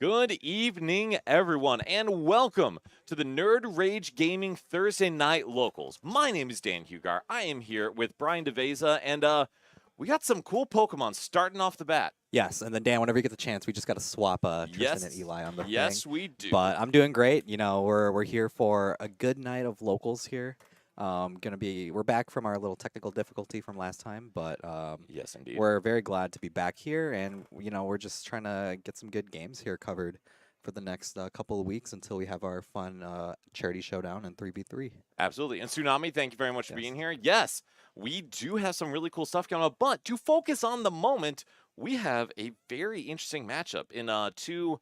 Good evening, everyone, and welcome to the Nerd Rage Gaming Thursday Night Locals. My name is Dan Hugar. I am here with Brian DeVeza, and we got some cool Pokemon starting off the bat. Yes, and then Dan, whenever you get the chance, we just got to swap Tristan and Yes, Eli on the thing. yes, we do. But I'm doing great. You know, we're here for a good night of locals here. We're back from our little technical difficulty from last time, but yes, indeed. we're very glad to be back here, and we're just trying to get some good games here covered for the next couple of weeks until we have our fun charity showdown and 3v3. Absolutely. And Tsunami, thank you very much for Yes. being here. Yes, we do have some really cool stuff coming up, but to focus on the moment, we have a very interesting matchup in two,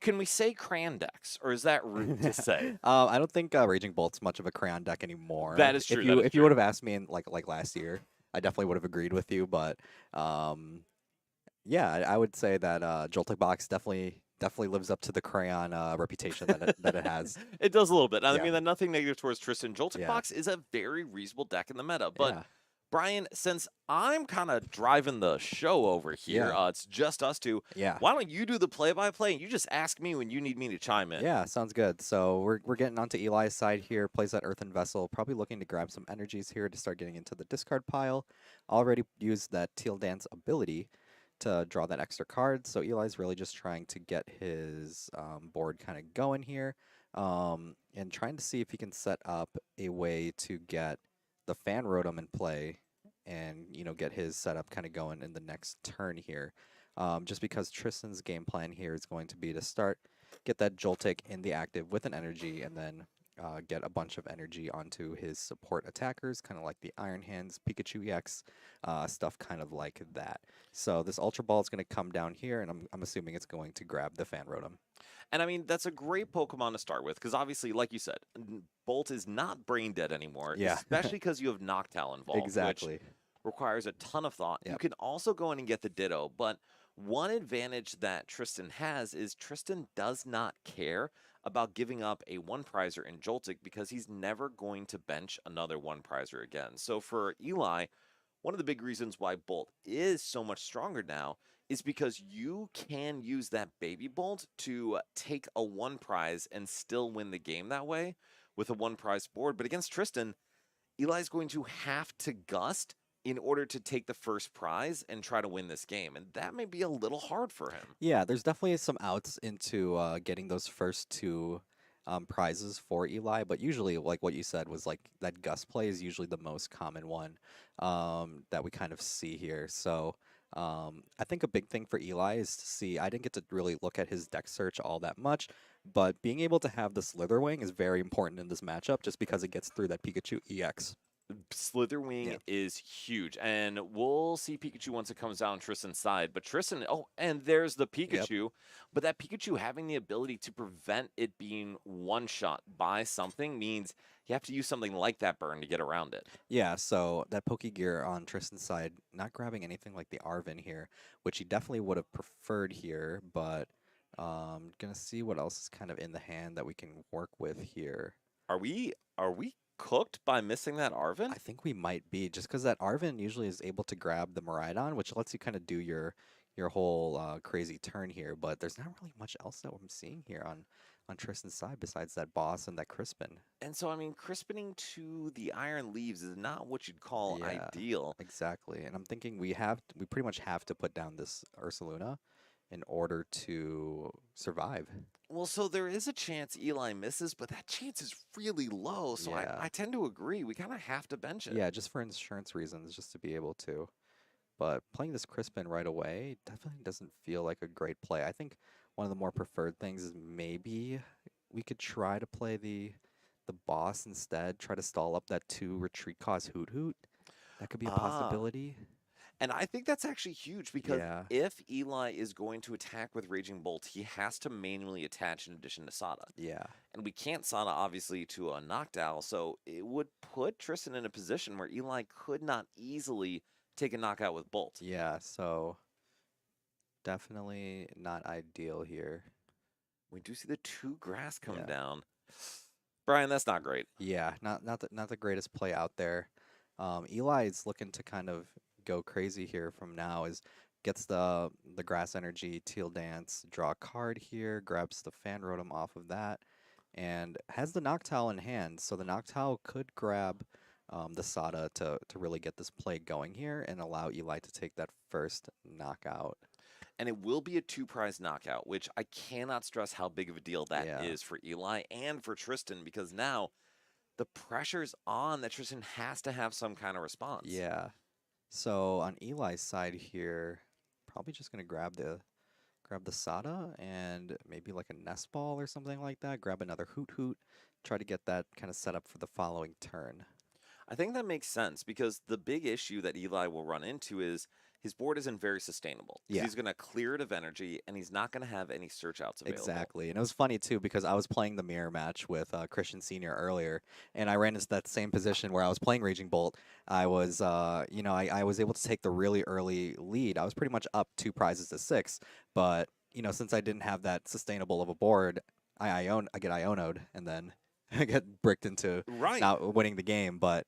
can we say crayon decks, or is that rude to say? I don't think Raging Bolt's much of a crayon deck anymore. That is true. If you would have asked me in like last year, I definitely would have agreed with you. But yeah, I would say that Joltik Box definitely lives up to the crayon reputation that it has. It does a little bit. I Yeah. mean, nothing negative towards Tristan. Joltik Yeah. Box is a very reasonable deck in the meta, but. Yeah. Brian, since I'm kind of driving the show over here, Yeah. it's just us two. Yeah. Why don't you do the play-by-play and you just ask me when you need me to chime in? Yeah, sounds good. So we're getting onto Eli's side here. Plays that Earthen Vessel. Probably looking to grab some energies here to start getting into the discard pile. Already used that Teal Dance ability to draw that extra card. So Eli's really just trying to get his board kind of going here, and trying to see if he can set up a way to get the Fan Rotom in play, and get his setup kind of going in the next turn here. Just because Tristan's game plan here is going to be to get that Joltik in the active with an energy, and then get a bunch of energy onto his support attackers, kind of like the Iron Hands, Pikachu EX, stuff kind of like that. So this Ultra Ball is going to come down here, and I'm assuming it's going to grab the Fan Rotom. And I mean, that's a great Pokemon to start with, because obviously, like you said, Bolt is not brain dead anymore, Yeah. especially because you have Noctowl involved, Exactly. which requires a ton of thought. You Yep. can also go in and get the Ditto, but one advantage that Tristan has is Tristan does not care about giving up a one-prizer in Joltik because he's never going to bench another one-prizer again. So for Eli, one of the big reasons why Bolt is so much stronger now is because you can use that Baby Bolt to take a one prize and still win the game that way with a one prize board. But against Tristan, Eli's going to have to gust in order to take the first prize and try to win this game. And that may be a little hard for him. Yeah, there's definitely some outs into getting those first two prizes for Eli, but usually, like what you said, was like that gust play is usually the most common one that we kind of see here. So I think a big thing for Eli is to see, I didn't get to really look at his deck search all that much, but being able to have the Slitherwing is very important in this matchup just because it gets through that Pikachu EX. Slitherwing is huge, and we'll see Pikachu once it comes down Tristan's side. But Tristan, oh, and there's the Pikachu, but that Pikachu having the ability to prevent it being one-shot by something means you have to use something like that burn to get around it. Yeah, so that Pokegear on Tristan's side, not grabbing anything like the Arvin here, which he definitely would have preferred here, but gonna see what else is kind of in the hand that we can work with here. Are we cooked by missing that Arvin? I think we might be, just because that Arvin usually is able to grab the Miraidon, which lets you kind of do your whole crazy turn here, but there's not really much else that I'm seeing here on Tristan's side besides that boss and that Crispin. And so, I mean, crispening to the Iron Leaves is not what you'd call ideal. Exactly, and I'm thinking we pretty much have to put down this Ursaluna in order to survive. Well, so there is a chance Eli misses, but that chance is really low. So I tend to agree. We kind of have to bench it. Yeah, just for insurance reasons, just to be able to. But playing this Crispin right away definitely doesn't feel like a great play. I think one of the more preferred things is maybe we could try to play the boss instead, try to stall up that 2 retreat cost Hoot Hoot. That could be a possibility. And I think that's actually huge because if Eli is going to attack with Raging Bolt, he has to manually attach in addition to Sada. Yeah. And we can't Sada, obviously, to a Noctowl, so it would put Tristan in a position where Eli could not easily take a knockout with Bolt. Yeah, so definitely not ideal here. We do see the 2 grass come down. Brian, that's not great. Yeah, not the greatest play out there. Eli is looking to kind of go crazy here from now, is Gets the grass energy, Teal Dance, draw a card here, grabs the Fan Rotom off of that, and has the Noctowl in hand. So the Noctowl could grab the Sada to really get this play going here and allow Eli to take that first knockout. And it will be a two-prize knockout, which I cannot stress how big of a deal that Yeah. is for Eli and for Tristan, because now the pressure's on that Tristan has to have some kind of response. Yeah. So on Eli's side here, probably just gonna grab the Sada and maybe like a nest ball or something like that. Grab another Hoot Hoot. Try to get that kind of set up for the following turn. I think that makes sense because the big issue that Eli will run into is his board isn't very sustainable. 'Cause Yeah. he's going to clear it of energy and he's not going to have any search outs available. Exactly. And it was funny too because I was playing the mirror match with Christian Senior earlier, and I ran into that same position where I was playing Raging Bolt. I was, I was able to take the really early lead. I was pretty much up 2 prizes to 6, but since I didn't have that sustainable of a board, I get Iono'd, and then I get bricked into Right. not winning the game. But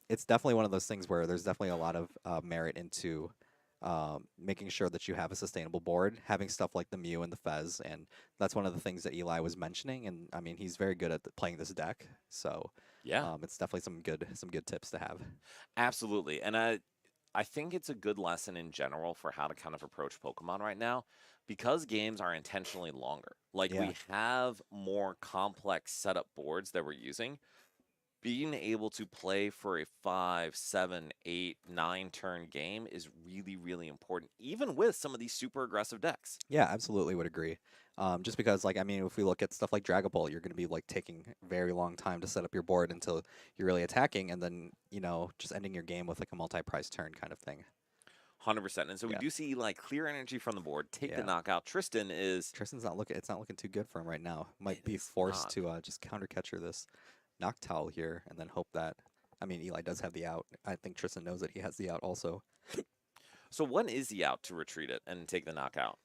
it's definitely one of those things where there's definitely a lot of merit into making sure that you have a sustainable board, having stuff like the Mew and the Fez, and that's one of the things that Eli was mentioning. And I mean, he's very good at playing this deck, so Yeah, it's definitely some good tips to have. absolutely. And I think it's a good lesson in general for how to kind of approach Pokemon right now because games are intentionally longer. Like Yeah, we have more complex setup boards that we're using. Being able to play for a 5, 7, 8, 9 turn game is really, really important, even with some of these super aggressive decks. yeah, absolutely would agree. Just because, like, I mean, if we look at stuff like Dragapult, you're going to be like taking very long time to set up your board until you're really attacking, and then just ending your game with like a multi-prize turn kind of thing. 100%. And so we Yeah, do see like clear energy from the board, take the yeah. knockout. Tristan is, Tristan's not looking. It's not looking too good for him right now. Might it be is forced not. to just counter catcher this Noctowl here, and then hope that. I mean, Eli does have the out. I think Tristan knows that he has the out also. So when is he out to retreat it and take the knockout?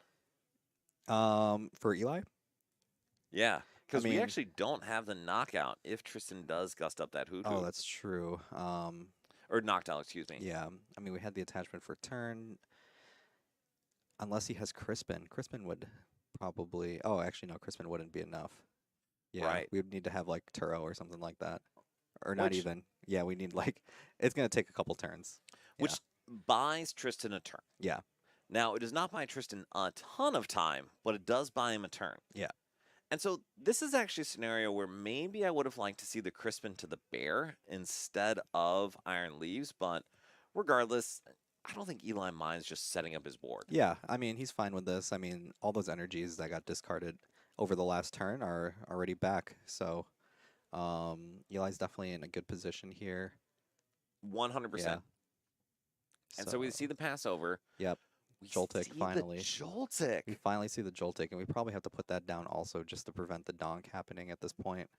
For Eli, Yeah, I because we mean, actually don't have the knockout if Tristan does gust up that Hoot oh, Hoot. that's true. Or knocked out, excuse me. Yeah. I mean, we had the attachment for turn. Unless he has Crispin, Crispin would probably. Oh, actually, no, Crispin wouldn't be enough. Yeah, Right. we would need to have like Turo or something like that, or not Which even. Yeah, we need like. It's gonna take a couple turns. Yeah. which buys Tristan a turn. Yeah. Now, it does not buy Tristan a ton of time, but it does buy him a turn. Yeah. And so this is actually a scenario where maybe I would have liked to see the Crispin to the Bear instead of Iron Leaves, but regardless, I don't think Eli minds just setting up his board. Yeah, I mean, he's fine with this. I mean, all those energies that got discarded over the last turn are already back. So, Eli's definitely in a good position here. 100%. Yeah. And so we see the pass over. Yep, We Joltik see finally. the Joltik. We finally see the Joltik, and we probably have to put that down also just to prevent the donk happening at this point.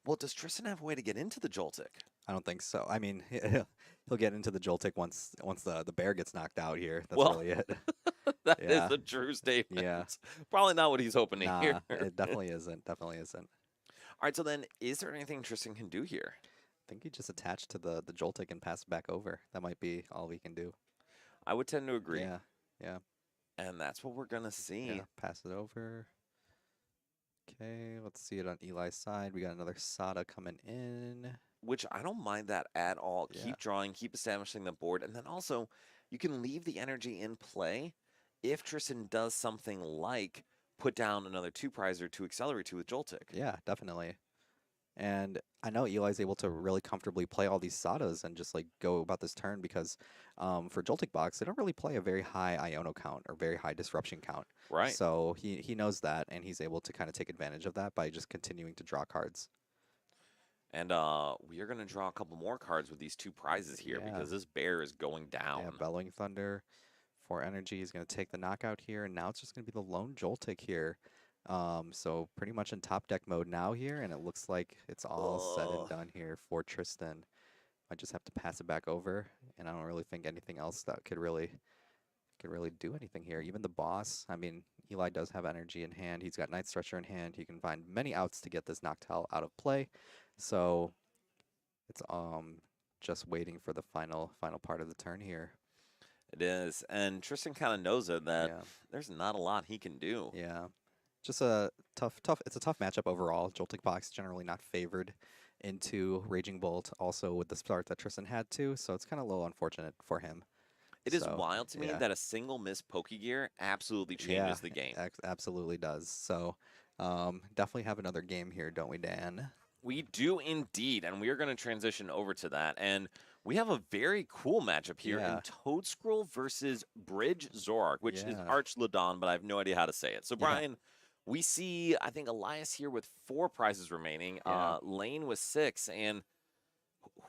Well, does Tristan have a way to get into the Joltik? I don't think so. I mean, he'll get into the Joltik once the bear gets knocked out here. That's Well, really it. That is Yeah. a true statement. Yeah. Probably not what he's hoping to Nah, hear. it definitely isn't. Definitely isn't. All right, so then is there anything Tristan can do here? I think he just attached to the Joltik and pass it back over. That might be all we can do. I would tend to agree. Yeah. Yeah. And that's what we're going to see. Yeah, pass it over. Okay, let's see it on Eli's side. We got another Sada coming in. Which I don't mind that at all. Yeah. Keep drawing, keep establishing the board, and then also you can leave the energy in play if Tristan does something like put down another 2 prizer to accelerate to with Joltik. Yeah, definitely. And I know Eli's able to really comfortably play all these Sadas and just like go about this turn because for Joltik Box, they don't really play a very high Iono count or very high disruption count. Right. So he knows that, and he's able to kind of take advantage of that by just continuing to draw cards. And we are going to draw a couple more cards with these 2 prizes here Yeah. because this bear is going down. Yeah, Bellowing Thunder for energy is going to take the knockout here, and now it's just going to be the lone Joltik here. So pretty much in top deck mode now here, and it looks like it's all said and Ugh. done here for Tristan. I just have to pass it back over, and I don't really think anything else that could really do anything here. Even the boss, I mean, Eli does have energy in hand. He's got Night Stretcher in hand. He can find many outs to get this Noctowl out of play. So it's just waiting for the final part of the turn here. It is. And Tristan kind of knows it that Yeah, there's not a lot he can do. yeah. Just a tough. It's a tough matchup overall. Joltik Box generally not favored into Raging Bolt, also with the start that Tristan had to, so it's kind of a little unfortunate for him. It is So wild to me yeah, that a single miss Pokegear absolutely yeah, changes the game. absolutely does. So definitely have another game here, don't we, Dan? We do indeed, and we are going to transition over to that. And we have a very cool matchup here in Yeah, Toadscruel versus Bridge Zorark, which is yeah, Archaludon, but I have no idea how to say it. So, yeah, Brian, we see, I think, Elias here with 4 prizes remaining, yeah. Lane with 6, and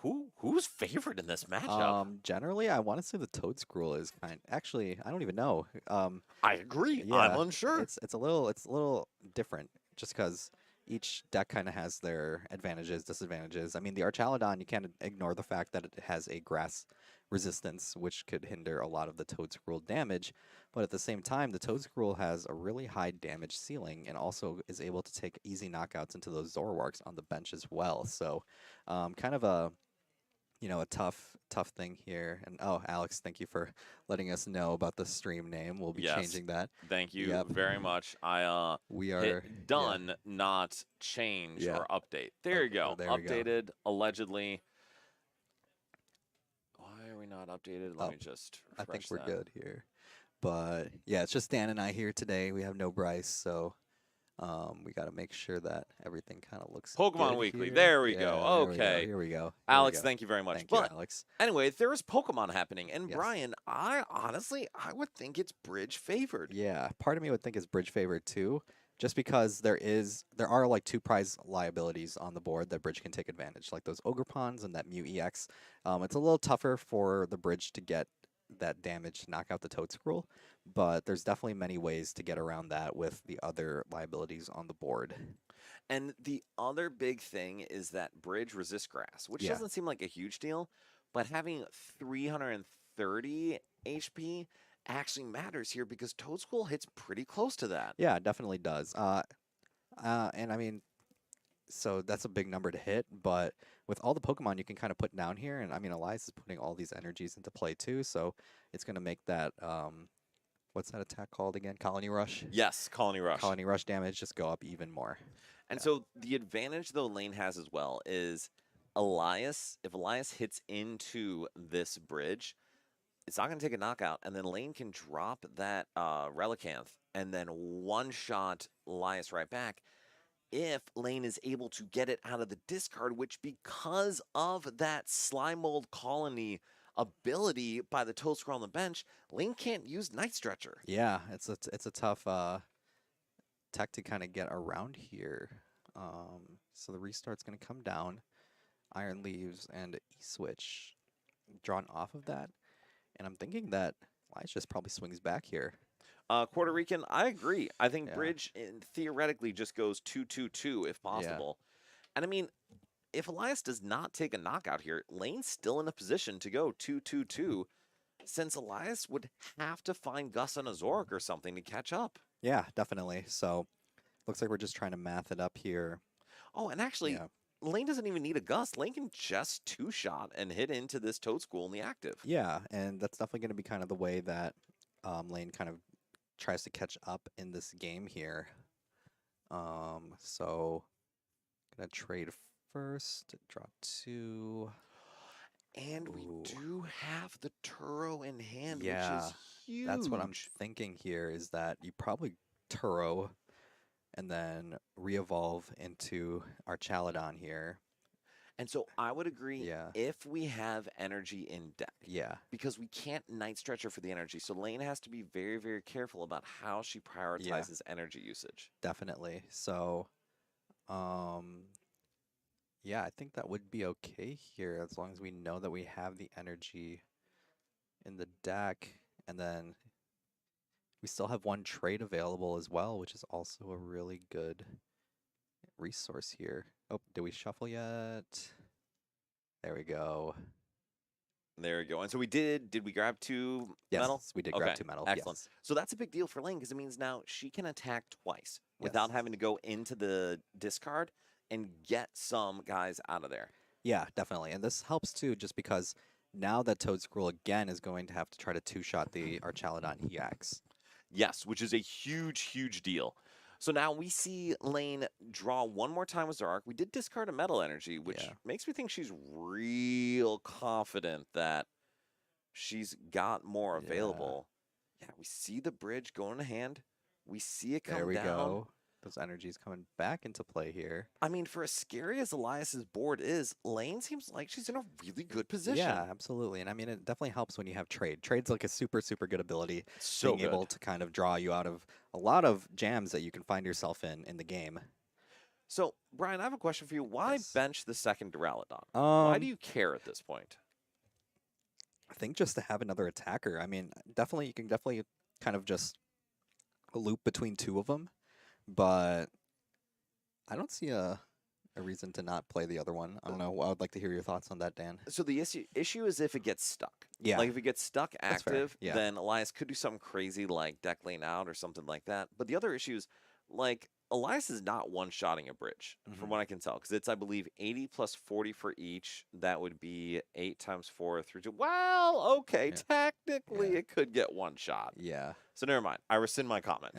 who's favored in this matchup? Generally, I want to say the Toadscruel is kind. Actually, I don't even know. I agree. I'm Yeah, unsure. it's a little different just because each deck kind of has their advantages, disadvantages. I mean, the Archaludon, you can't ignore the fact that it has a grass resistance, which could hinder a lot of the Toadscruel damage. But at the same time, the Toadscruel has a really high damage ceiling and also is able to take easy knockouts into those Zoroarks on the bench as well. So, kind of a a tough thing here. And oh, Alex, thank you for letting us know about the stream name. We'll be Yes. changing that. Thank you Yep. very much. I We hit are yeah, done, not change yeah. or update. There you Oh, go. there we go. Updated allegedly. Why are we not updated? Let Oh, me just I think refresh we're that. good here. But yeah, it's just Dan and I here today. We have no Bryce, so we got to make sure that everything kind of looks Pokemon good Weekly. here. There we Yeah, go. there we go. Okay. Here we go. Here we Alex, go. thank you very much. Thank you, But Alex. anyway, there is Pokemon happening. And Yes. Brian, I honestly, I would think it's Bridge favored. Yeah, part of me would think it's Bridge favored too, just because there are like 2 prize liabilities on the board that Bridge can take advantage, like those Ogre Pawns and that Mew EX. It's a little tougher for the Bridge to get that damage to knock out the Toadscruel, but there's definitely many ways to get around that with the other liabilities on the board. And the other big thing is that Bridge resists grass, which Yeah, doesn't seem like a huge deal, but having 330 HP actually matters here because Toadscruel hits pretty close to that. yeah, it definitely does. And I mean, so that's a big number to hit, but with all the Pokemon you can kind of put down here, and I mean, Elias is putting all these energies into play too, so it's going to make that, what's that attack called again? Colony Rush? Yes, Colony Rush. Colony Rush damage just go up even more. And Yeah. so the advantage though Lane has as well is Elias, if Elias hits into this bridge, it's not going to take a knockout, and then Lane can drop that Relicanth and then one-shot Elias right back if Lane is able to get it out of the discard, which because of that Slime Mold Colony ability by the Toadscruel on the bench, Lane can't use Night Stretcher. Yeah, it's a tough tech to kind of get around here. So the restart's going to come down. Iron Leaves and E-Switch drawn off of that. And I'm thinking that Elias just probably swings back here. Puerto Rican, I agree. I think Yeah. Bridge theoretically just goes 2-2-2 if Yeah. possible. And I mean, if Elias does not take a knockout here, Lane's still in a position to go 2-2-2 since Elias would have to find Gus on a Zoroark or something to catch up. Yeah, definitely. So looks like we're just trying to math it up here. Oh, and actually, Yeah. Lane doesn't even need a Gus. Lane can just two-shot and hit into this Toadscruel in the active. Yeah, and that's definitely going to be kind of the way that Lane kind of tries to catch up in this game here. So gonna trade first, draw 2. And we Ooh. do have the Turo in hand, Yeah, which is huge. that's what I'm thinking here is that you probably Turo and then re-evolve into Archaludon here. And so I would agree Yeah. if we have energy in deck, Yeah. because we can't Night Stretcher for the energy. So Lane has to be very, very careful about how she prioritizes energy usage. Definitely. So, yeah, I think that would be okay here as long as we know that we have the energy in the deck. And then we still have one trade available as well, which is also a really good resource here. Oh, did we shuffle yet? There we go. There we go. And so we did we grab 2 Yes, metal? we did Okay, grab 2 metal. excellent. Yes. So that's a big deal for Lane because it means now she can attack twice without Yes. having to go into the discard and get some guys out of there. Yeah, definitely. And this helps too, just because now that Toadscruel again is going to have to try to two-shot the Archaludon EX. Yes, which is a huge, huge deal. So now we see Lane draw one more time with Zark. We did discard a Metal Energy, which Yeah. makes me think she's real confident that she's got more Yeah. available. Yeah, we see the bridge go into hand. We see it come There we down. go. Those energies coming back into play here. I mean, for as scary as Elias's board is, Lane seems like she's in a really good position. Yeah, absolutely. And I mean, it definitely helps when you have trade. Trade's like a super, super good ability, So being able good. to kind of draw you out of a lot of jams that you can find yourself in the game. So, Brian, I have a question for you. Why Yes. bench the second Duraludon? Why do you care at this point? I think just to have another attacker. I mean, definitely, you can definitely kind of just loop between two of them, but I don't see a reason to not play the other one. I don't know. I would like to hear your thoughts on that, Dan. So the issue is if it gets stuck. Yeah. Like if it gets stuck That's fair, active, yeah. then Elias could do something crazy like deck lane out or something like that. But the other issue is like Elias is not one-shotting a bridge, from Mhm. what I can tell, because it's, I believe, 80 plus 40 for each. That would be 8 times 4 through 2. Well, okay, Yeah. technically Yeah. it could get one shot. Yeah. So never mind. I rescind my comment.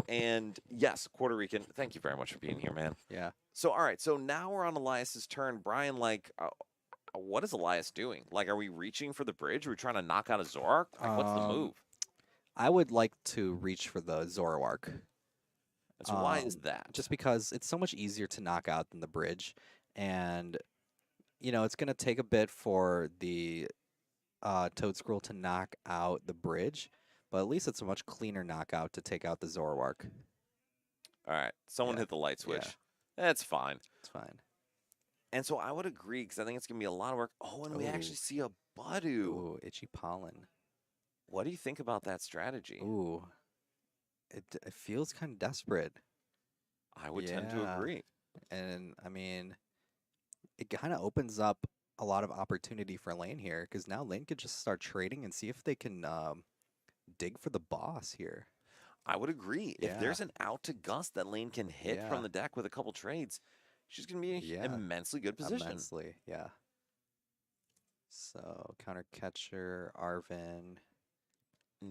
And yes, Puerto Rican, thank you very much for being here, man. Yeah. So, all right. So now we're on Elias's turn. Brian, like, what is Elias doing? Like, are we reaching for the bridge? Are we trying to knock out a Zorak? Like, what's the move? I would like to reach for the Zoroark. And so why is that? Just because it's so much easier to knock out than the bridge. And, you know, it's going to take a bit for the Toadscruel to knock out the bridge, but at least it's a much cleaner knockout to take out the Zoroark. All right. Someone Yeah, hit the light yeah. switch. That's fine. It's fine. And so I would agree because I think it's going to be a lot of work. Oh, and we Ooh. actually see a Budu. Ooh, itchy pollen. What do you think about that strategy? Ooh. It feels kind of desperate. I would tend to Yeah. agree. And, I mean, it kind of opens up a lot of opportunity for Lane here, because now Lane could just start trading and see if they can dig for the boss here. I would agree. If Yeah. there's an out to Gust that Lane can hit Yeah. from the deck with a couple trades, she's going to be in Yeah. an immensely good position. Immensely, yeah. So, counter catcher, Arvin,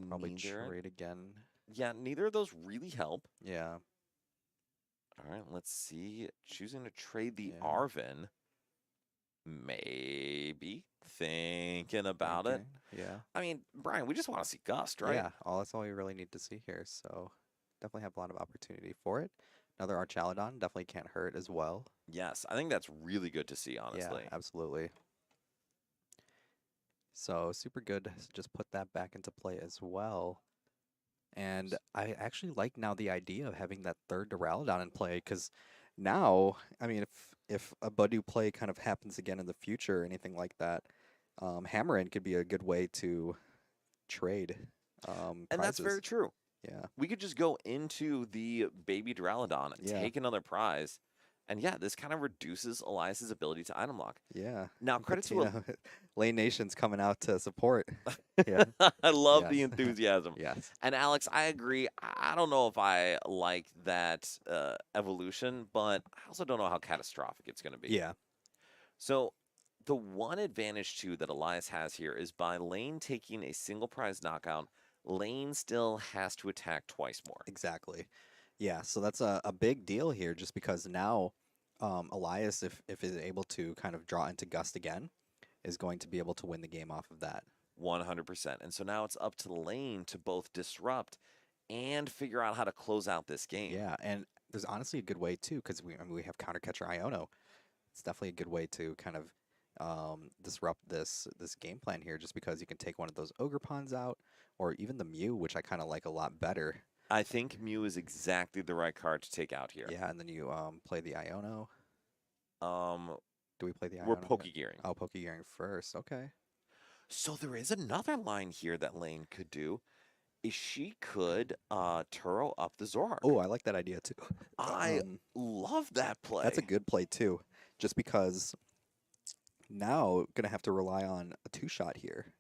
probably Neither. trade again. Yeah, neither of those really help. Yeah. All right, let's see. Choosing to trade the Yeah. Arvin. Maybe. Thinking about it. Okay, yeah. I mean, Brian, we just want to see Gust, right? Yeah, that's all you really need to see here. So, definitely have a lot of opportunity for it. Another Archaludon definitely can't hurt as well. Yes, I think that's really good to see, honestly. Yeah, absolutely. So, super good to just put that back into play as well. And I actually like now the idea of having that third Duraludon in play, because now, I mean, if a Budu play kind of happens again in the future or anything like that, Hammerin could be a good way to trade And that's very prizes. true. Yeah. We could just go into the baby Duraludon and Yeah. take another prize. And yeah, this kind of reduces Elias's ability to item lock. Yeah. Now, credit to Patina, Lane Nation's coming out to support. Yeah. I love the Yes. enthusiasm. Yes. And Alex, I agree. I don't know if I like that evolution, but I also don't know how catastrophic it's going to be. Yeah. So the one advantage too that Elias has here is by Lane taking a single prize knockout, Lane still has to attack twice more. Exactly. Yeah, so that's a big deal here, just because now Elias, if is able to kind of draw into Gust again, is going to be able to win the game off of that. 100%. And so now it's up to the Lane to both disrupt and figure out how to close out this game. Yeah, and there's honestly a good way too, because we have counter catcher Iono. It's definitely a good way to kind of disrupt this game plan here, just because you can take one of those Ogre Pawns out, or even the Mew, which I kind of like a lot better. I think Mew is exactly the right card to take out here. Yeah, and then you play the Iono. Um, Do we play the Iono? we're Pokegearing. Oh, Pokegearing first. Okay. So there is another line here that Lane could do. Is she could Turo up the Zoroark. Oh, I like that idea too. I love that play. That's a good play too, just because now gonna have to rely on a two-shot here.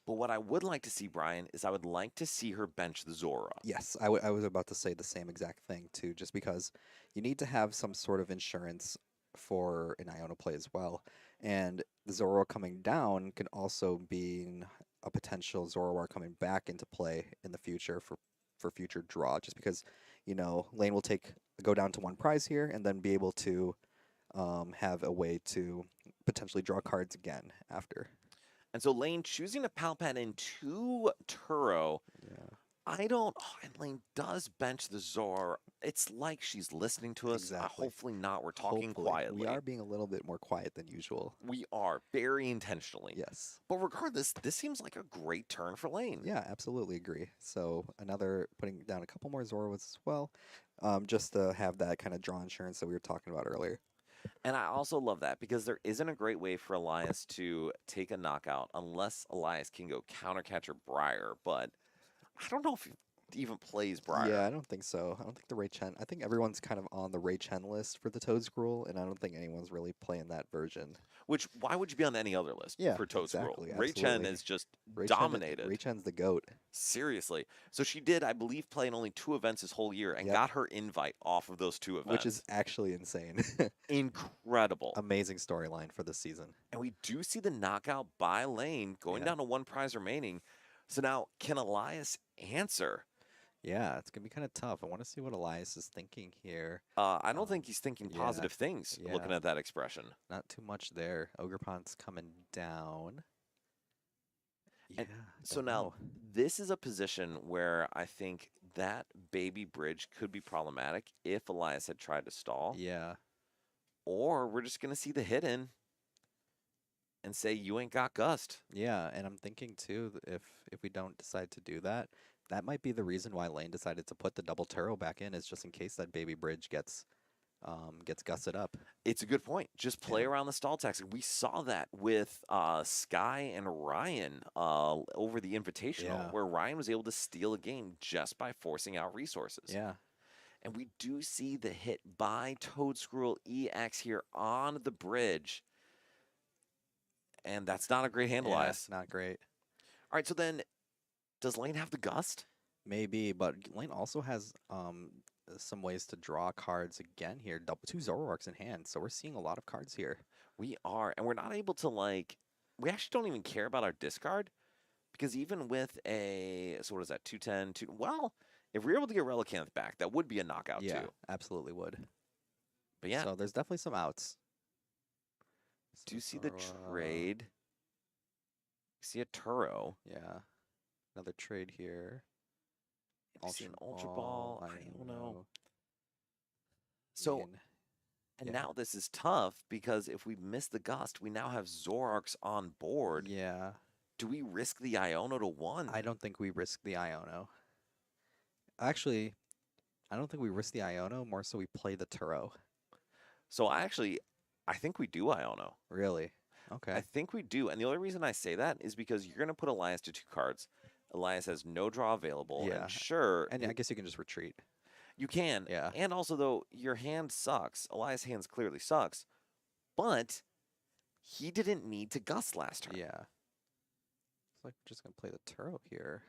But what I would like to see, Brian, is I would like to see her bench the Zora. Yes, I was about to say the same exact thing too, just because you need to have some sort of insurance for an Iono play as well. And the Zoroark coming down can also be a potential Zoroark coming back into play in the future for future draw, just because, Lane will go down to one prize here and then be able to have a way to potentially draw cards again after. And so Lane choosing a Palpat into Turo. Yeah, I don't. Oh, and Lane does bench the Zor. It's like she's listening to us. exactly. Hopefully not. We're talking Hopefully. We quietly. are being a little bit more quiet than usual. We are very intentionally. Yes. But regardless, this seems like a great turn for Lane. Yeah, absolutely agree. So another putting down a couple more Zoras as well, just to have that kind of draw insurance that we were talking about earlier. And I also love that because there isn't a great way for Elias to take a knockout unless Elias can go countercatcher Briar. But I don't know if he even plays Briar. Yeah, I don't think so. I don't think the Ray Chen. I think everyone's kind of on the Ray Chen list for the Toadscruel, and I don't think anyone's really playing that version. Which, why would you be on any other list Yeah, for Toadscruel? exactly, Ray Chen absolutely. is just Ray dominated. Ray Chen's the GOAT. Seriously. So she did, I believe, play in only 2 events this whole year and Yep. got her invite off of those 2 events. Which is actually insane. incredible. Amazing storyline for this season. And we do see the knockout by Lane going Yeah. down to 1 prize remaining. So now, can Elias answer? Yeah, it's gonna be kind of tough. I want to see what Elias is thinking here. I don't think he's thinking yeah, positive things looking yeah. at that expression. Not too much there. Ogerpont's coming down. Yeah. And so don't now, know. this is a position where I think that baby bridge could be problematic if Elias had tried to stall. Yeah. Or we're just going to see the hidden and say, you ain't got gust. Yeah, and I'm thinking too, if we don't decide to do that, that might be the reason why Lane decided to put the double Turo back in, is just in case that baby bridge gets gusted up. It's a good point. Just play Yeah. around the stall tactic. We saw that with Sky and Ryan over the Invitational, Yeah. where Ryan was able to steal a game just by forcing out resources. Yeah. And we do see the hit by Toadscruel EX here on the bridge. And that's not a great handle, Yeah, Elias. not great. All right, so then does Lane have the gust? Maybe, but Lane also has some ways to draw cards again here. 2 Zoroarks in hand, so we're seeing a lot of cards here. We are, and we're not able to, we actually don't even care about our discard, because even with so what is that, 210, well, if we're able to get Relicanth back, that would be a knockout Yeah, too. absolutely would. But yeah, So there's definitely some outs. do you see the trade? See a Turo. Yeah. Another trade here. You see an Ultra Ball. I don't know. So, So, and now this is tough because if we miss the gust, we now have Zoroarks on board. yeah, Do we risk the Iono to 1? I don't think we risk the Iono. Actually, I don't think we risk the Iono, more so we play the Turo. So I think we do Iono. Really? Okay. I think we do. And the only reason I say that is because you're going to put Elias to 2 cards. Elias has no draw available. Yeah. And sure. And I guess you can just retreat. You can. Yeah. And also, though, your hand sucks. Elias' hands clearly sucks. But he didn't need to gust last turn. Yeah. It's like we're just going to play the Turo here.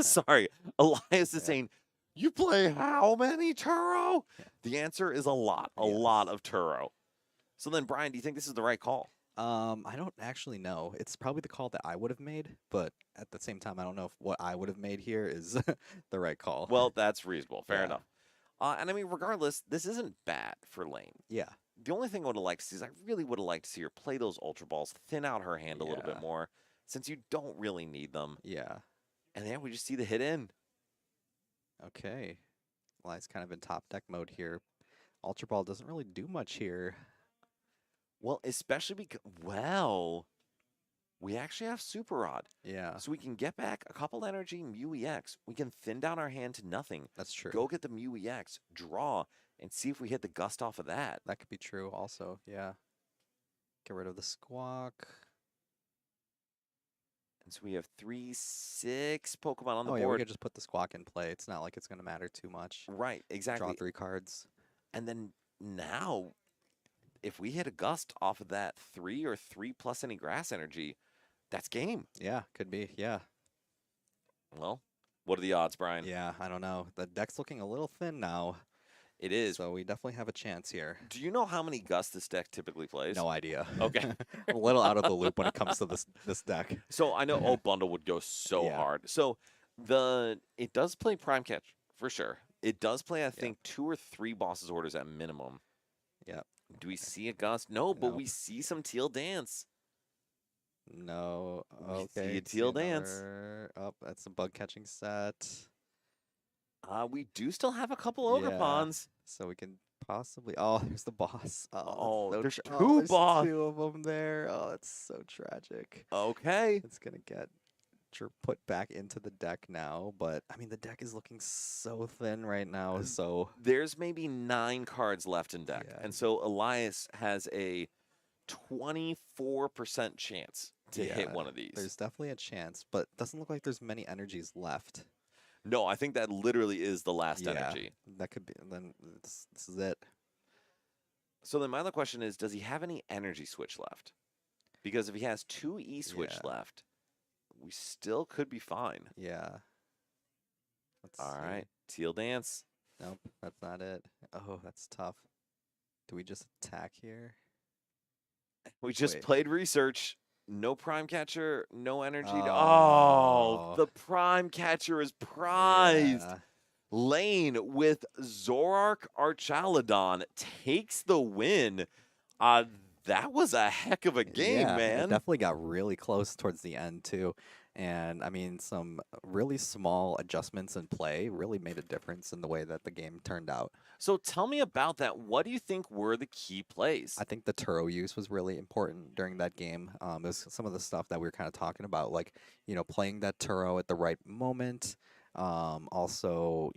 Sorry. Elias is Yeah. saying, you play how many Turo? Yeah. The answer is a lot. A Yes. lot of Turo. So then, Brian, do you think this is the right call? I don't actually know. It's probably the call that I would have made, but at the same time, I don't know if what I would have made here is the right call. Well, that's reasonable. Fair Yeah. enough. And I mean, regardless, this isn't bad for Lane. Yeah. The only thing I would have liked to see is I really would have liked to see her play those Ultra Balls, thin out her hand a little bit Yeah. more, since you don't really need them. Yeah. And then we just see the hit in. Okay. Well, it's kind of in top deck mode here. Ultra Ball doesn't really do much here. Well, especially because, well, we actually have Super Rod. Yeah, So we can get back a couple energy Mew EX. We can thin down our hand to nothing. that's true. Go get the Mew EX, draw, and see if we hit the gust off of that. That could be true also. Yeah. Get rid of the Squawk. And so we have 3-6 Pokemon on the Oh yeah, we board. could just put the Squawk in play. It's not like it's going to matter too much. Right, exactly. Draw 3 cards. And then now, if we hit a gust off of that 3 or 3 plus any grass energy, that's game. Yeah, could be. Yeah. Well, what are the odds, Brian? Yeah, I don't know. The deck's looking a little thin now. It is. So we definitely have a chance here. Do you know how many Gus this deck typically plays? No idea. Okay. I'm a little out of the loop when it comes to this deck. So I know bundle would go so Yeah. hard. So it does play Prime Catch for sure. It does play, I think, 2 or 3 bosses orders at minimum. Yeah. Do we see a Gus? No, but Nope. we see some Teal Dance. No. We see Okay. a Teal Dance. Oh, that's a bug catching set. We do still have a couple Ogre Yeah. Pawns. So we can possibly. Oh, there's the boss. Oh, there's oh, two there's boss. 2 of them there. Oh, that's so tragic. Okay. It's gonna get put back into the deck now, but I mean the deck is looking so thin right now. So There's maybe 9 cards left in deck. Yeah. And so Elias has a 24% chance to hit one of these. There's definitely a chance, but doesn't look like there's many energies left. No, I think that literally is the last energy. That could be. Then this is it. So then my other question is, does he have any energy switch left? Because if he has 2 E-switch left, we still could be fine. Yeah. All right. Teal Dance. Nope, that's not it. Oh, that's tough. Do we just attack here? We just Wait. played research. No Prime Catcher, no energy. Oh. The Prime Catcher is prized. Yeah. Lane with Zorark Archaludon takes the win. That was a heck of a game, It man. definitely got really close towards the end too. And I mean, some really small adjustments in play really made a difference in the way that the game turned out. So tell me about that. What do you think were the key plays? I think the Turo use was really important during that game. It was some of the stuff that we were kind of talking about, like, playing that Turo at the right moment. Also,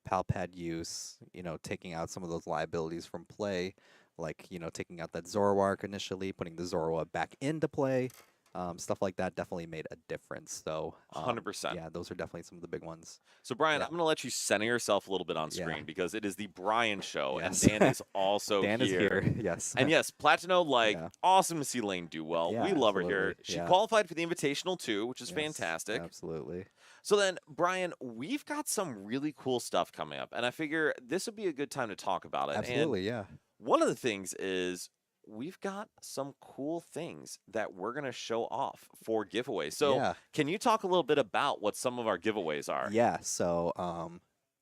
pal pad use, taking out some of those liabilities from play, like, taking out that Zoroark initially, putting the Zoroark back into play. Stuff like that definitely made a difference. So 100%. Yeah, those are definitely some of the big ones. So, Brian, Yeah. I'm going to let you center yourself a little bit on screen because it is the Brian show, Yes. and Dan is also Dan is here, yes. And yes, Platino, Yeah. awesome to see Lane do well. Yeah, we love her here. absolutely. She Yeah. qualified for the Invitational too, which is Yes, fantastic. Absolutely. So then, Brian, we've got some really cool stuff coming up, and I figure this would be a good time to talk about it. Absolutely, yeah. And one of the things is we've got some cool things that we're going to show off for giveaways. So Yeah. can you talk a little bit about what some of our giveaways are? Yeah, so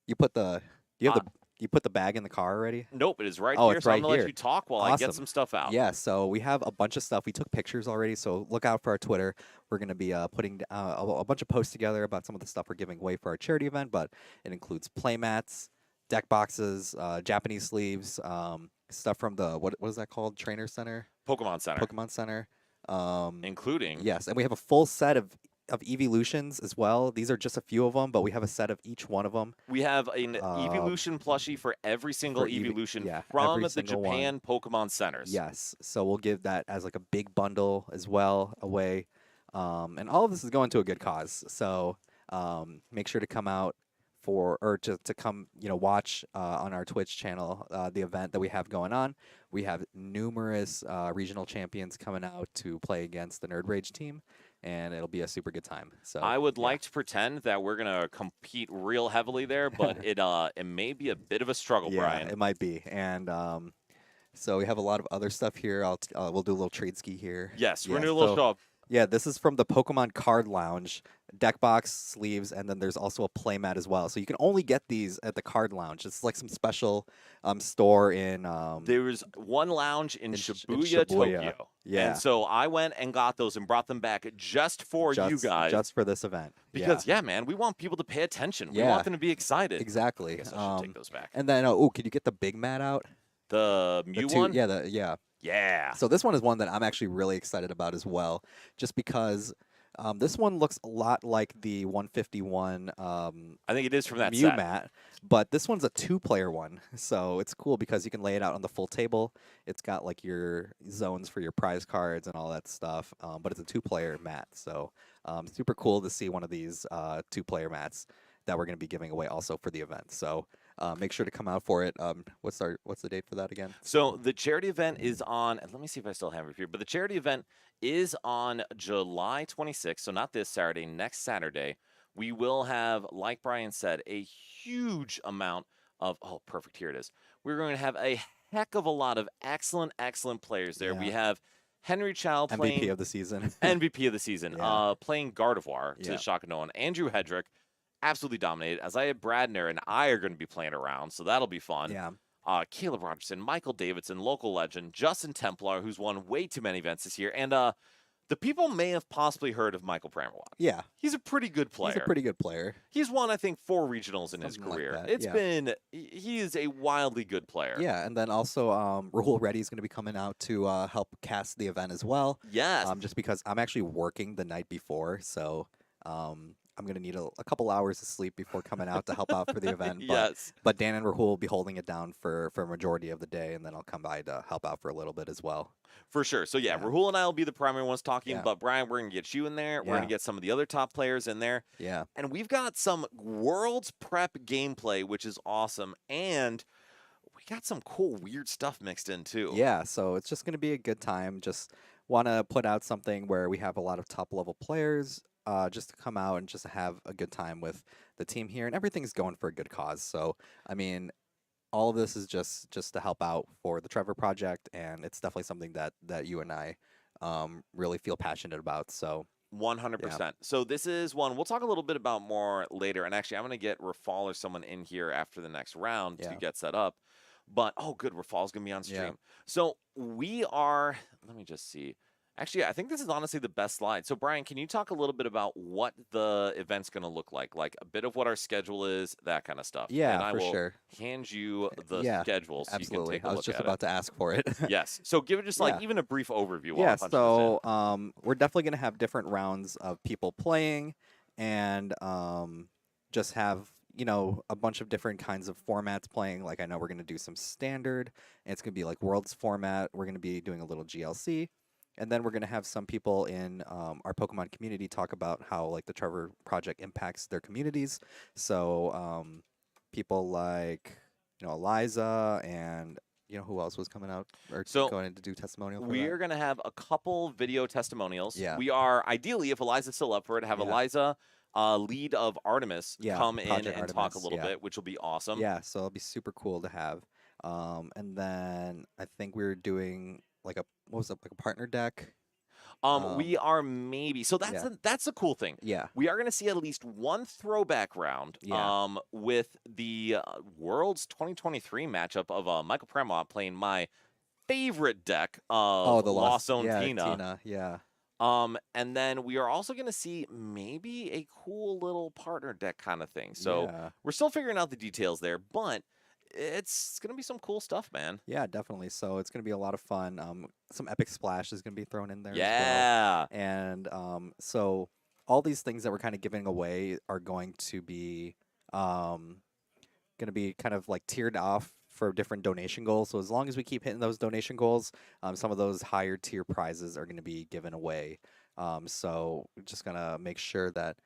you put the you put the bag in the car already? Nope, it is right Oh, here. it's So I'm right going to let here. you talk while I get Awesome. some stuff out. Yeah, so we have a bunch of stuff. We took pictures already, so look out for our Twitter. We're going to be putting a bunch of posts together about some of the stuff we're giving away for our charity event, but it includes playmats, deck boxes, Japanese sleeves, stuff from the, what is that called? Trainer Center? Pokemon Center. Pokemon Center. Including. Yes, and we have a full set of Evolutions as well. These are just a few of them, but we have a set of each one of them. We have an Evolution plushie for every single for Evolution yeah, from every the single Japan Pokemon Centers. Yes, so we'll give that as like a big bundle as well away. And all of this is going to a good cause. So make sure to come out to come, watch on our Twitch channel the event that we have going on. We have numerous regional champions coming out to play against the Nerd Rage team, and it'll be a super good time. So I would like to pretend that we're gonna compete real heavily there, but it may be a bit of a struggle, Brian. it might be. And so we have a lot of other stuff here. We'll do a little trade ski here. Yes, we're gonna do a little show up. Yeah, this is from the Pokemon Card Lounge, deck box, sleeves, and then there's also a playmat as well. So you can only get these at the Card Lounge. It's like some special store in. There was one lounge in Shibuya. Tokyo. Yeah. And so I went and got those and brought them back just for you guys. Just for this event. Because, yeah, man, we want people to pay attention. We Yeah. want them to be excited. Exactly. I guess I should take those back. And then, could you get the Big Mat out? The Mew one? Yeah, Yeah. So this one is one that I'm actually really excited about as well, just because this one looks a lot like the 151 I think it is from that Mew set. mat, but this one's a 2-player one. So it's cool because you can lay it out on the full table. It's got like your zones for your prize cards and all that stuff, but it's a 2-player mat. So super cool to see one of these 2-player mats that we're going to be giving away also for the event. So make sure to come out for it. What's the date for that again? So the charity event is on, and let me see if I still have it here, but the charity event is on July 26th, so not this Saturday, next Saturday. We will have, like Brian said, a huge amount of, oh, perfect, here it is. We're going to have a heck of a lot of excellent, excellent players there. We Yeah. have Henry Chow MVP playing of the season. MVP of the season, Yeah. playing Gardevoir to Yeah. shock no one. Andrew Hedrick absolutely dominated. Isaiah Bradner and I are going to be playing around, so that'll be fun. Yeah. Caleb Rogerson, Michael Davidson, local legend, Justin Templar, who's won way too many events this year, and the people may have possibly heard of Michael Pramawat. Yeah. He's a pretty good player. He's a pretty good player. He's won, I think, 4 regionals in his Something like career. that, It's yeah. been, he is a wildly good player. Yeah, and then also Rahul Reddy is going to be coming out to help cast the event as well. Yes. Just because I'm actually working the night before, so I'm going to need a couple hours of sleep before coming out to help out for the event. Yes. But Dan and Rahul will be holding it down for a majority of the day, and then I'll come by to help out for a little bit as well. For sure. So, yeah, Yeah. Rahul and I will be the primary ones talking, Yeah. but Brian, we're going to get you in there. We're going Yeah. to get some of the other top players in there. Yeah. And we've got some Worlds Prep gameplay, which is awesome. And we got some cool, weird stuff mixed in, too. Yeah, so it's just going to be a good time. Just want to put out something where we have a lot of top-level players just to come out and just have a good time with the team here. And everything's going for a good cause. So, I mean, all of this is just to help out for the Trevor Project, and it's definitely something that you and I really feel passionate about. So 100%. So this is one we'll talk a little bit about more later. And actually, I'm going to get Rafal or someone in here after the next round to Yeah. get set up. But, oh, good, Rafal's going to be on stream. Yeah. So we are, let me just see. Actually, I think this is honestly the best slide. So, Brian, can you talk a little bit about what the event's going to look like a bit of what our schedule is, that kind of stuff? Yeah, and I for will sure. hand you the Yeah, schedule so absolutely. you can take a I look was just at about to ask for it. it. Yes. So give it just Yeah. even a brief overview. while Yeah, I punch this in. so we're definitely going to have different rounds of people playing and just have, a bunch of different kinds of formats playing. Like, I know we're going to do some standard, and it's going to be like Worlds format. We're going to be doing a little GLC. And then we're going to have some people in our Pokemon community talk about how, like, the Trevor Project impacts their communities. So people like, Eliza and, who else was coming out or So, going in to do testimonial for We that? are going to have a couple video testimonials. Yeah. We are, ideally, if Eliza's still up for it, have Yeah. Eliza, lead of Artemis, Yeah, come in Project and talk a Artemis, little yeah. bit, which will be awesome. Yeah, so it'll be super cool to have. And then I think we were doing like like a partner deck? We are maybe, so that's Yeah. that's the cool thing. Yeah. We are going to see at least one throwback round Yeah. with the Worlds 2023 matchup of Michael Premont playing my favorite deck of the Lost Zone yeah, Tina. Yeah. And then we are also going to see maybe a cool little partner deck kind of thing. So yeah. we're still figuring out the details there, but it's going to be some cool stuff, man. Yeah, definitely. So it's going to be a lot of fun. Some epic splash is going to be thrown in there as well. Yeah. And so all these things that we're kind of giving away are going to be kind of like tiered off for different donation goals. So as long as we keep hitting those donation goals, some of those higher tier prizes are going to be given away. So we're just going to make sure that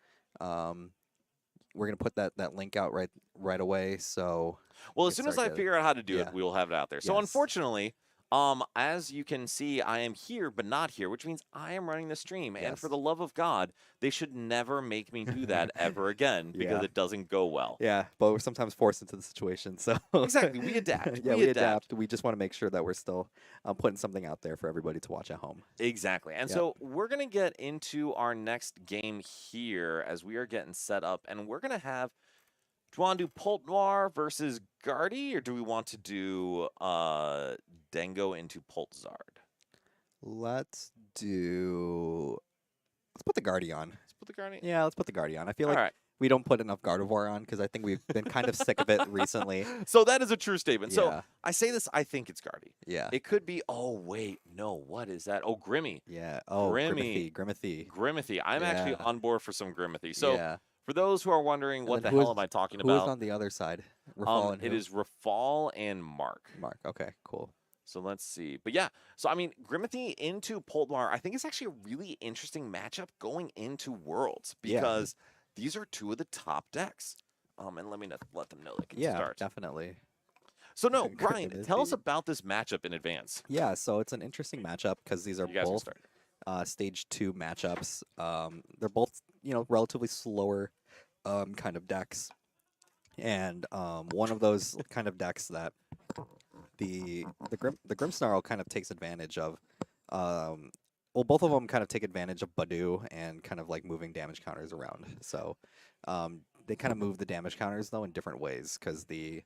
we're going to put that link out right away. So Well, we as can soon as start I getting- figure out how to do Yeah. it, we will have it out there. So Yes. unfortunately, as you can see, I am here but not here, which means I am running the stream. And for Yes. the love of God, they should never make me do that ever again because Yeah. it doesn't go well. Yeah, but we're sometimes forced into the situation. So Exactly, we adapt. Yeah, we we adapt. adapt. We just want to make sure that we're still putting something out there for everybody to watch at home. Exactly. And Yep. so we're going to get into our next game here as we are getting set up. And we're going to have, do you want to do Polt Noir versus Guardy, or do we want to do Dengo into Poltzard? Let's put the Guardian on. Let's put the Guardy. Yeah, let's put the Guardian on. I feel All like right. we don't put enough Gardevoir on because I think we've been kind of sick of it recently. So that is a true statement. So Yeah. I say this, I think it's Guardy. Yeah. It could be, oh, wait, no, what is that? Oh, Grimmy. Yeah. Oh, Grimmy. Grimmothy. Grimmothy. I'm actually Yeah. on board for some Grimmothy. So yeah. for those who are wondering, And what the then who hell is- am I talking Who is about? on the other side? Rafal and It who? is Rafal and Mark. Mark. Okay, cool. So let's see. But yeah, so I mean, Grimmothy into Poltmar, I think it's actually a really interesting matchup going into Worlds Yeah. because these are two of the top decks. And let me let them know they can Yeah, start. definitely. So no, Grimmothy Brian, is tell us the- about this matchup in advance. Yeah, so it's an interesting matchup because these are You guys can both start. stage 2 matchups. They're both, relatively slower kind of decks. And one of those kind of decks that the Grimmsnarl kind of takes advantage of. Um, well, both of them kind of take advantage of Badu and kind of like moving damage counters around. So they kind of move the damage counters though in different ways because the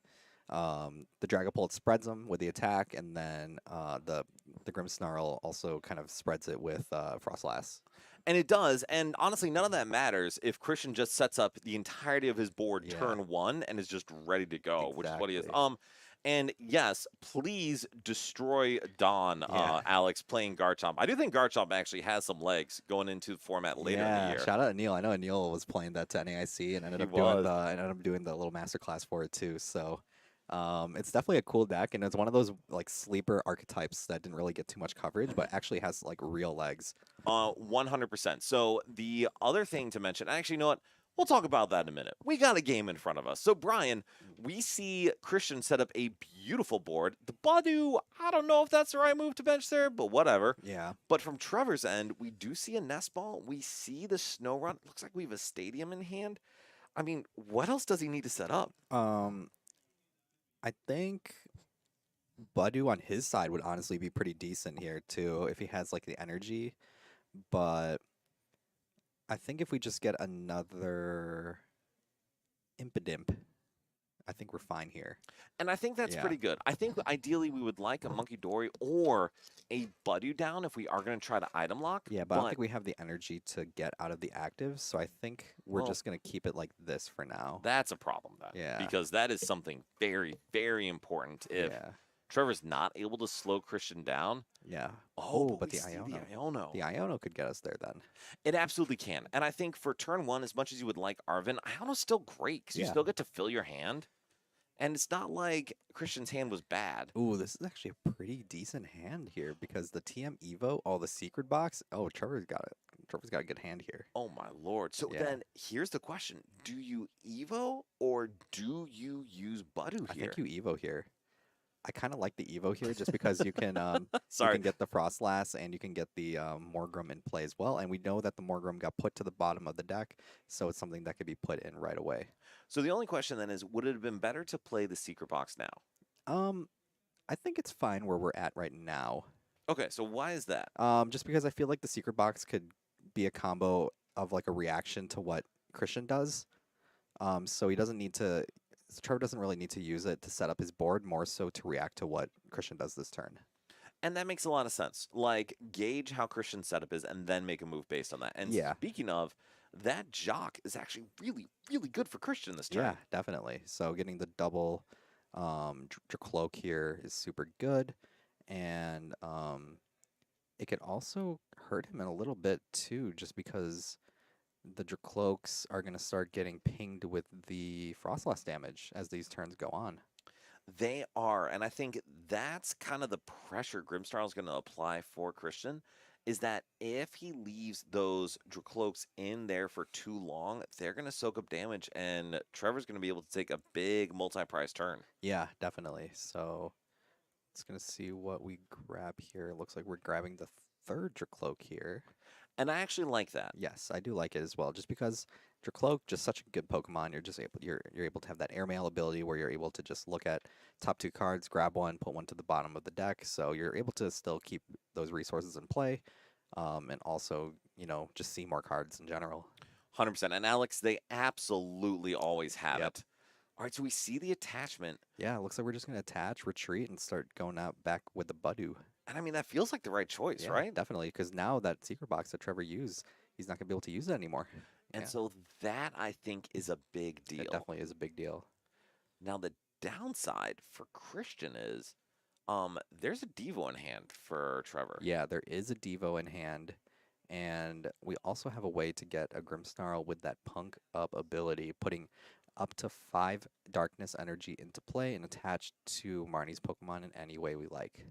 Dragapult spreads them with the attack, and then the Grimmsnarl also kind of spreads it with Frostlass. And it does, and honestly, none of that matters if Christian just sets up the entirety of his board Yeah, turn one and is just ready to go, which is what he is. exactly. And yes, please destroy Don, Yeah. Alex, playing Garchomp. I do think Garchomp actually has some legs going into the format later in the Yeah, year. shout out to Neil. I know Neil was playing that to NAIC and He was. ended up doing the little masterclass for it too. So it's definitely a cool deck, and it's one of those like sleeper archetypes that didn't really get too much coverage, but actually has like real legs. 100%. So the other thing to mention, actually, you know what? We'll talk about that in a minute. We got a game in front of us. So, Brian, we see Christian set up a beautiful board. The Badu, I don't know if that's the right move to bench there, but whatever. Yeah. But from Trevor's end, we do see a nest ball. We see the snow run. Looks like we have a stadium in hand. I mean, what else does he need to set up? I think Badu on his side would honestly be pretty decent here too if he has like the energy, but I think if we just get another Impidimp, I think we're fine here. And I think that's Yeah. pretty good. I think ideally we would like a Monkey Dory or a Badu down if we are going to try to item lock. Yeah, but I don't think we have the energy to get out of the active, so I think we're Well, just gonna keep it like this for now. that's a problem then. Yeah. Because that is something very, very important. If Yeah. Trevor's not able to slow Christian down. Yeah. Oh, but we the see Iono. the Iono. The Iono could get us there then. It absolutely can. And I think for turn one, as much as you would like Arvin, Iono's still great because you Yeah. still get to fill your hand. And it's not like Christian's hand was bad. Ooh, this is actually a pretty decent hand here because the TM Evo, the secret box. Oh, Trevor's got it. Trevor's got a good hand here. Oh my lord. So Yeah. then here's the question. Do you Evo or do you use Badu I here? think you Evo here. I kind of like the Evo here just because you can you Sorry. can get the Frostlass and you can get the Morgrim in play as well. And we know that the Morgrim got put to the bottom of the deck, so it's something that could be put in right away. So the only question then is, would it have been better to play the secret box now? I think it's fine where we're at right now. Okay, so why is that? Just because I feel like the secret box could be a combo of like a reaction to what Christian does. So he doesn't need to. Trevor doesn't really need to use it to set up his board, more so to react to what Christian does this turn. And that makes a lot of sense. Like, gauge how Christian's setup is and then make a move based on that. And Yeah. speaking of, that Jock is actually really, really good for Christian this turn. Yeah, definitely. So getting the double Cloak here is super good, and it could also hurt him in a little bit too, just because the Dracloaks are going to start getting pinged with the Frostlass damage as these turns go on. They are, and I think that's kind of the pressure Grimmsnarl is going to apply for Christian, is that if he leaves those Dracloaks in there for too long, they're going to soak up damage, and Trevor's going to be able to take a big multi-prize turn. Yeah, definitely. So let's going to see what we grab here. It looks like we're grabbing the third Dracloak here. And I actually like that. Yes, I do like it as well, just because Dracloak, just such a good Pokemon. You're able to have that airmail ability where you're able to just look at top two cards, grab one, put one to the bottom of the deck. So you're able to still keep those resources in play, and also just see more cards in general. 100%. And Alex, they absolutely always have Yep. it. All right, so we see the attachment. Yeah, it looks like we're just gonna attach, retreat, and start going out back with the Badu. And I mean, that feels like the right choice, Yeah, right? definitely, because now that secret box that Trevor used, he's not gonna be able to use it anymore. And Yeah. so that, I think, is a big It deal. definitely is a big deal. Now, the downside for Christian is there's a Devo in hand for Trevor. Yeah, there is a Devo in hand, and we also have a way to get a Grimmsnarl with that Punk Up ability, putting up to 5 Darkness energy into play and attached to Marnie's Pokemon in any way we like.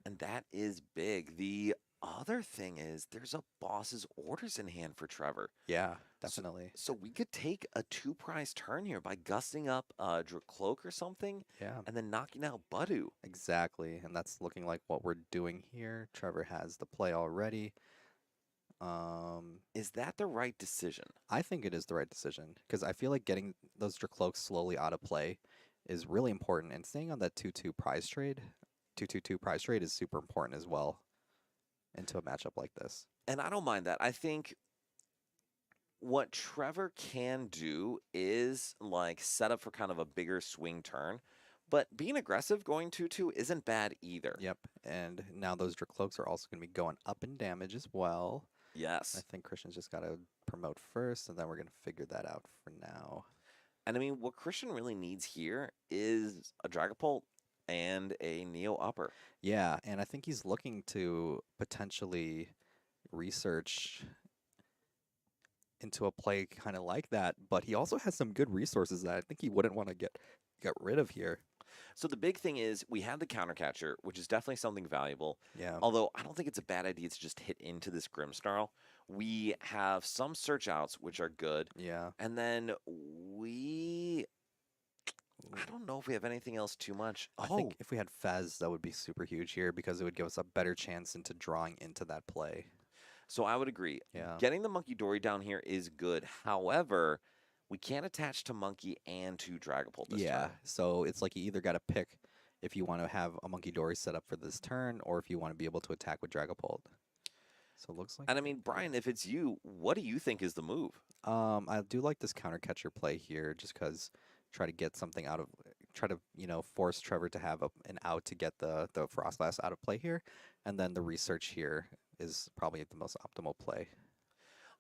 And that is big. The other thing is there's a boss's orders in hand for Trevor. Yeah, definitely. So we could take a 2-prize turn here by gusting up Dracloak or something Yeah, and then knocking out Badu. exactly. And that's looking like what we're doing here. Trevor has the play already. Is that the right decision? I think it is the right decision because I feel like getting those Dracloaks slowly out of play is really important, and staying on that 2-2 prize trade, 2-2-2 prize trade is super important as well into a matchup like this. And I don't mind that. I think what Trevor can do is like set up for kind of a bigger swing turn, but being aggressive going 2-2 isn't bad either. Yep, and now those Dracloaks are also going to be going up in damage as well. I Yes. think Christian's just got to promote first, and then we're going to figure that out for now. And I mean, what Christian really needs here is a Dragapult and a Neo Upper. Yeah, and I think he's looking to potentially research into a play kind of like that, but he also has some good resources that I think he wouldn't want to get rid of here. So the big thing is we have the counter catcher, which is definitely something valuable. Yeah. Although I don't think it's a bad idea to just hit into this Grimmsnarl. We have some search outs, which are good. Yeah. And then I don't know if we have anything else too much. I think if we had Fez, that would be super huge here because it would give us a better chance into drawing into that play. So I would agree. Yeah. Getting the Monkey Dory down here is good. However, we can't attach to Monkey and to Dragapult this turn. So it's like you either got to pick if you want to have a Monkey Dory set up for this turn or if you want to be able to attack with Dragapult. So it looks like. And I mean, Brian, if it's you, what do you think is the move? I do like this counter catcher play here just because try to get something out of, try to, force Trevor to have an out to get the Frostlass out of play here. And then the research here is probably the most optimal play.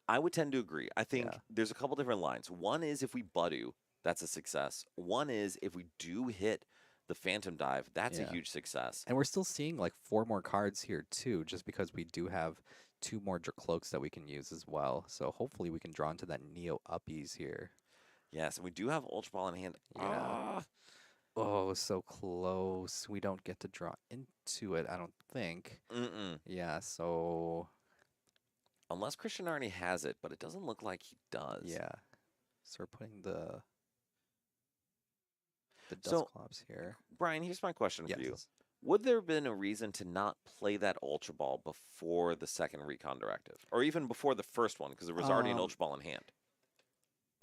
I would tend to agree. I think there's a couple different lines. One is if we Budu, that's a success. One is if we do hit the Phantom Dive, that's a huge success. And we're still seeing like 4 more cards here too, just because we do have 2 more Dracloaks that we can use as well. So hopefully we can draw into that Neo Uppies here. Yes, and we do have Ultra Ball in hand. Yeah. Oh, so close. We don't get to draw into it, I don't think. Yeah, so... Unless Christian already has it, but it doesn't look like he does. Yeah. So we're putting the Dusclops here. Brian, here's my question for you. Would there have been a reason to not play that Ultra Ball before the second Recon Directive? Or even before the first one, because there was already an Ultra Ball in hand?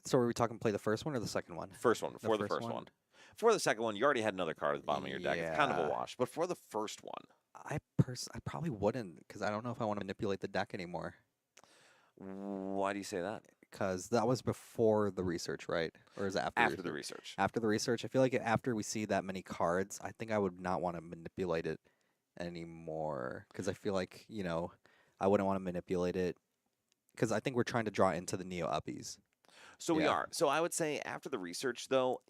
So are we talking play the first one or the second one? First one, before the first one. For the second one, you already had another card at the bottom of your deck. It's kind of a wash. But for the first one... I probably wouldn't, because I don't know if I want to manipulate the deck anymore. Why do you say that? Because that was before the research, right? Or is it after? After the research. After the research. I feel like after we see that many cards, I think I would not want to manipulate it anymore. Because I feel like, I wouldn't want to manipulate it. Because I think we're trying to draw into the Neo Uppies. So we are. So I would say after the research, though,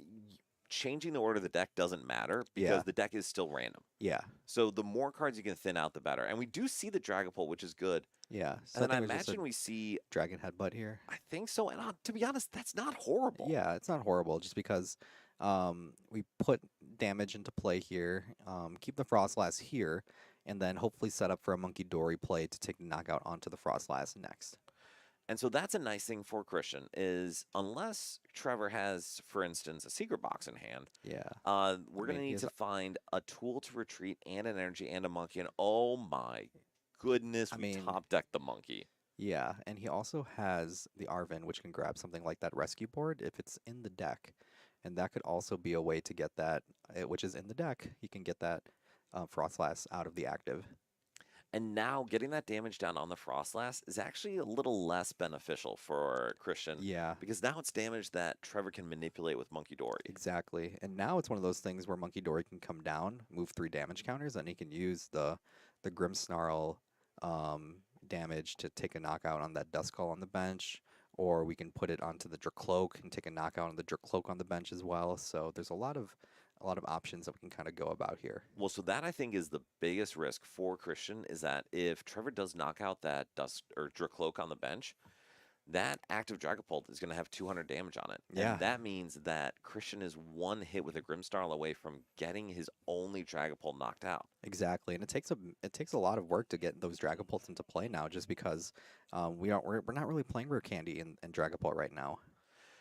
changing the order of the deck doesn't matter because the deck is still random. Yeah. So the more cards you can thin out, the better. And we do see the Dragapult, which is good. Yeah. So and I imagine we see Dragon Headbutt here. I think so. And to be honest, that's not horrible. Yeah, it's not horrible just because we put damage into play here, keep the Frostlass here, and then hopefully set up for a Monkey Dory play to take the knockout onto the Frostlass next. And so that's a nice thing for Christian is unless Trevor has, for instance, a secret box in hand, we're going to need to find a tool to retreat and an energy and a monkey. And oh my goodness, we top decked the monkey. Yeah, and he also has the Arven, which can grab something like that rescue board if it's in the deck. And that could also be a way to get that, which is in the deck. He can get that Frostlass out of the active. And now getting that damage down on the Frostlass is actually a little less beneficial for Christian. Yeah. Because now it's damage that Trevor can manipulate with Monkey Dory. Exactly. And now it's one of those things where Monkey Dory can come down, move 3 damage counters, and he can use the Grimmsnarl damage to take a knockout on that Duskull on the bench. Or we can put it onto the Dracloak and take a knockout on the Dracloak on the bench as well. So there's a lot of options that we can kind of go about here. Well, so that I think is the biggest risk for Christian is that if Trevor does knock out that Dracloak on the bench, that active Dragapult is going to have 200 damage on it. Yeah. And that means that Christian is one hit with a Grimmsnarl away from getting his only Dragapult knocked out. Exactly, and it takes a lot of work to get those Dragapults into play now, just because we're not really playing Rare Candy and Dragapult right now.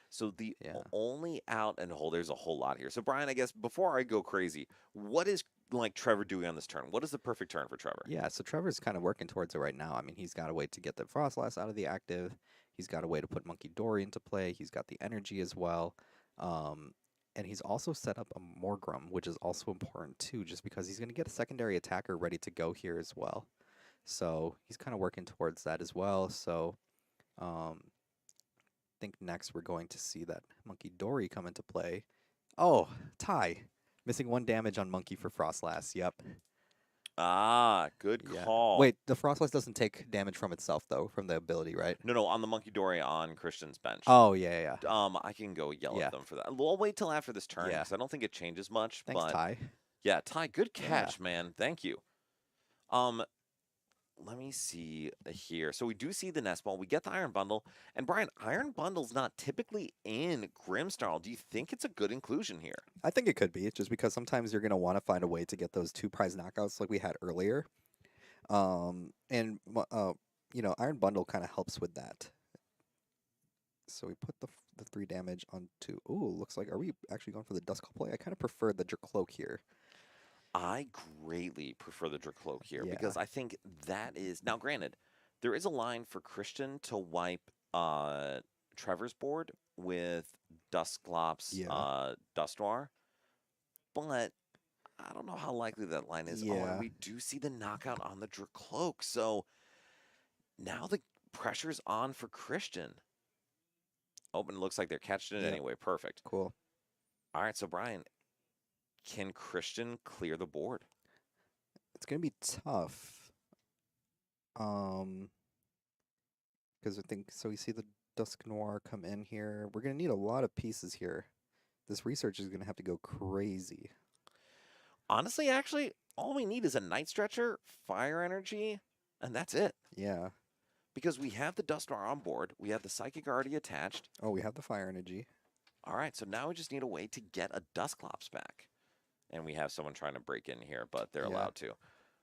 So the only out and hold, there's a whole lot here. So Brian, I guess before I go crazy, what is like Trevor doing on this turn? What is the perfect turn for Trevor? Yeah, so Trevor's kind of working towards it right now. I mean, he's got a way to get the Frostlass out of the active. He's got a way to put Monkey Dory into play. He's got the energy as well. Um, and he's also set up a Morgrim, which is also important too, just because he's going to get a secondary attacker ready to go here as well. So he's kind of working towards that as well. So I think next we're going to see that Monkey Dory come into play. Oh, tie. Missing 1 damage on Monkey for Frostlass. Yep. Ah, good Yeah. call. Wait, the Frostlass doesn't take damage from itself though, from the ability, right? No, on the Monkey Dory on Christian's bench. Oh yeah, yeah. I can go yell Yeah. at them for that. We'll wait till after this turn Yeah. because I don't think it changes much. Thanks, but Ty. yeah, Ty, good Yeah. catch, man. Thank you. Let me see here. So we do see the nest ball. We get the Iron Bundle. And Brian, Iron Bundle's not typically in Grimmsnarl. Do you think it's a good inclusion here? I think it could be, just because sometimes you're gonna want to find a way to get those 2 prize knockouts like we had earlier. You know, Iron Bundle kind of helps with that. So we put the 3 damage onto. Ooh, looks like, are we actually going for the Dust Cloak play? I kind of prefer the Dracloak here. I greatly prefer the Dracloak here Yeah. because I think that is now. Granted, there is a line for Christian to wipe Trevor's board with Dusclops, Yeah. Dust Noir, but I don't know how likely that line is. Oh, Yeah. and we do see the knockout on the Dracloak, so now the pressure's on for Christian. Oh, and it looks like they're catching it Yep. anyway. Perfect. Cool. All right, so Brian, can Christian clear the board? It's gonna be tough. Because I think so. We see the Dusk Noir come in here. We're gonna need a lot of pieces here. This research is gonna have to go crazy. Honestly, actually, all we need is a Night Stretcher, Fire Energy, and that's it. Yeah. Because we have the Dust Noir on board. We have the Psychic already attached. Oh, we have the Fire Energy. All right, so now we just need a way to get a Dusclops back. And we have someone trying to break in here, but they're Yeah. allowed to.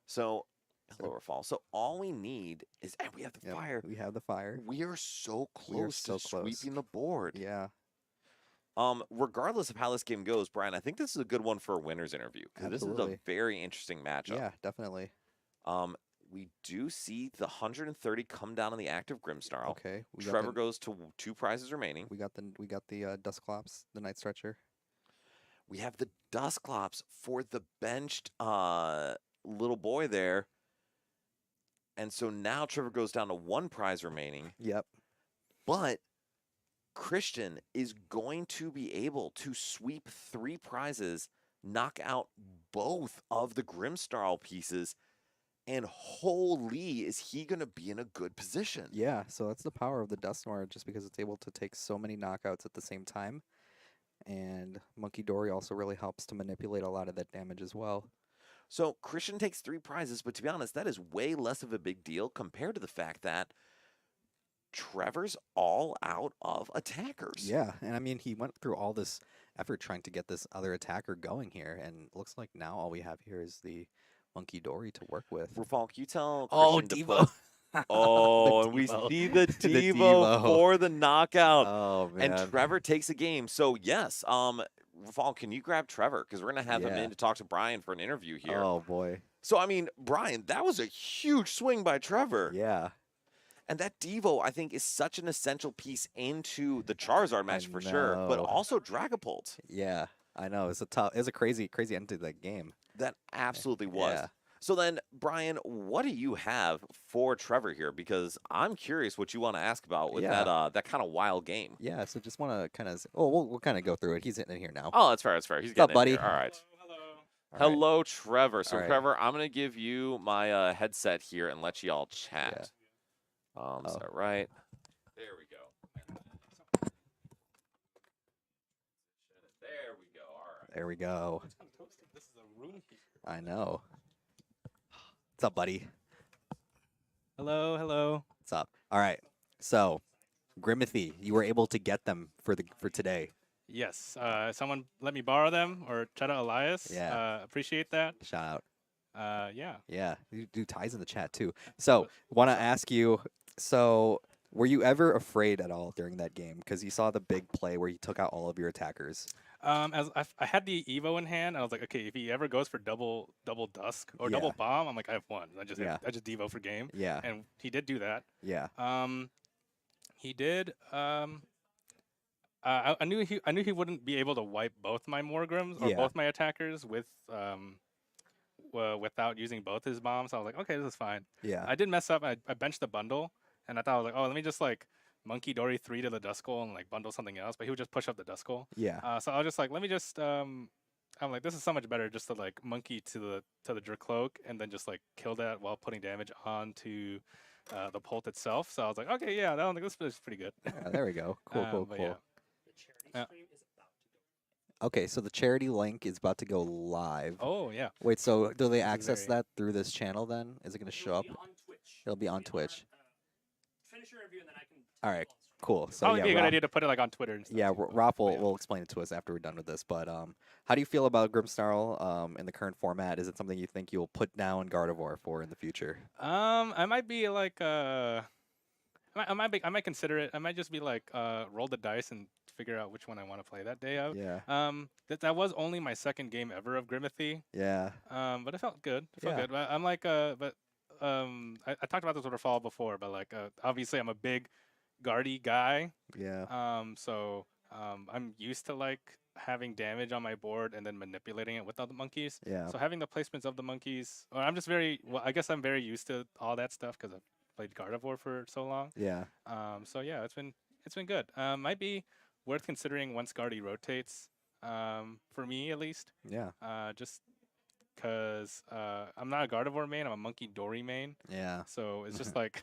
So, lower fall. So all we need is, and we have the Yep, fire. we have the fire. We are so We are close so to close. sweeping the board. Yeah. Regardless of how this game goes, Brian, I think this is a good one for a winner's interview because this is a Absolutely. very interesting matchup. Yeah, definitely. We do see the 130 come down on the active Grimmsnarl. Okay. Trevor goes to 2 prizes remaining. We got the Dusclops, the Night Stretcher. We have the Dusclops for the benched little boy there. And so now Trevor goes down to 1 prize remaining. Yep. But Christian is going to be able to sweep 3 prizes, knock out both of the Grimmsnarl pieces, and holy, is he going to be in a good position. Yeah, so that's the power of the Dust Noir, just because it's able to take so many knockouts at the same time. And Monkey Dory also really helps to manipulate a lot of that damage as well. So Christian takes 3 prizes, but to be honest, that is way less of a big deal compared to the fact that Trevor's all out of attackers. Yeah, and I mean, he went through all this effort trying to get this other attacker going here, and it looks like now all we have here is the Monkey Dory to work with. Rafal, can you tell Oh, Christian to Devo. put... Oh, The and we Devo. see the The Devo Devo. for the knockout. Oh, man. And Trevor takes a game. So, yes, Rafal, can you grab Trevor? Because we're going to have him Yeah. in to talk to Brian for an interview here. Oh, boy. So, I mean, Brian, that was a huge swing by Trevor. Yeah. And that Devo, I think, is such an essential piece into the Charizard match for sure, but know. also Dragapult. Yeah, I know. It's a crazy end to that game. That absolutely was. Yeah. So then, Brian, what do you have for Trevor here? Because I'm curious what you want to ask about with Yeah. that kind of wild game. Yeah, so just want to kind of. Oh, we'll kind of go through it. He's in here now. Oh, that's fair. That's fair. He's What's up, getting in buddy? here. All right. Hello. All right. Hello, Trevor. So, All right. Trevor, I'm going to give you my headset here and let you all chat. Oh. Is that right? There we go. There we go. All right. There we go. This is a room here. I know. What's up, buddy? Hello, hello. What's up? All right. So, Grimothy, you were able to get them for today. Yes, someone let me borrow them, or shout out Elias. Yeah. Appreciate that. Shout out. Yeah. Yeah, you do ties in the chat too. So, want to ask you. So, were you ever afraid at all during that game? Because you saw the big play where you took out all of your attackers. I had the Evo in hand, I was like, okay, if he ever goes for double Dusk or Yeah. double Bomb, I'm like, I have one. I just Yeah. Evo for game, Yeah. and he did do that. Yeah. He did. I knew he wouldn't be able to wipe both my Morgrims or Yeah. both my attackers without using both his bombs. So I was like, okay, this is fine. Yeah. I did mess up. I benched the bundle, and I thought I was like, oh, let me just like Monkey Dory 3 to the Duskull and like bundle something else. But he would just push up the Duskull. Yeah. So I was just like, let me just I'm like, this is so much better just to like monkey to the Dracloak and then just like kill that while putting damage onto the Pult itself. So I was like, okay, yeah, that one, like, this is pretty good. Yeah, there we go. Cool, cool, But cool. yeah. Yeah. Okay, so the charity link is about to go live. Oh yeah. Wait, so do they This is access very- that through this channel then? Is it going to show up? It'll be on Twitch. Finish your review and then I can. All right, cool. So Probably yeah, be a good Rob, idea to put it like on Twitter and stuff. yeah, too. Rob But will, yeah. will explain it to us after we're done with this. But how do you feel about Grimmsnarl in the current format? Is it something you think you'll put down Gardevoir for in the future? I might be like I might consider it. I might just be like roll the dice and figure out which one I want to play that day of. Yeah, That was only my second game ever of Grimmothy. yeah, But it felt good. It felt Yeah. good. But I'm like I talked about this with Fall before, but like obviously I'm a big Guardy guy. yeah, So I'm used to like having damage on my board and then manipulating it without the monkeys. yeah, So having the placements of the monkeys, or I'm just very well. I guess I'm very used to all that stuff because I've played Gardevoir for so long. yeah, So yeah, it's been good. Might be worth considering once Guardy rotates. For me at least. yeah, Just because I'm not a Gardevoir main, I'm a Monkey Dory main. yeah, So it's just like,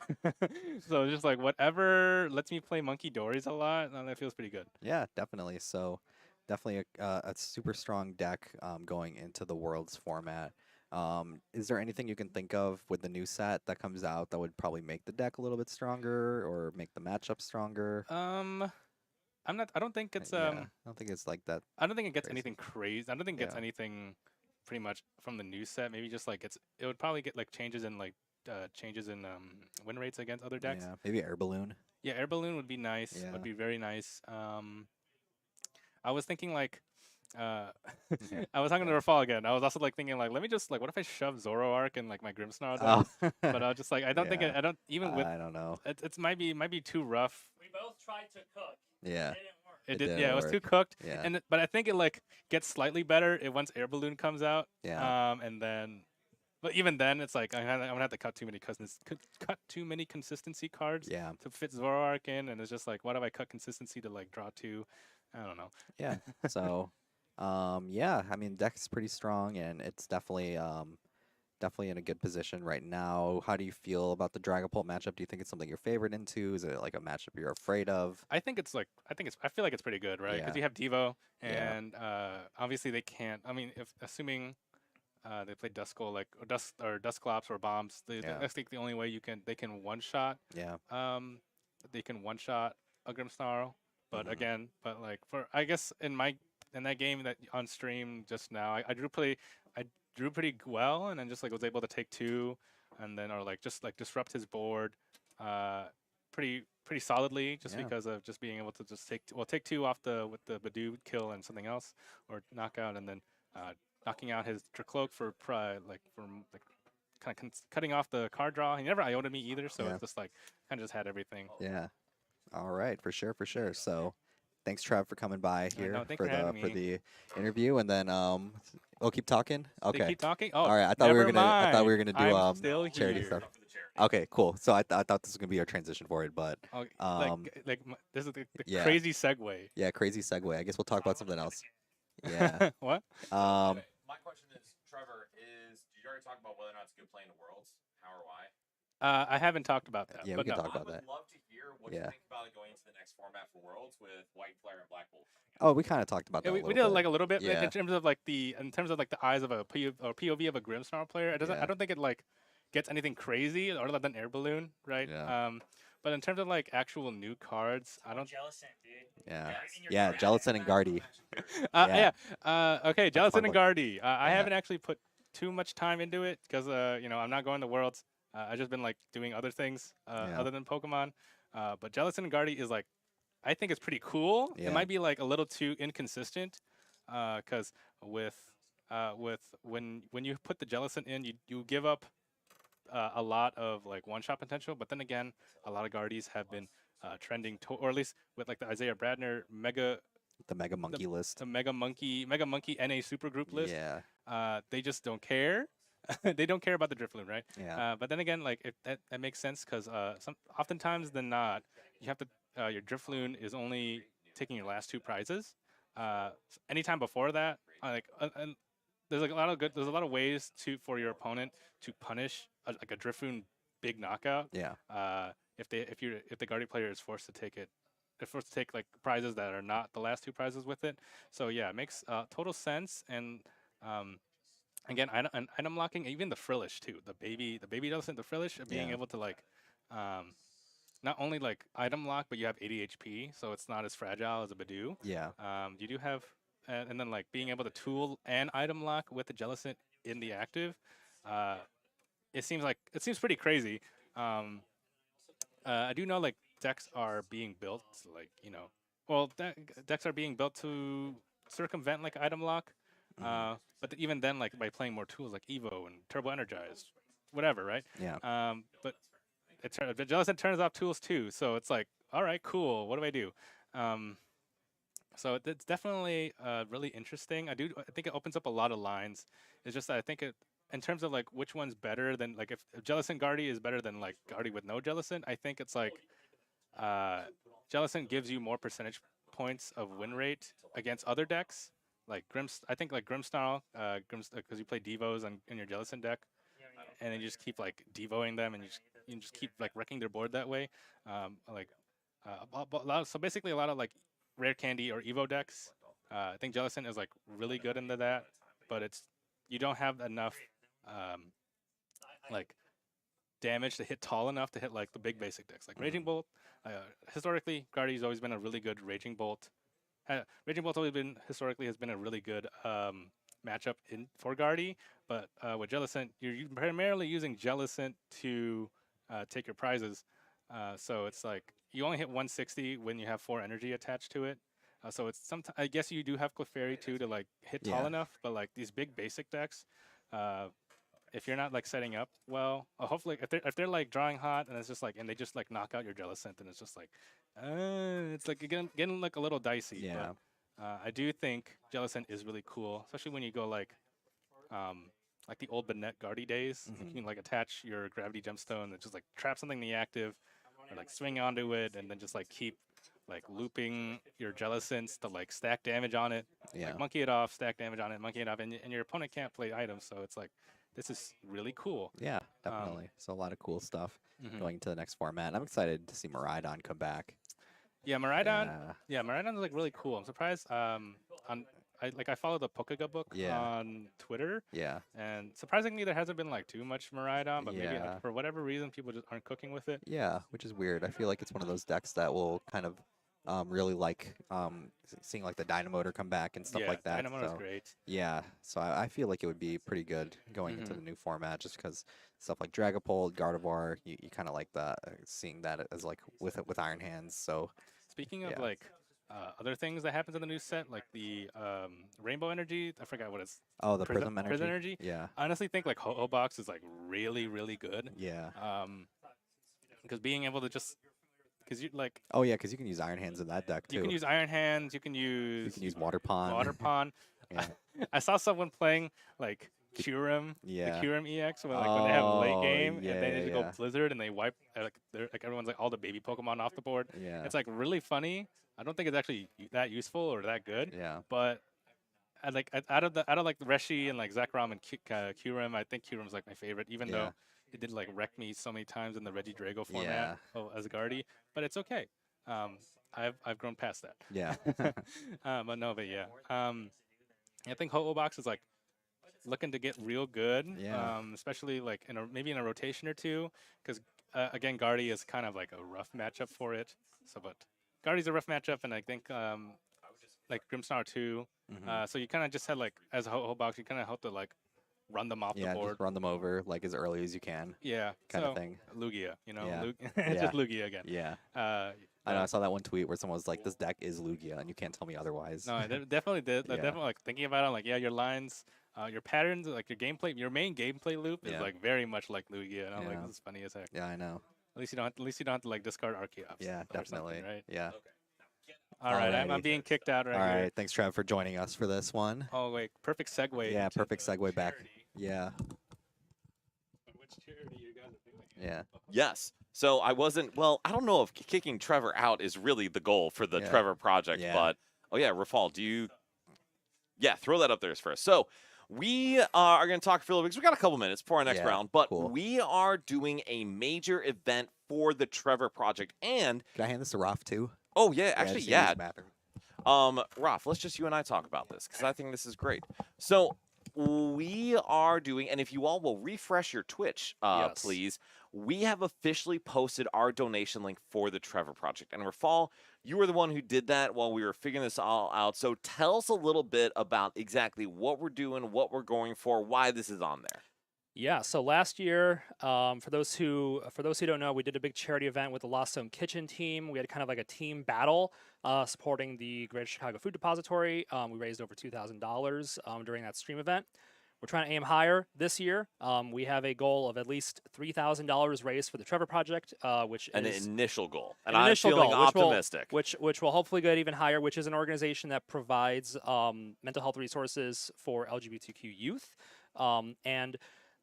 so it's just like whatever lets me play Monkey Dories a lot, and that feels pretty good. yeah, definitely. So definitely a super strong deck going into the Worlds format. Is there anything you can think of with the new set that comes out that would probably make the deck a little bit stronger or make the matchup stronger? I don't think it's Yeah, I don't think it's like that. I don't think it gets crazy. anything crazy. I don't think it gets Yeah. anything pretty much from the new set. Maybe just like it would probably get like changes in win rates against other decks. Yeah, maybe Air Balloon. Yeah, Air Balloon would be nice. Yeah. Would be very nice. I was thinking like, I was talking to Rafal again. I was also like thinking like, let me just like, what if I shove Zoroark and like my Grimmsnarl down? Oh, But I was just like, I don't think Yeah. I don't even with I don't know. it's might be too rough. We both tried to cook. Yeah, It didn't work. It It did, didn't yeah, it was work. too cooked. yeah, But I think it like gets slightly better once Air Balloon comes out. yeah, And then, but even then, it's like I'm gonna have to cut too many consistency cards yeah, to fit Zoroark in, and it's just like, what if I cut consistency to like draw two? I don't know. yeah. So, yeah, I mean, deck's pretty strong, and it's definitely definitely in a good position right now. How do you feel about the Dragapult matchup? Do you think it's something you're favored into? Is it like a matchup you're afraid of? I feel like it's pretty good, right? Because Yeah. you have Devo, Yeah. and obviously they can't. I mean, if assuming they play Duskull or Dusclops or bombs, Yeah. I think the only way they can one shot. Yeah, They can one shot a Grimmsnarl, but Mhm. again, like I guess in that game that on stream just now, I drew pretty well, and then just like was able to take two, and then or like just like disrupt his board, pretty solidly, just Yeah. because of just being able to just take two off with the Badoo kill and something else, or knockout, and then knocking out his Dracloak for kind of cutting off the card draw. He never IO'd me either, so Yeah. it's just like kind of just had everything. yeah. All right, for sure, for sure. So, thanks, Trev, for coming by here no, thanks for for having the me. interview, and then we'll keep talking. They Okay. keep talking. Oh, All right. I thought we were never gonna do I'm still charity here. stuff. Okay, cool. So I thought this was gonna be our transition for it, but Oh, this is the yeah. crazy segue. yeah, crazy segue. I guess we'll talk about something else. Yeah. What? Um. My question is, Trevor, did you already talk about whether or not it's a good play in the Worlds? How or why? I haven't talked about that. Yeah, we but can no. talk about I would that. love to hear what Yeah. you think about it going into the next format for Worlds with White Flare and Black Bolt. Oh, we kind of talked about Yeah, that. we a did little like bit. a little bit Yeah. in terms of like the eyes of a POV of a Grimmsnarl player. It doesn't. Yeah. I don't think it like gets anything crazy other than Air Balloon, right? Yeah. But in terms of like actual new cards, I don't. Jealous, dude. Yeah. In your Yeah. card. Jellicent and Guardy. Yeah. Yeah. Okay. That's fun Jellicent and one. Guardy. I Yeah. haven't actually put too much time into it because I'm not going to Worlds. I've just been like doing other things Yeah. other than Pokemon. But Jellicent and Guardy is like, I think it's pretty cool. Yeah. It might be like a little too inconsistent. because with when you put the Jellicent in, you give up a lot of like one-shot potential. But then again, a lot of Guardies have been trending to, or at least with like the Isaiah Bradner The Mega Monkey list. the Mega Monkey NA supergroup list. Yeah. They just don't care. They don't care about the Drifloon, right? Yeah. But then again, like that makes sense because oftentimes than not, you have to your Drifloon is only taking your last 2 prizes. Anytime before that, and there's like there's a lot of ways for your opponent to punish like a Drifloon big knockout. Yeah. If the Guardian player is forced to take it. They're forced to take like prizes that are not the last 2 prizes with it. So yeah, it makes total sense. And again, item locking, even the Frillish too. The baby Jellicent, the Frillish, being Yeah. able to like not only like item lock, but you have 80 HP, so it's not as fragile as a Badoo. Yeah. You do have, and then like being able to tool and item lock with the Jellicent in the active. It seems pretty crazy. I do know like decks are being built like decks are being built to circumvent like item lock. But even then, like by playing more tools like Evo and Turbo Energize, whatever, right? Yeah. But the Jellicent turns off tools too, so it's like, all right, cool. What do I do? So it's definitely really interesting. I think it opens up a lot of lines. It's just that I think in terms of like which one's better than like if Jellicent Guardy is better than like Guardy with no Jellicent, I think it's like Jellicent gives you more percentage points of win rate against other decks. Like I think like Grimmsnarl, because you play Devos in your Jellicent deck, and then you just keep like Devoing them, and you just keep like wrecking their board that way. So basically a lot of like rare candy or Evo decks. I think Jellicent is like really good into that, but you don't have enough like damage to hit tall enough to hit like the big basic decks like Raging Bolt. Historically, Guardy's always been a really good Raging Bolt. Raging Bolt historically has been a really good matchup for Guardy, but with Jellicent, you're primarily using Jellicent to take your prizes. So it's like you only hit 160 when you have 4 energy attached to it. So it's sometimes I guess you do have Clefairy too to like hit tall Yeah. enough, but like these big basic decks, if you're not like setting up well, hopefully if they're like drawing hot and it's just like and they just like knock out your Jellicent and it's just like it's like getting like a little dicey. Yeah. But I do think Jellicent is really cool, especially when you go like the old Banette Guardy days. Mhm. You can like attach your Gravity Gemstone and just like trap something in the active, or like swing onto it and then just like keep like looping your Jellicents to like stack damage on it. Yeah. Like monkey it off, stack damage on it, monkey it off, and your opponent can't play items, so it's like this is really cool. Yeah, definitely. So a lot of cool stuff Mhm. going to the next format. I'm excited to see Miraidon come back. Yeah, Miraidon. Yeah. Yeah, Miraidon is like really cool. I'm surprised. I follow the Pokéga book Yeah. on Twitter, Yeah. and surprisingly there hasn't been like too much Miraidon, but maybe Yeah. for whatever reason people just aren't cooking with it. Yeah, which is weird. I feel like it's one of those decks that will kind of really like seeing like the Dynamotor come back and stuff yeah, like that. Dynamo is So, great. yeah, so I feel like it would be pretty good going into the new format just because stuff like Dragapult, Gardevoir, you kind of like that, seeing that as like with Iron Hands. So Speaking of Yeah. like other things that happens in the new set, like the Rainbow Energy, I forgot what it's. oh, the Prism Energy. Prism Energy. Yeah, I honestly think like Ho-Oh Box is like really really good. yeah. Because being able to just because you like Oh yeah, because you can use Iron Hands in that deck too. you can use Iron Hands, you can use Water Pond. Water Pond. Yeah. I saw someone playing like Kyurem, Yeah. the Kyurem EX when they have late Oh, game and then they yeah, just go Blizzard and they wipe like everyone's like all the baby Pokemon off the board. Yeah. It's like really funny. I don't think it's actually that useful or that good, Yeah. but out of like Reshi and like Zekrom and Kyurem, I think Kyurem's like my favorite, even Yeah. though it did like wreck me so many times in the Regidrago format as a Guardy, but it's okay. I've grown past that. Yeah. But yeah. I think Ho-Oh Box is like looking to get real good. Yeah. Especially like maybe in a rotation or two, because again, Guardy is kind of like a rough matchup for it. So, but Guardy's a rough matchup, and I think like Grimmsnarl too. Mhm. So you kind of just had like as a Ho-Oh Box, you kind of have to like run them off Yeah, the board. just run them over like as early as you can, Yeah, kind so of thing. Lugia, Yeah. just Lugia again. Yeah. I know I saw that one tweet where someone was like, "This deck is Lugia, and you can't tell me otherwise." No, I definitely did. I Yeah. definitely like thinking about it. I'm like, yeah, your lines, your patterns, like your gameplay, your main gameplay loop is Yeah. like very much like Lugia, and I'm like, Yeah. this is funny as heck. Yeah, I know. At least you don't have to like discard Archeops. Yeah, or something, definitely. right? Yeah. All right, I'm Alrighty. being kicked out right All here. right. Thanks, Trev, for joining us for this one. Oh wait, perfect segue. Yeah, into perfect the segue back. charity. Yeah. Which charity you guys are doing? Yeah. Yes. So I wasn't. Well, I don't know if kicking Trevor out is really the goal for the Yeah. Trevor project, Yeah. but oh yeah, Rafal, do you? Yeah, throw that up there first. So we are going to talk for a little bit because we got a couple minutes for our next Yeah, round, but cool. we are doing a major event for the Trevor project, and Can I hand this to Raf too? oh yeah, I actually just need to use yeah, the bathroom. Raf, let's just you and I talk about this because I think this is great. So we are doing, and if you all will refresh your Twitch, Yes. please, we have officially posted our donation link for the Trevor Project. And Rafal, you were the one who did that while we were figuring this all out. So tell us a little bit about exactly what we're doing, what we're going for, why this is on there. Yeah, so last year, for those who don't know, we did a big charity event with the Lost Zone Kitchen team. We had kind of like a team battle supporting the Greater Chicago Food Depository. We raised over $2,000 during that stream event. We're trying to aim higher this year. We have a goal of at least $3,000 raised for the Trevor Project, which An is initial goal. And an I'm initial feeling goal, optimistic. which will hopefully get even higher. Which is an organization that provides mental health resources for LGBTQ youth, and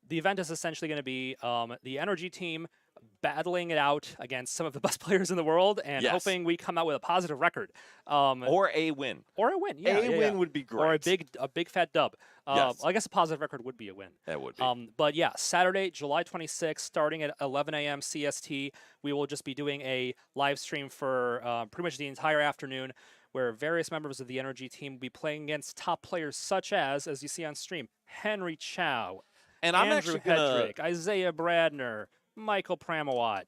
the event is essentially going to be the NRG team battling it out against some of the best players in the world and Yes. hoping we come out with a positive record. Or a win. Or a win, yeah. a yeah, win yeah. would be great. Or a big fat dub. Yes. I guess a positive record would be a win. That would be. But yeah, Saturday, July 26th, starting at 11 a.m. CST, we will just be doing a live stream for pretty much the entire afternoon where various members of the NRG team will be playing against top players such as you see on stream, Henry Chow, And I'm Andrew actually going to. Hedrick, Isaiah Bradner, Michael Pramawat.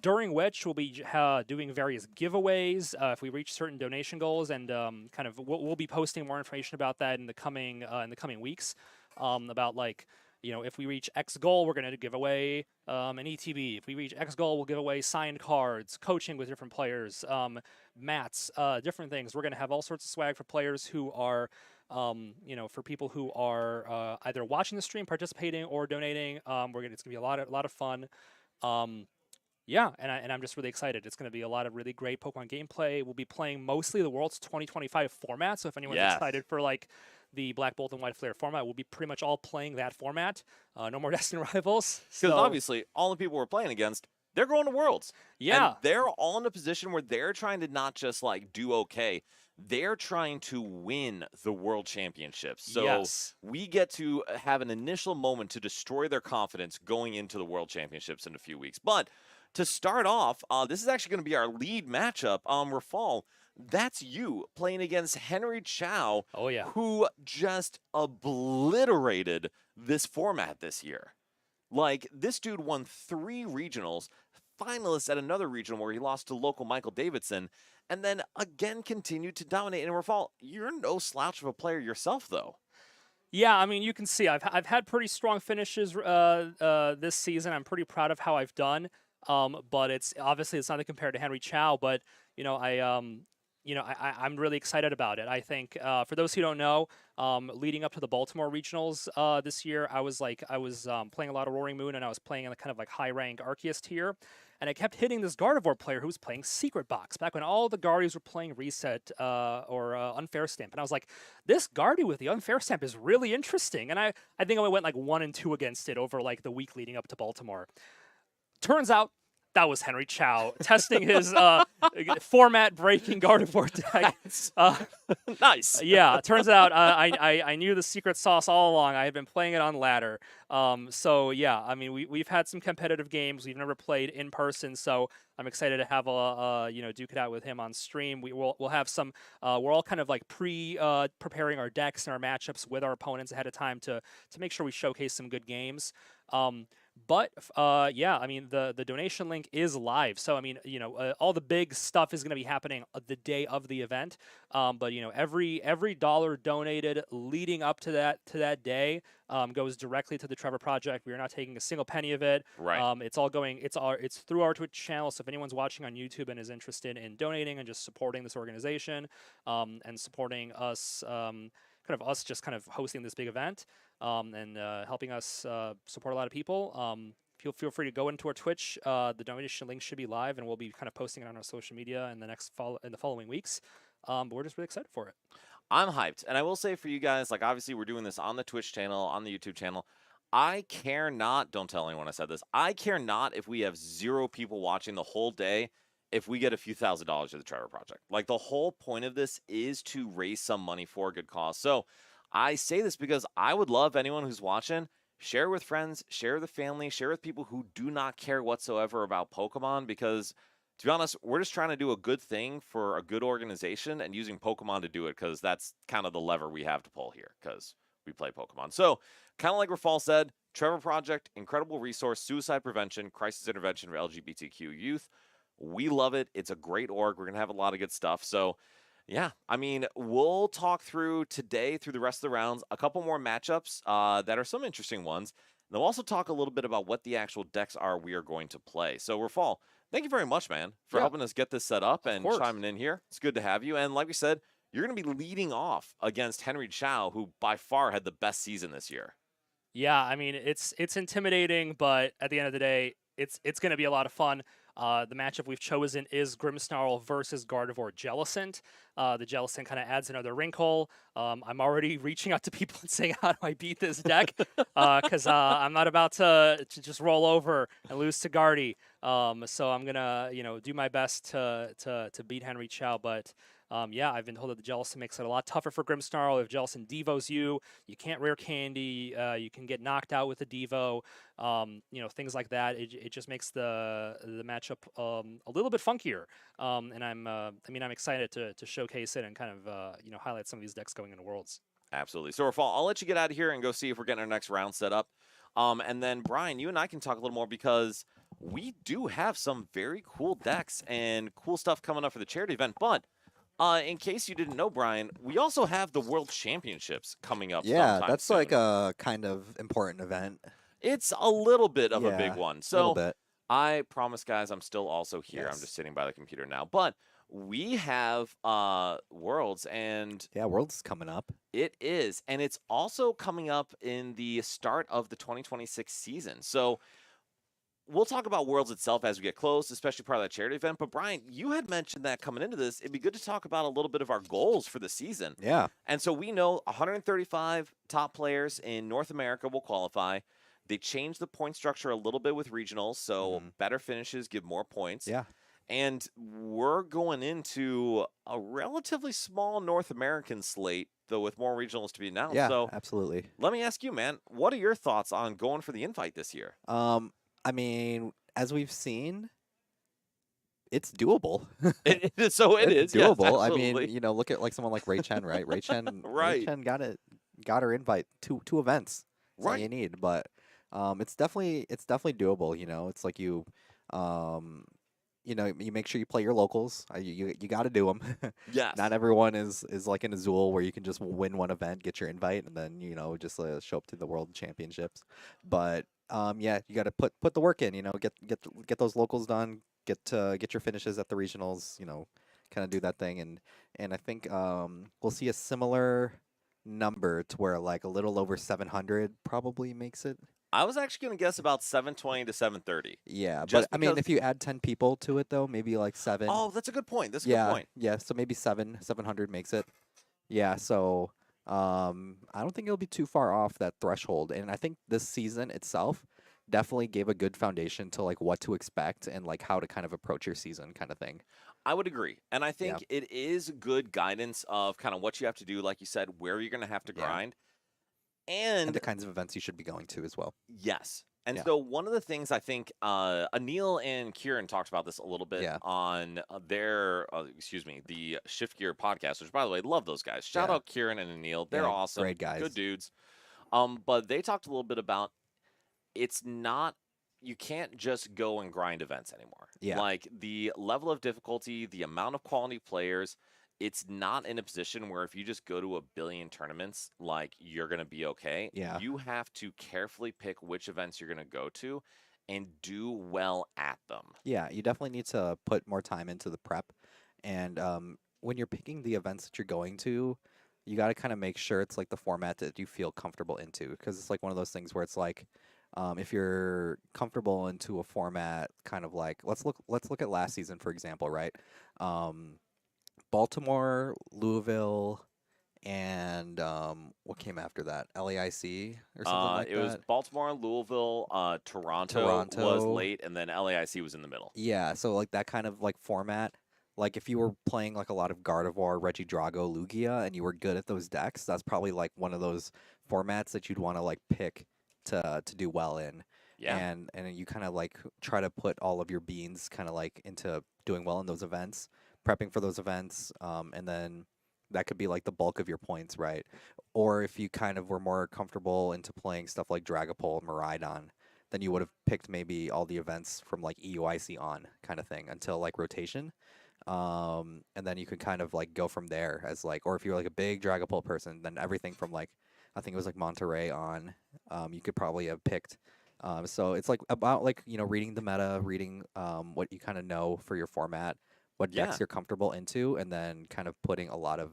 During which we'll be doing various giveaways if we reach certain donation goals, and kind of we'll be posting more information about that in the coming weeks. About like, you know, if we reach X goal, we're going to give away an ETB. If we reach X goal, we'll give away signed cards, coaching with different players, mats, different things. We're going to have all sorts of swag for players who are, you know, for people who are either watching the stream, participating, or donating. It's going to be a lot of fun. Yeah, and I'm just really excited. It's going to be a lot of really great Pokemon gameplay. We'll be playing mostly the World's 2025 format. So if anyone's Yes. excited for like the Black Bolt and White Flare format, we'll be pretty much all playing that format. No more Destiny Rivals. Because So, obviously, all the people we're playing against, they're going to Worlds. yeah, And they're all in a position where they're trying to not just like do okay, they're trying to win the World Championships. So yes. we get to have an initial moment to destroy their confidence going into the World Championships in a few weeks. But to start off, this is actually going to be our lead matchup. Rafal, that's you playing against Henry Chow, Oh yeah. who just obliterated this format this year. Like, this dude won 3 regionals, finalist at another regional where he lost to local Michael Davidson, and then again continued to dominate. And Rafal, you're no slouch of a player yourself, though. Yeah, I mean, you can see I've had pretty strong finishes this season. I'm pretty proud of how I've done. But it's obviously it's nothing compared to Henry Chow. But you know, I'm really excited about it. I think for those who don't know, leading up to the Baltimore regionals this year, I was playing a lot of Roaring Moon, and I was playing in a kind of like high rank Arceus tier. And I kept hitting this Gardevoir player who was playing Secret Box back when all the Guardies were playing Reset or Unfair Stamp. And I was like, this Guardy with the Unfair Stamp is really interesting. And I think I went like 1-2 against it over like the week leading up to Baltimore. Turns out that was Henry Chow testing his format-breaking Gardevoir deck. Nice. Yeah, it turns out I knew the secret sauce all along. I had been playing it on ladder. So yeah, I mean we've had some competitive games. We've never played in person, so I'm excited to have duke it out with him on stream. We'll have some. We're all kind of like preparing our decks and our matchups with our opponents ahead of time to make sure we showcase some good games. But yeah, I mean the donation link is live, so I mean all the big stuff is going to be happening the day of the event. But every dollar donated leading up to that day goes directly to the Trevor Project. We are not taking a single penny of it. Right. It's through our Twitch channel. So if anyone's watching on YouTube and is interested in donating and just supporting this organization and supporting us, kind of us just kind of hosting this big event and helping us support a lot of people. Feel free to go into our Twitch. The donation link should be live, and we'll be kind of posting it on our social media in the following weeks. But we're just really excited for it. I'm hyped. And I will say for you guys, like obviously we're doing this on the Twitch channel, on the YouTube channel. I care not, don't tell anyone I said this. I care not if we have 0 people watching the whole day if we get a few $1,000s to the Trevor Project. Like the whole point of this is to raise some money for a good cause. So I say this because I would love anyone who's watching, share with friends, share with the family, share with people who do not care whatsoever about Pokemon because to be honest, we're just trying to do a good thing for a good organization and using Pokemon to do it because that's kind of the lever we have to pull here because we play Pokemon. So, kind of like Rafal said, Trevor Project, incredible resource, suicide prevention, crisis intervention for LGBTQ youth. We love it. It's a great org. We're going to have a lot of good stuff. So, yeah, I mean, we'll talk through today, through the rest of the rounds, a couple more matchups that are some interesting ones. And we'll also talk a little bit about what the actual decks are we are going to play. So, Rafal, thank you very much, man, for helping us get this set up and chiming in here. It's good to have you. And like we said, you're going to be leading off against Henry Chow, who by far had the best season this year. Yeah, I mean it's intimidating, but at the end of the day, it's going to be a lot of fun. The matchup we've chosen is Grimmsnarl versus Gardevoir Jellicent. The Jellicent kind of adds another wrinkle. I'm already reaching out to people and saying, how do I beat this deck? Because I'm not about to just roll over and lose to Guardy. So I'm going to do my best to beat Henry Chow. But yeah, I've been told that the Jellicent makes it a lot tougher for Grimmsnarl. If Jellicent Devos you can't rare candy. You can get knocked out with a Devo. Things like that. It just makes the matchup a little bit funkier. And I'm excited to showcase it and kind of highlight some of these decks going into Worlds. Absolutely. So, Rafal, I'll let you get out of here and go see if we're getting our next round set up. And then, Brian, you and I can talk a little more because we do have some very cool decks and cool stuff coming up for the charity event. But in case you didn't know, Brian, we also have the World Championships coming up. Yeah, that's soon. like a kind of important event. It's a little bit of a Yeah, big one. A So little bit. I promise, guys, I'm still also here. Yes. I'm just sitting by the computer now. But we have Worlds, and Yeah, Worlds is coming up. it is. And it's also coming up in the start of the 2026 season. So we'll talk about Worlds itself as we get close, especially part of that charity event. But Brian, you had mentioned that coming into this, it'd be good to talk about a little bit of our goals for the season. Yeah. And so we know 135 top players in North America will qualify. They changed the point structure a little bit with regionals, so better finishes give more points. Yeah. And we're going into a relatively small North American slate, though with more regionals to be announced. Yeah, So absolutely. let me ask you, man, what are your thoughts on going for the invite this year? I mean, as we've seen, it's doable. It is It's doable. Yes, I absolutely. mean, look at like someone like Ray Chen, right? Ray Chen, Right. Ray Chen got her invite to two events. That's all Right. you need. But it's definitely doable. It's like you make sure you play your locals. You got to do them. Yes. Not everyone is like in Azul where you can just win one event, get your invite, and then just show up to the World Championships. But yeah, you got to put the work in. Get those locals done. Get your finishes at the regionals. Kind of do that thing, and I think we'll see a similar number to where like a little over 700 probably makes it. I was actually going to guess about 720 to 730. Yeah, Just but I mean, because- if you add 10 people to it though, maybe like 7. Oh, that's a good point. That's a yeah, good point. yeah. So maybe 700 makes it. Yeah. So I don't think it'll be too far off that threshold. And I think this season itself definitely gave a good foundation to like what to expect and like how to kind of approach your season, kind of thing. I would agree. And I think it is good guidance of kind of what you have to do, like you said, where you're going to have to Yeah. grind. And And the kinds of events you should be going to as well. yes. And Yeah. so one of the things I think Anil and Kieran talked about this a little bit Yeah. on their, the Shift Gear podcast, which, by the way, love those guys. Shout Yeah. out Kieran and Anil. They're Yeah, awesome. great guys. Good dudes. But they talked a little bit about it's not you can't just go and grind events anymore. Yeah. Like the level of difficulty, the amount of quality players, it's not in a position where if you just go to a billion tournaments, like you're going to be okay. Yeah. You have to carefully pick which events you're going to go to and do well at them. Yeah, you definitely need to put more time into the prep. And when you're picking the events that you're going to, you got to kind of make sure it's like the format that you feel comfortable into. Because it's like one of those things where it's like, if you're comfortable into a format, kind of like let's look at last season for example, right? Baltimore, Louisville, and what came after that? LAIC or something like It that. was Baltimore, Louisville, Toronto was Toronto. late, and then LAIC was in the middle. Yeah, so like that kind of like format. Like if you were playing like a lot of Gardevoir, Reggie Drago, Lugia, and you were good at those decks, that's probably like one of those formats that you'd want to like pick to do well in. Yeah. And you kind of like try to put all of your beans kind of like into doing well in those events, prepping for those events, and then that could be like the bulk of your points, right? Or if you kind of were more comfortable into playing stuff like Dragapult, Miraidon, then you would have picked maybe all the events from like EUIC on kind of thing until like rotation. And then you could kind of like go from there as like, or if you're like a big Dragapult person, then everything from like, I think it was like Monterey on, you could probably have picked. So it's like about like, you know, reading the meta, reading what you kind of know for your format, what decks Yeah. you're comfortable into, and then kind of putting a lot of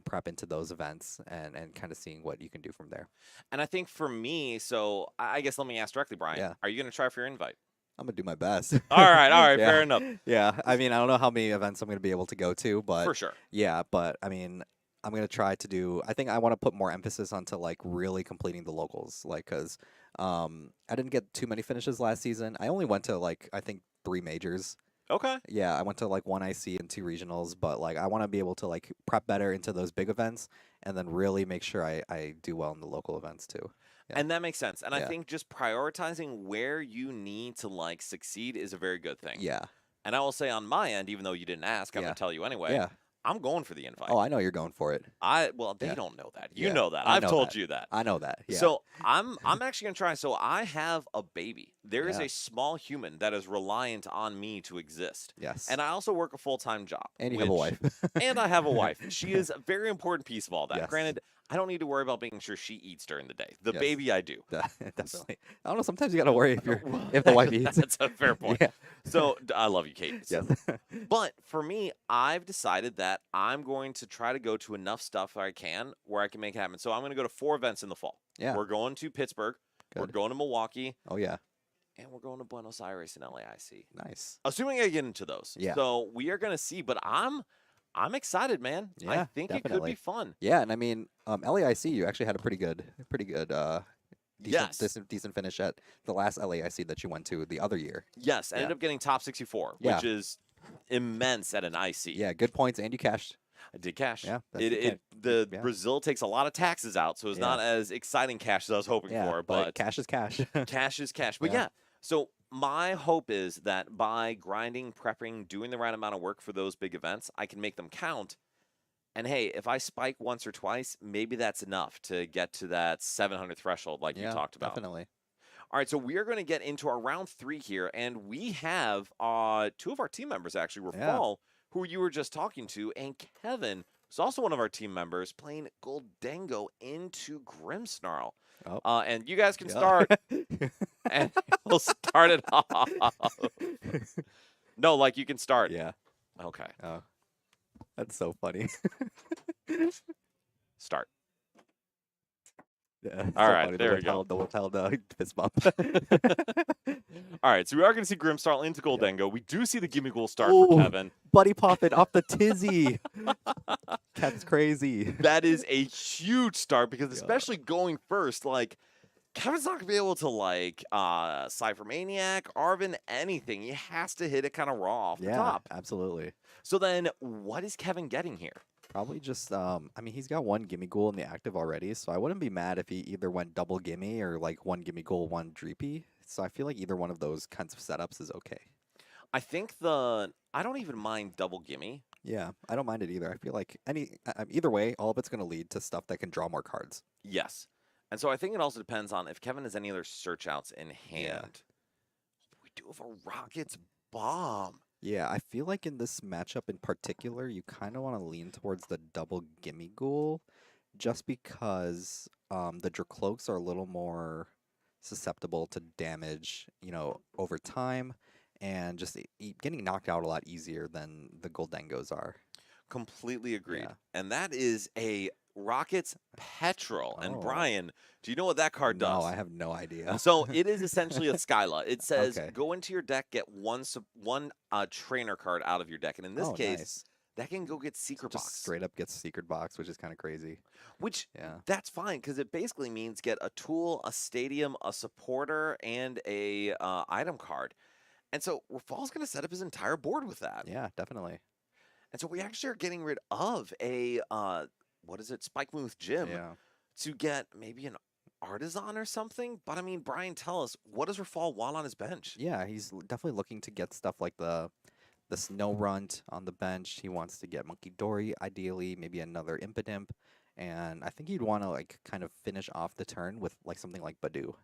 prep into those events and kind of seeing what you can do from there. And I think for me, so I guess let me ask directly, Brian. Yeah. Are you going to try for your invite? I'm gonna do my best. All right, Yeah. fair enough. Yeah, I mean, I don't know how many events I'm gonna be able to go to, but For sure. yeah, but I mean, I'm gonna try to do. I think I want to put more emphasis onto like really completing the locals, like because I didn't get too many finishes last season. I only went to like I think 3 majors. Okay. Yeah, I went to like 1 IC and 2 regionals, but like I want to be able to like prep better into those big events and then really make sure I do well in the local events too. Yeah. And that makes sense. And I Yeah. think just prioritizing where you need to like succeed is a very good thing. Yeah. And I will say on my end, even though you didn't ask, I'm Yeah. going to tell you anyway. Yeah. I'm going for the invite. Oh, I know you're going for it. Well, they Yeah. don't know that. You Yeah, know that. I I've know told that. you that. I know that. Yeah. So I'm actually gonna try. So I have a baby. There is Yeah. a small human that is reliant on me to exist. yes. And I also work a full-time job. And you have a which- wife. and I have a wife. She is a very important piece of all that. Yes. Granted, I don't need to worry about making sure she eats during the day. The Yes. baby I do. Definitely. I don't know. Sometimes you gotta worry if the wife eats. That's a fair point. Yeah. So I love you, Kate. Yes. But for me, I've decided that I'm going to try to go to enough stuff I can where I can make it happen. So I'm going to go to 4 events in the fall. Yeah. We're going to Pittsburgh. We're Good. going to Milwaukee. Oh yeah. And we're going to Buenos Aires and LAIC. Nice. Assuming I get into those. Yeah. So we are going to see. But I'm excited, man. I Yeah, think it could definitely. be fun. Yeah, and I mean, LAIC, you actually had a pretty good, Yes. decent finish at the last LAIC that you went to the other year. Yes. Ended Yeah. up getting top 64, Yeah. which is immense at an IC. Yeah, good points, and you cashed. I did cash. Yeah, that's It, okay. the Yeah. Brazil takes a lot of taxes out, so it's Yeah. not as exciting cash as I was hoping Yeah, for. but But cash is cash. cash is cash. But Yeah. yeah. So my hope is that by grinding, prepping, doing the right amount of work for those big events, I can make them count. And hey, if I spike once or twice, maybe that's enough to get to that 700 threshold like Yeah, you talked about. definitely. All right, so we are going to get into our round 3 here, and we have 2 of our team members actually were Yeah. Fall, who you were just talking to, and Kevin was also one of our team members playing Gholdengo into Grimmsnarl. Oh. And you guys can Yeah. start, and we'll start it off. No, like you can start. Yeah. Okay, Oh, that's so funny. start. Yeah. All so right, funny, there we go. The withheld fist bump. All right, so we are going to see Grimmsnarl into Gholdengo. We do see the Gimme Ghoul start Ooh. for Kevin. Buddy popping off the tizzy. That's crazy. That is a huge start because Yeah. especially going first, like Kevin's not gonna be able to like Cypher Maniac, Arvin, anything. He has to hit it kind of raw off the Yeah, top. absolutely. So then what is Kevin getting here? Probably just I mean he's got 1 gimme ghoul in the active already, so I wouldn't be mad if he either went double gimme or like 1 gimme ghoul, 1 dreepy. So I feel like either one of those kinds of setups is okay. I think I don't even mind double gimme. Yeah, I don't mind it either. I feel like either way, all of it's going to lead to stuff that can draw more cards. Yes. And so I think it also depends on if Kevin has any other search outs in hand. do have a Rocket's Bomb. Yeah, I feel like in this matchup in particular, you kind of want to lean towards the double Gimme Ghoul, just because the Dracloaks are a little more susceptible to damage, over time, and just getting knocked out a lot easier than the Gholdengos are. Completely agreed. Yeah. And that is a Rocket's Petrol. And Oh. Brian, do you know what that card No, does? I have no idea. So it is essentially a Skyla. It says Okay. go into your deck, get one trainer card out of your deck, and in this Oh, case, nice. that can go get Secret Just Box. straight up gets Secret Box, which is kind of crazy. Which Yeah. that's fine because it basically means get a tool, a stadium, a supporter, and a item card. And so Rafal's going to set up his entire board with that. Yeah, definitely. And so we actually are getting rid of a Spike Muth Gym Yeah. to get maybe an Artisan or something. But I mean, Brian, tell us, what does Rafal want on his bench? Yeah, he's definitely looking to get stuff like the Snow Runt on the bench. He wants to get Monkey Dory, ideally, maybe another Impidimp. And I think he'd want to kind of finish off the turn with something like Badoo.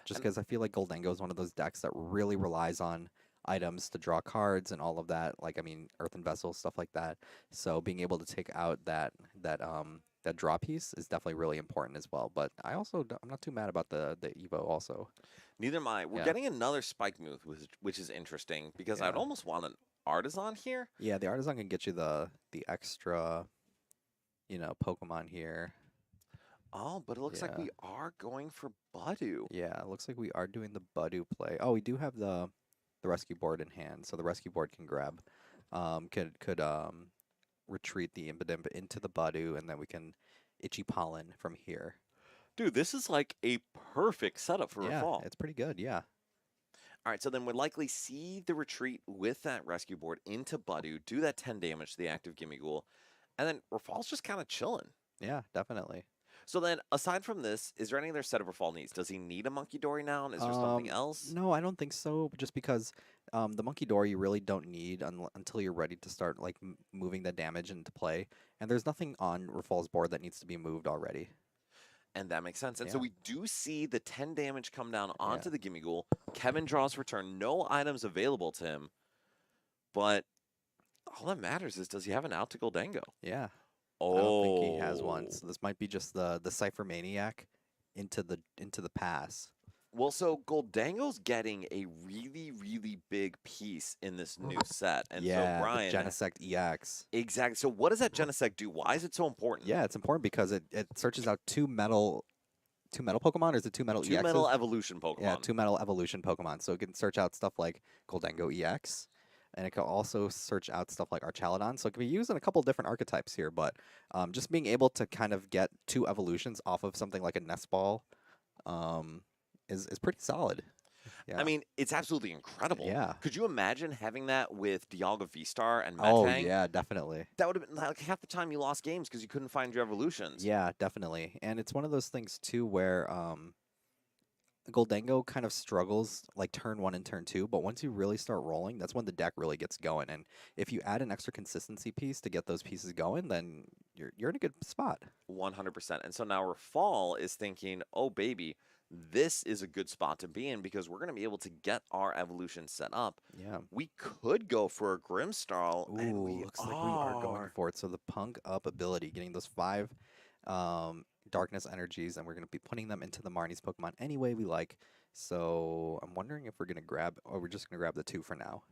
Just because I feel like Gholdengo is one of those decks that really relies on items to draw cards and all of that. Earthen Vessel, stuff like that. So being able to take out that draw piece is definitely really important as well. But I'm not too mad about the Evo also. Neither am I. We're Yeah. getting another Spike Muth, which is interesting because I'd Yeah. almost want an Artisan here. Yeah, the Artisan can get you the extra, Pokemon here. Oh, but it looks like Yeah. we are going for Badoo. Yeah, it looks like we are doing the Badoo play. Oh, we do have the rescue board in hand, so the rescue board can grab, could retreat the Impidimp into the Badoo, and then we can Itchy Pollen from here. Dude, this is like a perfect setup for Yeah, Rafal. it's pretty good. Yeah. All right, so then we'll likely see the retreat with that rescue board into Badoo, do that 10 damage to the active Gimme Ghoul, and then Rafal's just kind of chilling. Yeah, definitely. So then, aside from this, is there any other setup Rafal needs? Does he need a Monkey Dory now? And is there something else? No, I don't think so. Just because the Monkey Door you really don't need until you're ready to start moving the damage into play. And there's nothing on Rafal's board that needs to be moved already. And that makes sense. And so Yeah. we do see the 10 damage come down onto the Gimme Ghoul. Kevin draws return. No items available to him. But all that matters is, does he have an out to Gholdengo? Yeah. Oh. I don't think he has one. So this might be just the Cypher Maniac into the pass. Well, so Gholdengo's getting a really, really big piece in this new set. And Yeah, so, Brian. the Genesect EX. Exactly. So what does that Genesect do? Why is it so important? Yeah, it's important because it searches out two metal Pokemon, or is it two metal Two EXs? metal evolution Pokemon. Yeah, two metal evolution Pokemon. So it can search out stuff like Gholdengo EX, and it can also search out stuff like Archaludon. So it can be used in a couple different archetypes here, but just being able to kind of get two evolutions off of something like a Nest Ball is pretty solid. Yeah. I mean, it's absolutely incredible. Yeah. Could you imagine having that with Dialga V-Star and Oh, Metang? yeah, definitely. That would have been like half the time you lost games because you couldn't find your evolutions. Yeah, definitely. And it's one of those things, too, where Gholdengo kind of struggles turn 1 and turn 2, but once you really start rolling, that's when the deck really gets going. And if you add an extra consistency piece to get those pieces going, then you're in a good spot. 100%. And so now Rafal is thinking, oh, baby, this is a good spot to be in because we're going to be able to get our evolution set up. Yeah. We could go for a Grimmsnarl, Ooh, and we looks like we are going for it. So the Punk Up ability, getting those 5 Darkness energies, and we're going to be putting them into the Marnie's Pokemon any way we like. So I'm wondering if we're going to grab, or we're just going to grab the 2 for now.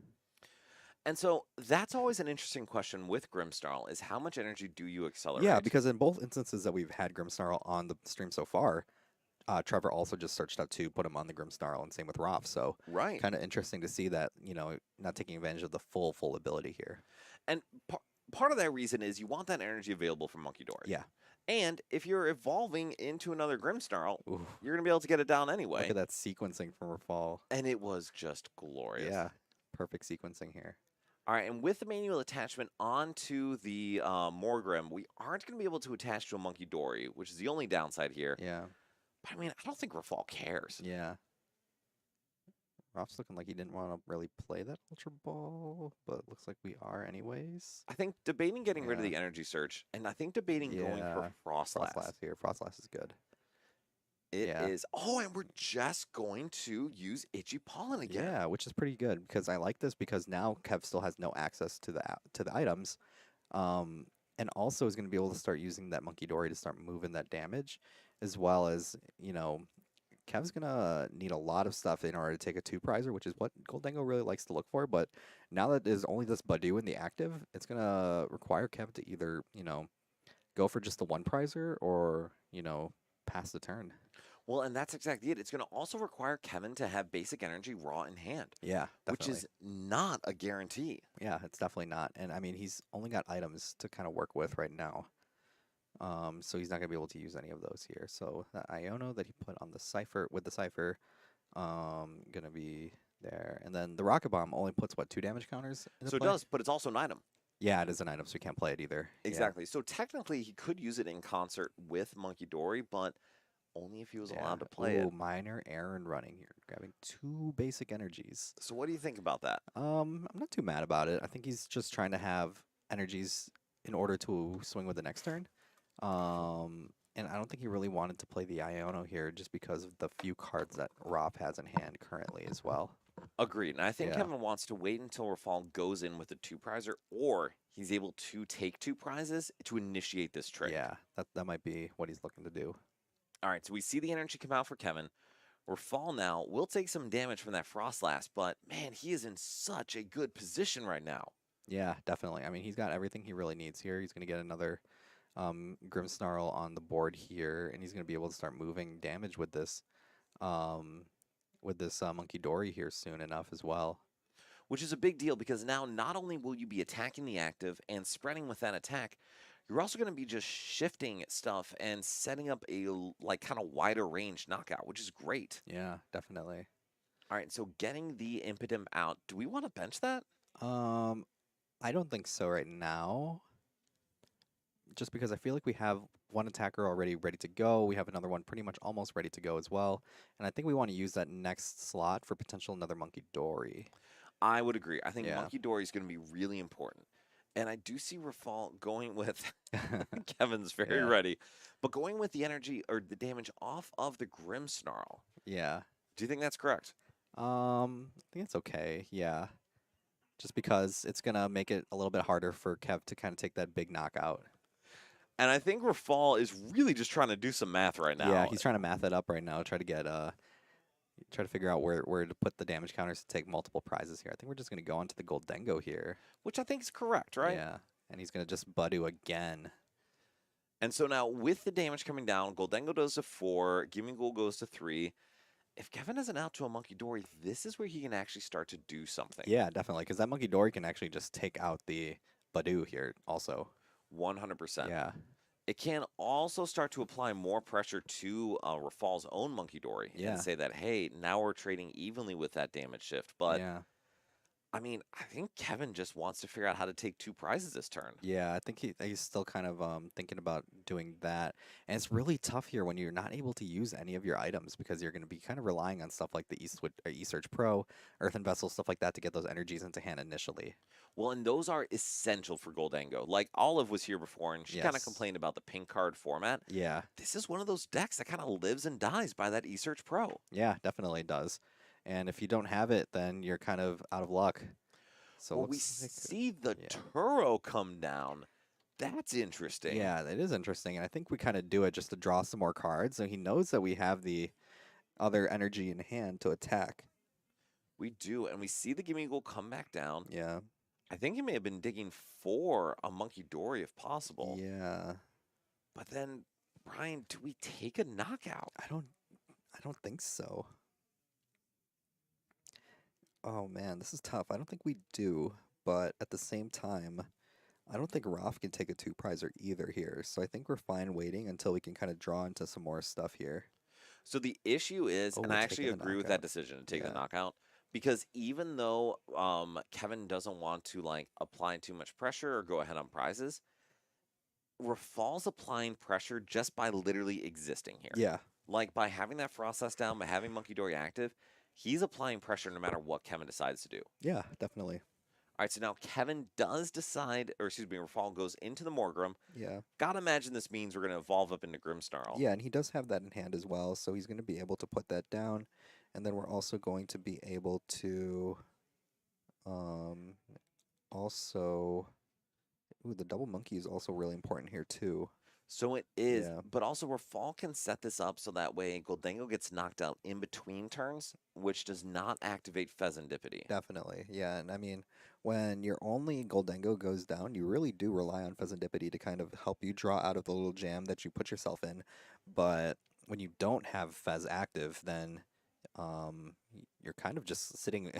And so that's always an interesting question with Grimmsnarl is how much energy do you accelerate? Yeah, because in both instances that we've had Grimmsnarl on the stream so far, Trevor also just searched out 2, put him on the Grimmsnarl, and same with Roth. So right. kind of interesting to see that, not taking advantage of the full ability here. And part of that reason is you want that energy available from Monkey Dory. Yeah. And if you're evolving into another Grimmsnarl, Ooh, you're going to be able to get it down anyway. look at that sequencing from Rafal. And it was just glorious. Yeah, perfect sequencing here. All right, and with the manual attachment onto the Morgrim, we aren't going to be able to attach to a Monkey Dory, which is the only downside here. Yeah. But I mean, I don't think Rafal cares. Yeah. Roth's looking like he didn't want to really play that Ultra Ball, but it looks like we are anyways. I think debating getting rid of Yeah. the energy search, and I think debating going for Frostlass. Frostlass here. Frostlass is good. It Yeah. is. Oh, and we're just going to use Itchy Pollen again. Yeah, which is pretty good because I like this because now Kev still has no access to the items, and also is going to be able to start using that Monkey Dory to start moving that damage, as well as Kev's gonna need a lot of stuff in order to take a 2-prizer, which is what Gholdengo really likes to look for. But now that there's only this Badoo in the active, it's gonna require Kev to either go for just the 1-prizer or pass the turn. Well, and that's exactly it. It's going to also require Kevin to have basic energy raw in hand, Yeah, which definitely. is not a guarantee. Yeah, it's definitely not. And I mean, he's only got items to kind of work with right now. So he's not going to be able to use any of those here. So that Iono that he put on the Cypher, with the Cypher, going to be there. And then the Rocket Bomb only puts, what, 2 damage counters into So it play? does, but it's also an item. Yeah, it is an item, so you can't play it either. Yeah. Exactly. So technically, he could use it in concert with Monkey Dory, but only if he was allowed to play Ooh, it. minor Aaron running here, grabbing 2 basic energies. So what do you think about that? I'm not too mad about it. I think he's just trying to have energies in order to swing with the next turn. And I don't think he really wanted to play the Iono here just because of the few cards that Roth has in hand currently as well. Agreed. And I think Yeah. Kevin wants to wait until Rafal goes in with a 2-prizer, or he's able to take 2 prizes to initiate this trick. Yeah, that might be what he's looking to do. All right, so we see the energy come out for Kevin. Rafal now will take some damage from that Frostlass, but man, he is in such a good position right now. Yeah, definitely. I mean, he's got everything he really needs here. He's going to get another Grimmsnarl on the board here, and he's going to be able to start moving damage with this Monkey Dory here soon enough as well. Which is a big deal because now not only will you be attacking the active and spreading with that attack, you're also going to be just shifting stuff and setting up a kind of wider range knockout, which is great. Yeah, definitely. All right, so getting the Impotent out, do we want to bench that? I don't think so right now. Just because I feel like we have one attacker already ready to go. We have another one pretty much almost ready to go as well. And I think we want to use that next slot for potential another Monkey Dory. I would agree. I think Yeah. Monkey Dory is going to be really important. And I do see Rafal going with Kevin's very Yeah. ready, but going with the energy or the damage off of the Grimmsnarl. Yeah. Do you think that's correct? I think it's okay. Yeah. Just because it's going to make it a little bit harder for Kev to kind of take that big knockout. And I think Rafal is really just trying to do some math right now. Yeah, he's trying to math it up right now, try to get try to figure out where to put the damage counters to take multiple prizes here. I think we're just going to go onto the Gholdengo here. Which I think is correct, right? Yeah. And he's going to just Badoo again. And so now with the damage coming down, Gholdengo goes to 4, Gimmighoul goes to 3. If Kevin isn't out to a Monkey Dory, this is where he can actually start to do something. Yeah, definitely, because that Monkey Dory can actually just take out the Badoo here also. 100%. Yeah. It can also start to apply more pressure to Rafal's own Monkey Dory Yeah. and say that, hey, now we're trading evenly with that damage shift. But, yeah. I mean, I think Kevin just wants to figure out how to take 2 prizes this turn. Yeah, I think he's still kind of thinking about doing that. And it's really tough here when you're not able to use any of your items because you're going to be kind of relying on stuff like the Esurge Pro, Earthen Vessel, stuff like that to get those energies into hand initially. Well, and those are essential for Gholdengo. Like, Olive was here before, and she kind of Yes. complained about the pink card format. Yeah, This is one of those decks that kind of lives and dies by that Esurge Pro. yeah, definitely does. And if you don't have it, then you're kind of out of luck. So Well, we looks like- see the yeah. Turo come down. That's interesting. Yeah, it is interesting. And I think we kind of do it just to draw some more cards. So he knows that we have the other energy in hand to attack. We do, and we see the Gimmighoul come back down. Yeah. I think he may have been digging for a Monkey Dory if possible. Yeah. But then, Brian, do we take a knockout? I don't think so. Oh man, this is tough. I don't think we do, but at the same time, I don't think Roth can take a 2-prizer either here. So I think we're fine waiting until we can kind of draw into some more stuff here. So the issue is, Oh, and we're I actually taking the agree with that knockout. decision to take the Yeah. knockout, because even though Kevin doesn't want to apply too much pressure or go ahead on prizes, Rafal's applying pressure just by literally existing here. Yeah. Like by having that Frostlass down, by having Monkey Dory active, he's applying pressure no matter what Kevin decides to do. Yeah, definitely. All All right, so now Kevin does decide, or excuse me, Rafal goes into the Morgrim. Yeah. Gotta imagine this means we're going to evolve up into Grimmsnarl. Yeah, and he does have that in hand as well, so he's going to be able to put that down. And then we're also going to be able to also... Ooh, the double monkey is also really important here, too. So it is, Yeah. but also Rafal can set this up so that way Gholdengo gets knocked out in between turns, which does not activate Pheasantipity. Definitely, yeah. And I mean, when your only Gholdengo goes down, you really do rely on Pheasantipity to kind of help you draw out of the little jam that you put yourself in. But when you don't have Fez active, then you're kind of just sitting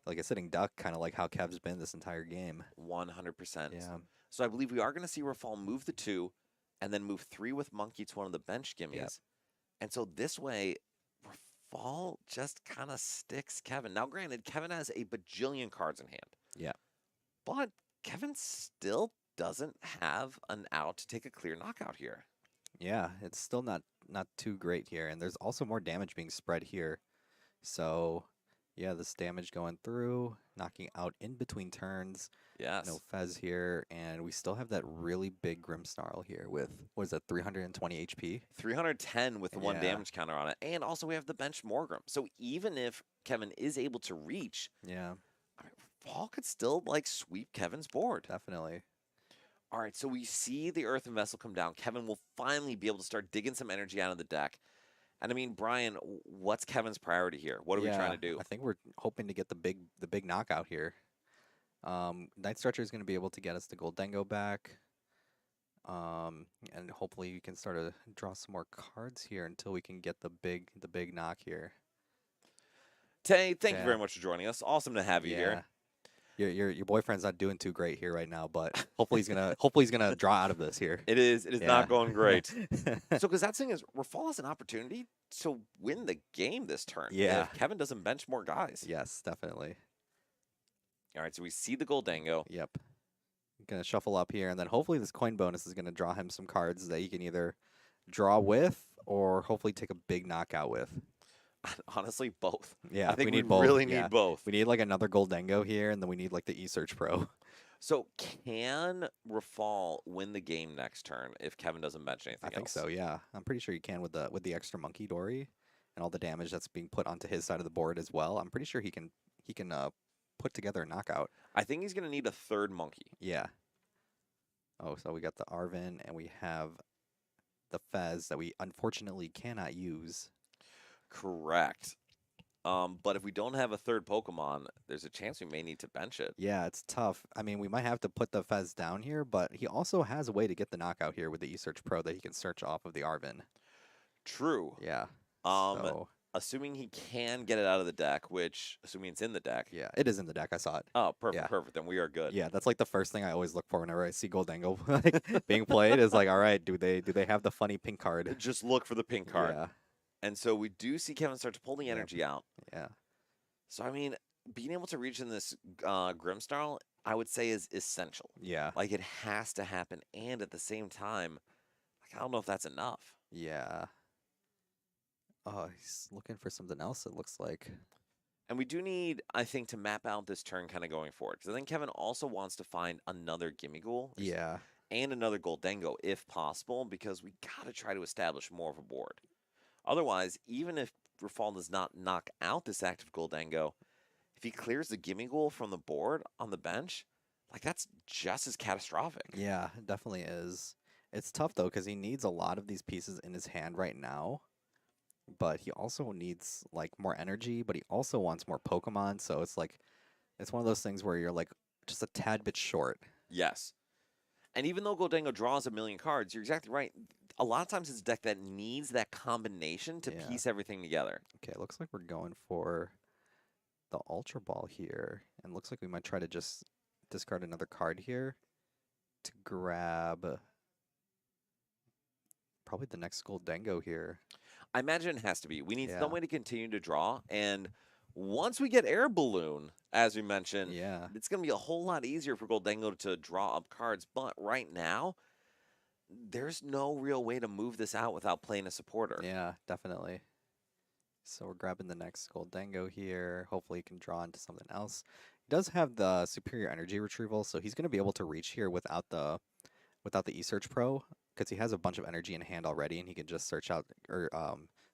like a sitting duck, kind of like how Kev's been this entire game. 100%. Yeah. So I believe we are going to see Rafal move the 2 and then move 3 with Monkey to one of the bench gimmies. Yep. And so this way, Rafal just kind of sticks Kevin. Now, granted, Kevin has a bajillion cards in hand. Yeah. But Kevin still doesn't have an out to take a clear knockout here. Yeah, it's still not too great here, and there's also more damage being spread here. So, yeah, this damage going through, knocking out in between turns. Yes. No Fez here, and we still have that really big Grimmsnarl here with, what is that, 320 HP? 310 with the 1 Yeah. damage counter on it. And also we have the bench Morgrim. So even if Kevin is able to reach, Yeah, I mean, Rafal could still, like, sweep Kevin's board. definitely. All right, so we see the Earthen Vessel come down. Kevin will finally be able to start digging some energy out of the deck. And I mean, Brian, what's Kevin's priority here? What are we trying to do? I think we're hoping to get the big knockout here. Night Stretcher is going to be able to get us the Gholdengo back. And hopefully you can start to draw some more cards here until we can get the big knock here. Tay, thank you Yeah. very much for joining us. Awesome to have you here. Your boyfriend's not doing too great here right now, but hopefully he's gonna draw out of this here. It is Yeah. not going great. So, because that thing is, Rafal has an opportunity to win the game this turn. Yeah. If Kevin doesn't bench more guys. Yes, definitely. All right, so we see the Gholdengo. Yep. Gonna shuffle up here, and then hopefully this coin bonus is gonna draw him some cards that he can either draw with or hopefully take a big knockout with. Honestly, both. Yeah, I think we need both. really yeah. need both. We need like another Gholdengo here, and then we need like the eSearch Pro. So, can Rafal win the game next turn if Kevin doesn't bench anything I think else? so. Yeah, I'm pretty sure you can with the extra Monkey Dory and all the damage that's being put onto his side of the board as well. I'm pretty sure he can put together a knockout. I think he's going to need a third monkey. Yeah. Oh, so we got the Arven and we have the Fez that we unfortunately cannot use. Correct. But if we don't have a third Pokemon, there's a chance we may need to bench it. Yeah, it's tough. I mean, we might have to put the Fez down here, but he also has a way to get the knockout here with the eSearch Pro that he can search off of the Arven. True. Yeah. So, assuming he can get it out of the deck, which, assuming it's in the deck. Yeah, it is in the deck. I saw it. Oh, perfect, Yeah. perfect. Then we are good. Yeah, that's like the first thing I always look for whenever I see Gholdengo like, being played. Is like, all right, do they have the funny pink card? Just look for the pink card. Yeah, And so we do see Kevin start to pull the energy out. yeah, So, I mean, being able to reach in this Grimmsnarl, I would say is essential. yeah, Like, it has to happen. And at the same time, like, I don't know if that's enough. yeah. Oh, he's looking for something else. It looks like. And we do need, I think, to map out this turn kind of going forward. Because I think Kevin also wants to find another Gimmighoul. Yeah, And another Gholdengo, if possible, because we got to try to establish more of a board. Otherwise, even if Rafal does not knock out this active Gholdengo, if he clears the Gimmighoul from the board on the bench, like, that's just as catastrophic. yeah, it definitely is. It's tough though because he needs a lot of these pieces in his hand right now, but he also needs like more energy. But he also wants more Pokemon. So it's like, it's one of those things where you're like just a tad bit short. Yes. And even though Gholdengo draws a million cards, you're exactly right. A lot of times it's a deck that needs that combination to Yeah. piece everything together. Okay, it looks like we're going for the Ultra Ball here. And looks like we might try to just discard another card here to grab probably the next Gholdengo here. I imagine it has to be. We need Yeah. some way to continue to draw. And once we get Air Balloon, as we mentioned, Yeah, it's going to be a whole lot easier for Gholdengo to draw up cards. But right now, there's no real way to move this out without playing a supporter. yeah, definitely. So we're grabbing the next Gholdengo here. Hopefully he can draw into something else. does have the superior energy retrieval, so he's going to be able to reach here without the E-Search Pro, because he has a bunch of energy in hand already, and he can just search out or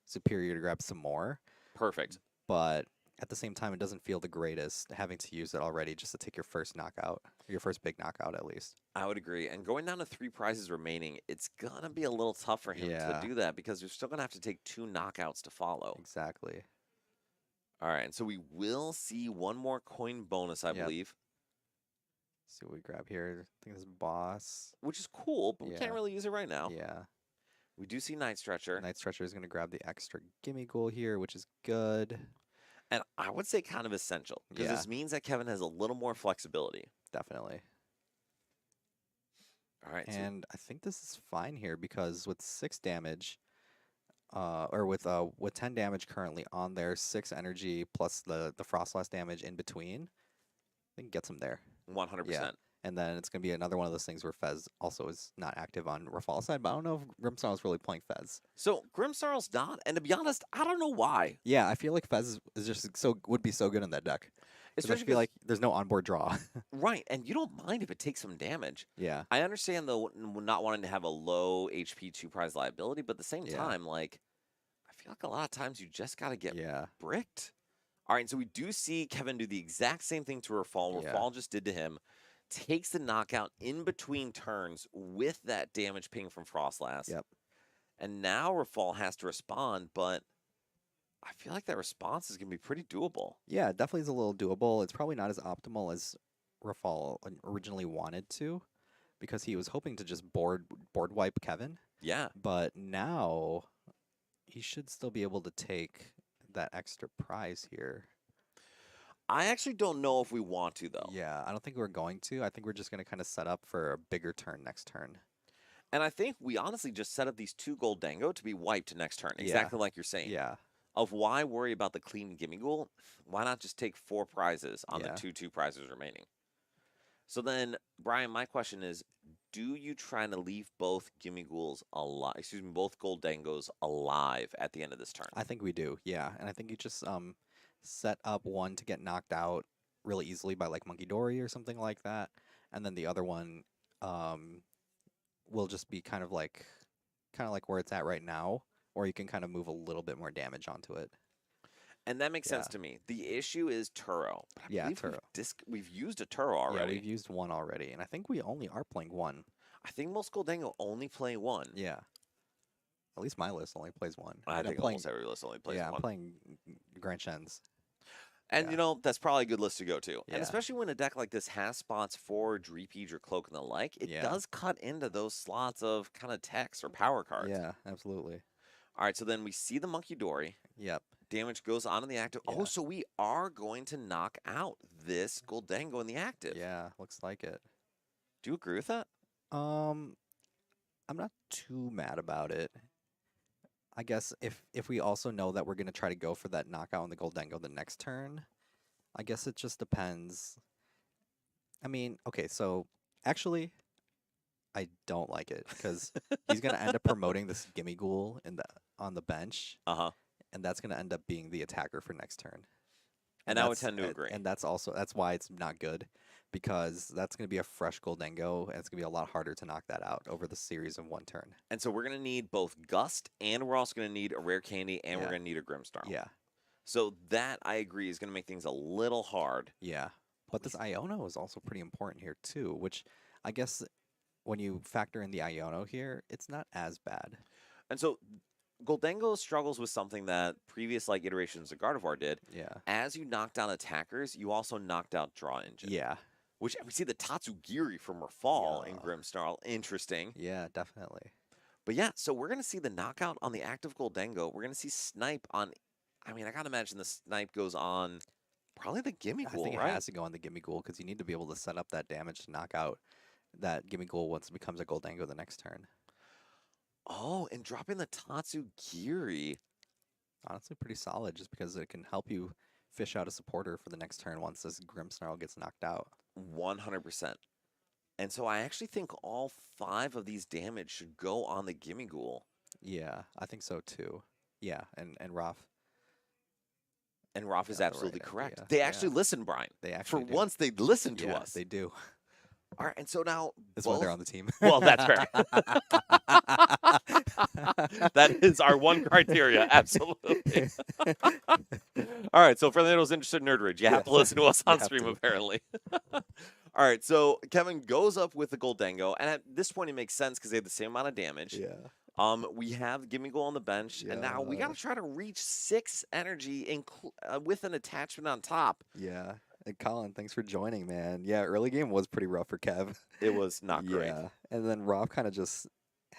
superior to grab some more. Perfect. But at the same time, it doesn't feel the greatest having to use it already just to take your first knockout, or your first big knockout at least. I would agree. And going down to 3 prizes remaining, it's going to be a little tough for him to Yeah. do that because you're still going to have to take 2 knockouts to follow. Exactly. All right, and so we will see one more coin bonus, I Yep. believe, See what we grab here. I think this is boss. which is cool, but we Yeah. can't really use it right now. Yeah. We do see Night Stretcher, Night Stretcher is going to grab the extra gimme ghoul here, which is good. and I would say kind of essential because Yeah. this means that Kevin has a little more flexibility. Definitely. All right, so And I think this is fine here because with 6 damage, or with 10 damage currently on there, 6 energy plus the Frostlass damage in between, I think gets him there. 100%. And then it's going to be another one of those things where Fez also is not active on Rafal's side, but I don't know if Grimmsnarl is really playing Fez. So Grimmsnarl's not, and to be honest, I don't know why. Yeah, I feel like Fez is just would be so good in that deck. 'Cause I Especially feel like there's no onboard draw. right, and you don't mind if it takes some damage. Yeah. I understand though not wanting to have a low HP 2 prize liability, but at the same Yeah. time, like I feel like a lot of times you just got to get Yeah. bricked. All right, so we do see Kevin do the exact same thing to Rafal. Yeah. Rafal just did to him. Takes the knockout in between turns with that damage ping from Frostlass. Yep. And now Rafal has to respond, but I feel like that response is going to be pretty doable. Yeah, it definitely is a little doable. It's probably not as optimal as Rafal originally wanted to, because he was hoping to just board wipe Kevin. Yeah. But now he should still be able to take that extra prize here. I actually don't know if we want to, though. Yeah, I don't think we're going to. I think we're just going to kind of set up for a bigger turn next turn. And I think we honestly just set up these 2 Gholdengo to be wiped next turn, Yeah. exactly like you're saying. Yeah. Of why worry about the clean gimme ghoul? Why not just take 4 prizes on Yeah. the 2 prizes remaining? So then, Brian, my question is, do you try to leave both gimme ghouls alive? Excuse me, both Gholdengos alive at the end of this turn? I think we do. Yeah, and I think you just set up one to get knocked out really easily by like Monkey Dory or something like that, and then the other one will just be kind of like where it's at right now, or you can kind of move a little bit more damage onto it. And that makes sense Yeah. to me. The issue is Turo. I Yeah, believe Turo. We've used a Turo already. Yeah, we've used one already, and I think we only are playing one. I think most Gholdengo only play 1. Yeah. At least my list only plays one. I And I'm think playing, almost every list only plays yeah, 1. I'm playing Grand Shens. And Yeah. you know, that's probably a good list to go to. And Yeah. especially when a deck like this has spots for Dreepage or Cloak and the like, it Yeah. does cut into those slots of kind of text or power cards. Yeah, absolutely. All right, so then we see the Monkey Dory. Yep. Damage goes on in the active. Yeah. Oh, so we are going to knock out this Gholdengo in the active. Yeah, looks like it. Do you agree with that? I'm not too mad about it. I guess if we also know that we're gonna try to go for that knockout on the Gholdengo the next turn, I guess it just depends. I mean, okay, so actually, I don't like it because he's gonna end up promoting this Gimme Ghoul on the bench, Uh-huh. and that's gonna end up being the attacker for next turn. And I would that's- tend to and- agree. And that's why it's not good, because that's going to be a fresh Gholdengo, and it's going to be a lot harder to knock that out over the series of one turn. And so we're going to need both Gust, and we're also going to need a Rare Candy, and we're Yeah. going to need a Grimmsnarl. Yeah, So that, I agree, is going to make things a little hard. yeah. But this Iono is also pretty important here too, which I guess when you factor in the Iono here, it's not as bad. And so Gholdengo struggles with something that previous iterations of Gardevoir did. Yeah. As you knock down attackers, you also knocked out Draw Engine. Yeah. Which we see the Tatsugiri from Rafal in Yeah. Grimmsnarl. Interesting. Yeah, definitely. But yeah, so we're going to see the knockout on the active Gholdengo. We're going to see Snipe on... I mean, I got to imagine the Snipe goes on probably the Gimme I Ghoul, think it right? has to go on the Gimme Ghoul because you need to be able to set up that damage to knock out that Gimme Ghoul once it becomes a Gholdengo the next turn. Oh, and dropping the Tatsugiri. Honestly, pretty solid just because it can help you fish out a supporter for the next turn once this Grimmsnarl gets knocked out. 100%. And so I actually think all 5 of these damage should go on the Gimme Ghoul. Yeah, I think so too. Yeah, and Raph. And Roth is got the right absolutely correct. idea. They Yeah. actually listen, Brian. They For actually do. once, they listen to Yeah, us. they do. All right, and so now That's why they're both- on the team. Well, that's fair. That is our one criteria, absolutely. All right, so for those interested in Nerd Rage, you have to Yes, listen to us you on have stream, to. apparently. All right, so Kevin goes up with the Gholdengo, and at this point it makes sense because they have the same amount of damage. Yeah. We have Gimme Goal on the bench, and now we got Yeah. to try to reach 6 energy with an attachment on top. Yeah. And Colin, thanks for joining, man. Yeah, early game was pretty rough for Kev. It was not great. Yeah. And then Rob kind of just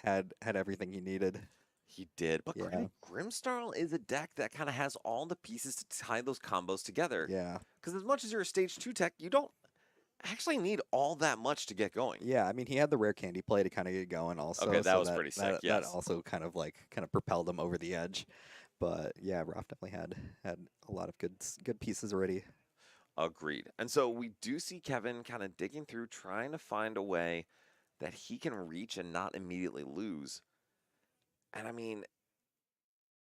had everything he needed. He did, but Yeah. Grimmsnarl is a deck that kind of has all the pieces to tie those combos together. Yeah. Because as much as you're a stage 2 tech, you don't actually need all that much to get going. Yeah, I mean, he had the rare candy play to kind of get going also. Okay, that so was pretty sick, That yes. also kind of propelled him over the edge. But yeah, Rob definitely had a lot of good pieces already. Agreed. And so we do see Kevin kind of digging through, trying to find a way that he can reach and not immediately lose. And I mean,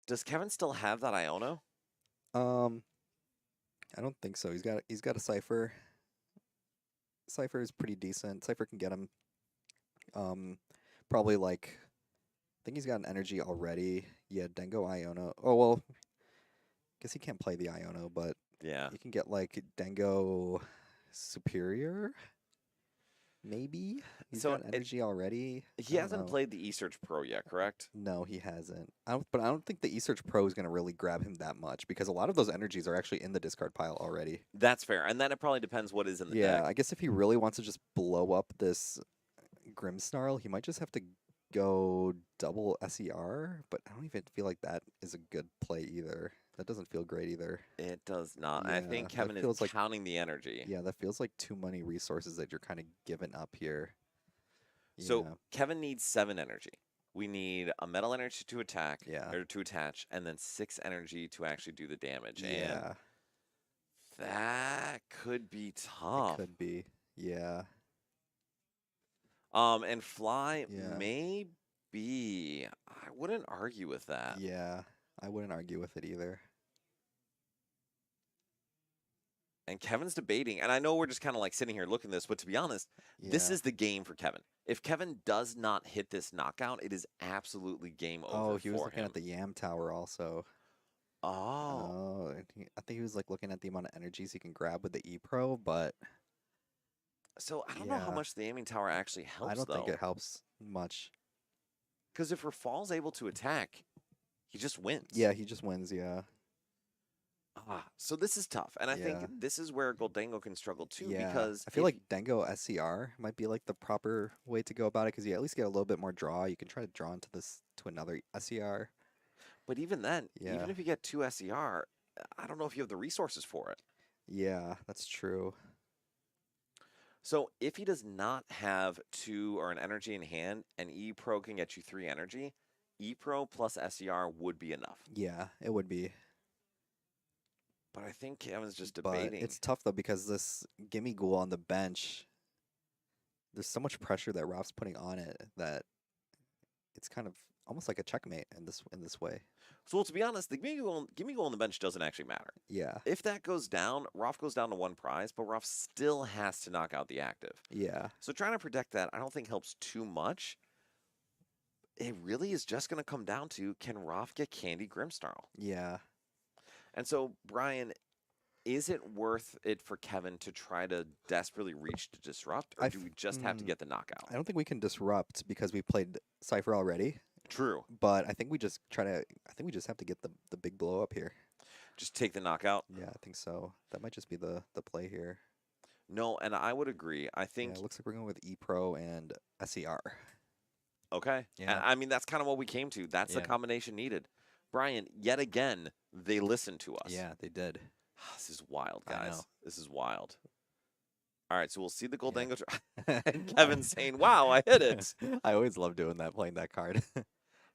does Kevin still have that Iono? I don't think so. He's got a Cypher. Cypher is pretty decent. Cypher can get him. Probably like, I think he's got an energy already. Yeah, Dengo Iono. Oh well, guess he can't play the Iono, but Yeah. you can get like Dengo Superior. Maybe he's So got energy already. He hasn't played the eSearch Pro yet, correct? No, he hasn't. But I don't think the eSearch Pro is going to really grab him that much because a lot of those energies are actually in the discard pile already. That's fair. And then it probably depends what is in the Yeah, deck. I guess if he really wants to just blow up this Grimmsnarl, he might just have to go double SER, but I don't even feel like that is a good play either. That doesn't feel great either. It does not. I Yeah, think that Kevin is feels like- counting the energy. Yeah, that feels like too many resources that you're kind of giving up here. So Yeah. Kevin needs 7 energy. We need a metal energy to attack, Yeah. or to attach, and then 6 energy to actually do the damage. Yeah, And that could be it tough. could be. Yeah. And fly Yeah. may be. I wouldn't argue with that. Yeah, I wouldn't argue with it either. And Kevin's debating, and I know we're just kind of like sitting here looking at this, but to be honest, this Yeah. is the game for Kevin. If Kevin does not hit this knockout, it is absolutely game over Oh, he was for looking him. at the Yam Tower also. Oh, Oh, and I think he was like looking at the amount of energies he can grab with the E Pro, but so I don't know how yeah. much the aiming tower actually helps, I don't though. think it helps much. Because if Rafal's able to attack, he just wins. Yeah, he just wins. Yeah. So this is tough, and I Yeah. think this is where Gholdengo can struggle too. Yeah, Because I feel if- like Dengo SCR might be like the proper way to go about it because you at least get a little bit more draw. You can try to draw into this to another SCR. but even then, Yeah. even if you get 2 SER, I don't know if you have the resources for it. Yeah, that's true. So if he does not have 2 or an energy in hand, and E Pro can get you 3 energy, E Pro plus SER would be enough. Yeah, it would be. But I think Kevin's just But debating. it's tough though because this Gimme Ghoul on the bench, there's so much pressure that Rob's putting on it that it's kind of almost like a checkmate in this way. So well, to be honest, the Gimme Goal on the bench doesn't actually matter. Yeah. If that goes down, Roth goes down to 1 prize, but Roth still has to knock out the active. Yeah. So trying to protect that, I don't think helps too much. It really is just going to come down to, can Roth get Candy Grimmsnarl? Yeah. And so, Brian, is it worth it for Kevin to try to desperately reach to disrupt, or do we just have to get the knockout? I don't think we can disrupt because we played Cypher already, True. but I think we just have to get the big blow up here. Just take the knockout? Yeah, I think so. That might just be the play here. No, and I would agree. I Yeah, think, it looks like we're going with E Pro and SER. okay. Yeah. And I mean, that's kind of what we came to. That's the Yeah. combination needed. Brian, yet again, they listened to us. Yeah, they did. This is wild, I guys. know. This is wild. All right, so we'll see the Gholdengo. Yeah. And Kevin's saying, wow, I hit it. I always love doing that, playing that card.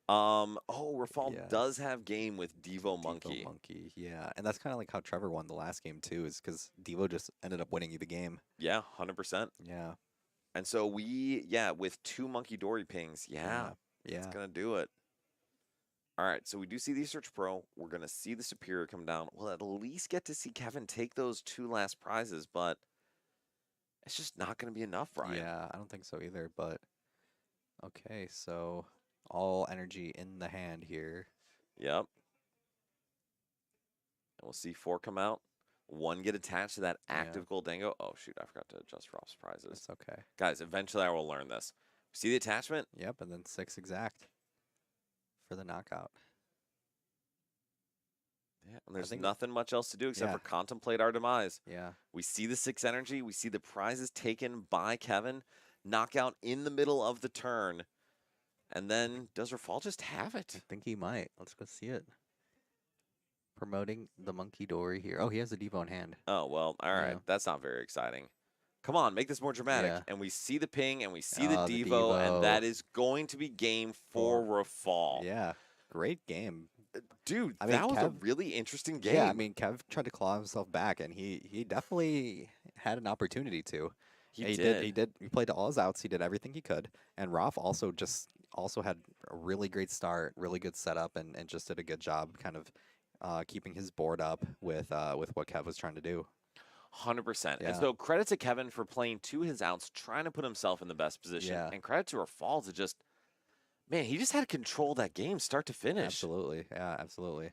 Rafal Yeah. does have game with Devo Monkey. Devo Monkey, yeah. And that's kind of like how Trevor won the last game, too, is because Devo just ended up winning you the game. Yeah, 100%. Yeah. And so with 2 Monkey Dory pings, yeah, Yeah. it's going to do it. All right, so we do see the Search Pro. We're going to see the Superior come down. We'll at least get to see Kevin take those 2 last prizes, but it's just not going to be enough, Brian. Yeah, I don't think so either, but okay, so all energy in the hand here. Yep. And we'll see 4 come out. 1 get attached to that active Gholdengo. Oh, shoot, I forgot to adjust Rob's prizes. That's okay. Guys, eventually I will learn this. See the attachment? Yep, and then 6 exact for the knockout. Yeah, and there's think- nothing much else to do except Yeah. for contemplate our demise. Yeah. We see the 6 energy. We see the prizes taken by Kevin. Knockout in the middle of the turn. And then does Rafal just have I it? think he might. Let's go see it. Promoting the Monkey Dory here. Oh, he has a Devo in hand. Oh, well, all right. Yeah. That's not very exciting. Come on, make this more dramatic. Yeah. And we see the ping and we see the Oh, the Devo, and Devo. that is going to be game for Rafal. Yeah. Great game. Dude, I mean, that was a Kev- really interesting game. Yeah, I mean, Kev tried to claw himself back, and he definitely had an opportunity to. he He did. He played all his outs. He did everything he could. And Raf also had a really great start, really good setup, and just did a good job kind of keeping his board up with what Kev was trying to do. 100%. And Yeah. so credit to Kevin for playing to his outs, trying to put himself in the best position. Yeah. And credit to Rafal to just, man, he just had to control that game start to finish. Absolutely. Yeah, absolutely.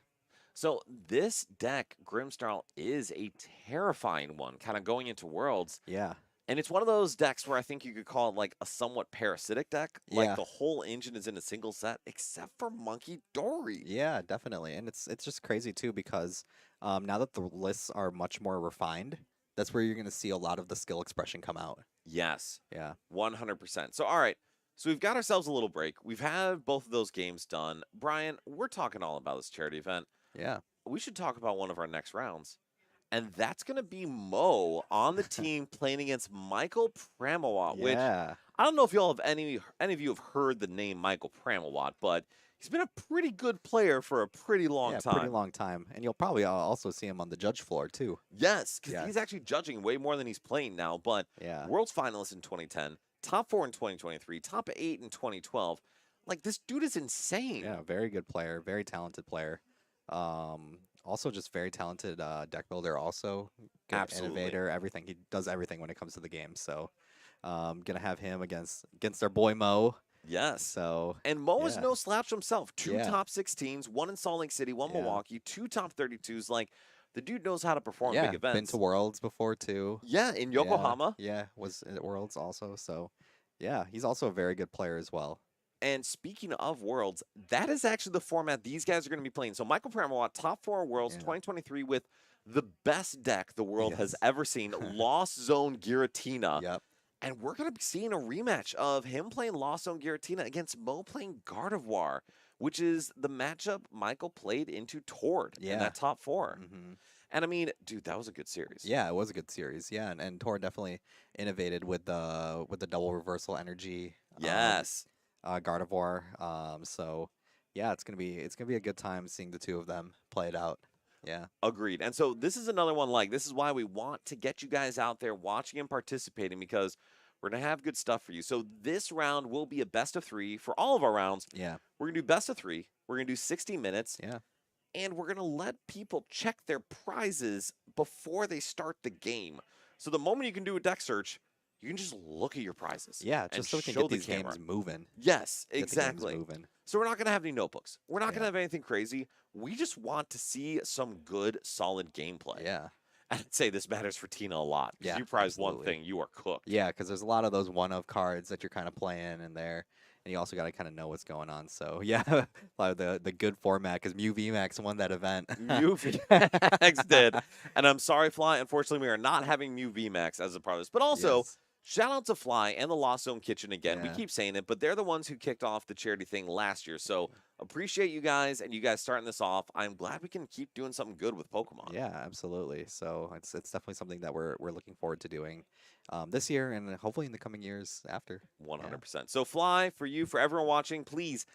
So this deck, Grimmsnarl, is a terrifying one, kind of going into Worlds. Yeah. And it's one of those decks where I think you could call it like a somewhat parasitic deck. Like Yeah. the whole engine is in a single set, except for Monkey Dory. Yeah, definitely. And it's just crazy too because now that the lists are much more refined, that's where you're going to see a lot of the skill expression come out. Yes, Yeah. 100%. So, all right. So we've got ourselves a little break. We've had both of those games done. Brian, we're talking all about this charity event. Yeah. We should talk about one of our next rounds. And that's going to be Mo on the team playing against Michael Pramawat, which Yeah. I don't know if y'all have any of you have heard the name Michael Pramawat, but he's been a pretty good player for a pretty long time. Pretty long time. And you'll probably also see him on the judge floor too. Yes, because Yeah. he's actually judging way more than he's playing now. But Yeah. World's finalist in 2010, top 4 in 2023, top 8 in 2012. Like, this dude is insane. Yeah, very good player, very talented player. Also just very talented deck builder also. Good Absolutely. Innovator, everything. He does everything when it comes to the game. So gonna have him against our boy Mo. Yes. So And Mo is yeah. no slouch himself. 2 Yeah. top 16s, 1 in Salt Lake City, 1 Yeah. Milwaukee, 2 top 32s. Like, the dude knows how to perform yeah, big events. been to Worlds before too. Yeah, in Yeah, Yokohama. Yeah, was at Worlds also. So yeah, he's also a very good player as well. And speaking of Worlds, that is actually the format these guys are going to be playing. So Michael Pramawat, top 4 Worlds, Yeah. 2023, with the best deck the world has Yes. ever seen, Lost Zone Giratina. Yep. And we're going to be seeing a rematch of him playing Lost Zone Giratina against Mo playing Gardevoir, which is the matchup Michael played into Tord in Yeah. that top 4. hmm And I mean, dude, that was a good series. Yeah, it was a good series. Yeah, and Tor definitely innovated with the double reversal energy. Yes. Gardevoir. So yeah, it's gonna be a good time seeing the two of them play it out. Yeah. Agreed. And so this is another one like this is why we want to get you guys out there watching and participating because we're going to have good stuff for you. So this round will be a best of 3 for all of our rounds. Yeah. We're going to do best of 3. We're going to do 60 minutes. Yeah. And we're going to let people check their prizes before they start the game. So the moment you can do a deck search, you can just look at your prizes. Yeah, and just so we can show get the these camera. games moving. Yes, Get the games exactly. moving. So we're not going to have any notebooks. We're not going Yeah. to have anything crazy. We just want to see some good, solid gameplay. Yeah. I'd say this matters for Tina a lot. Yeah, You prize one absolutely. thing, you are cooked. Yeah, because there's a lot of those one-of cards that you're kind of playing in there, and you also got to kind of know what's going on. So yeah, like the good format because Mew VMAX won that event. Mew VMAX did. And I'm sorry, Fly. Unfortunately, we are not having Mew VMAX as a part of this. But also, Yes. shout out to Fly and the Lost Zone Kitchen again. We Yeah. keep saying it, but they're the ones who kicked off the charity thing last year. So appreciate you guys and you guys starting this off. I'm glad we can keep doing something good with Pokemon. Yeah, absolutely. So it's definitely something that we're looking forward to doing this year and hopefully in the coming years after. 100%. So Fly, for you, for everyone watching, please,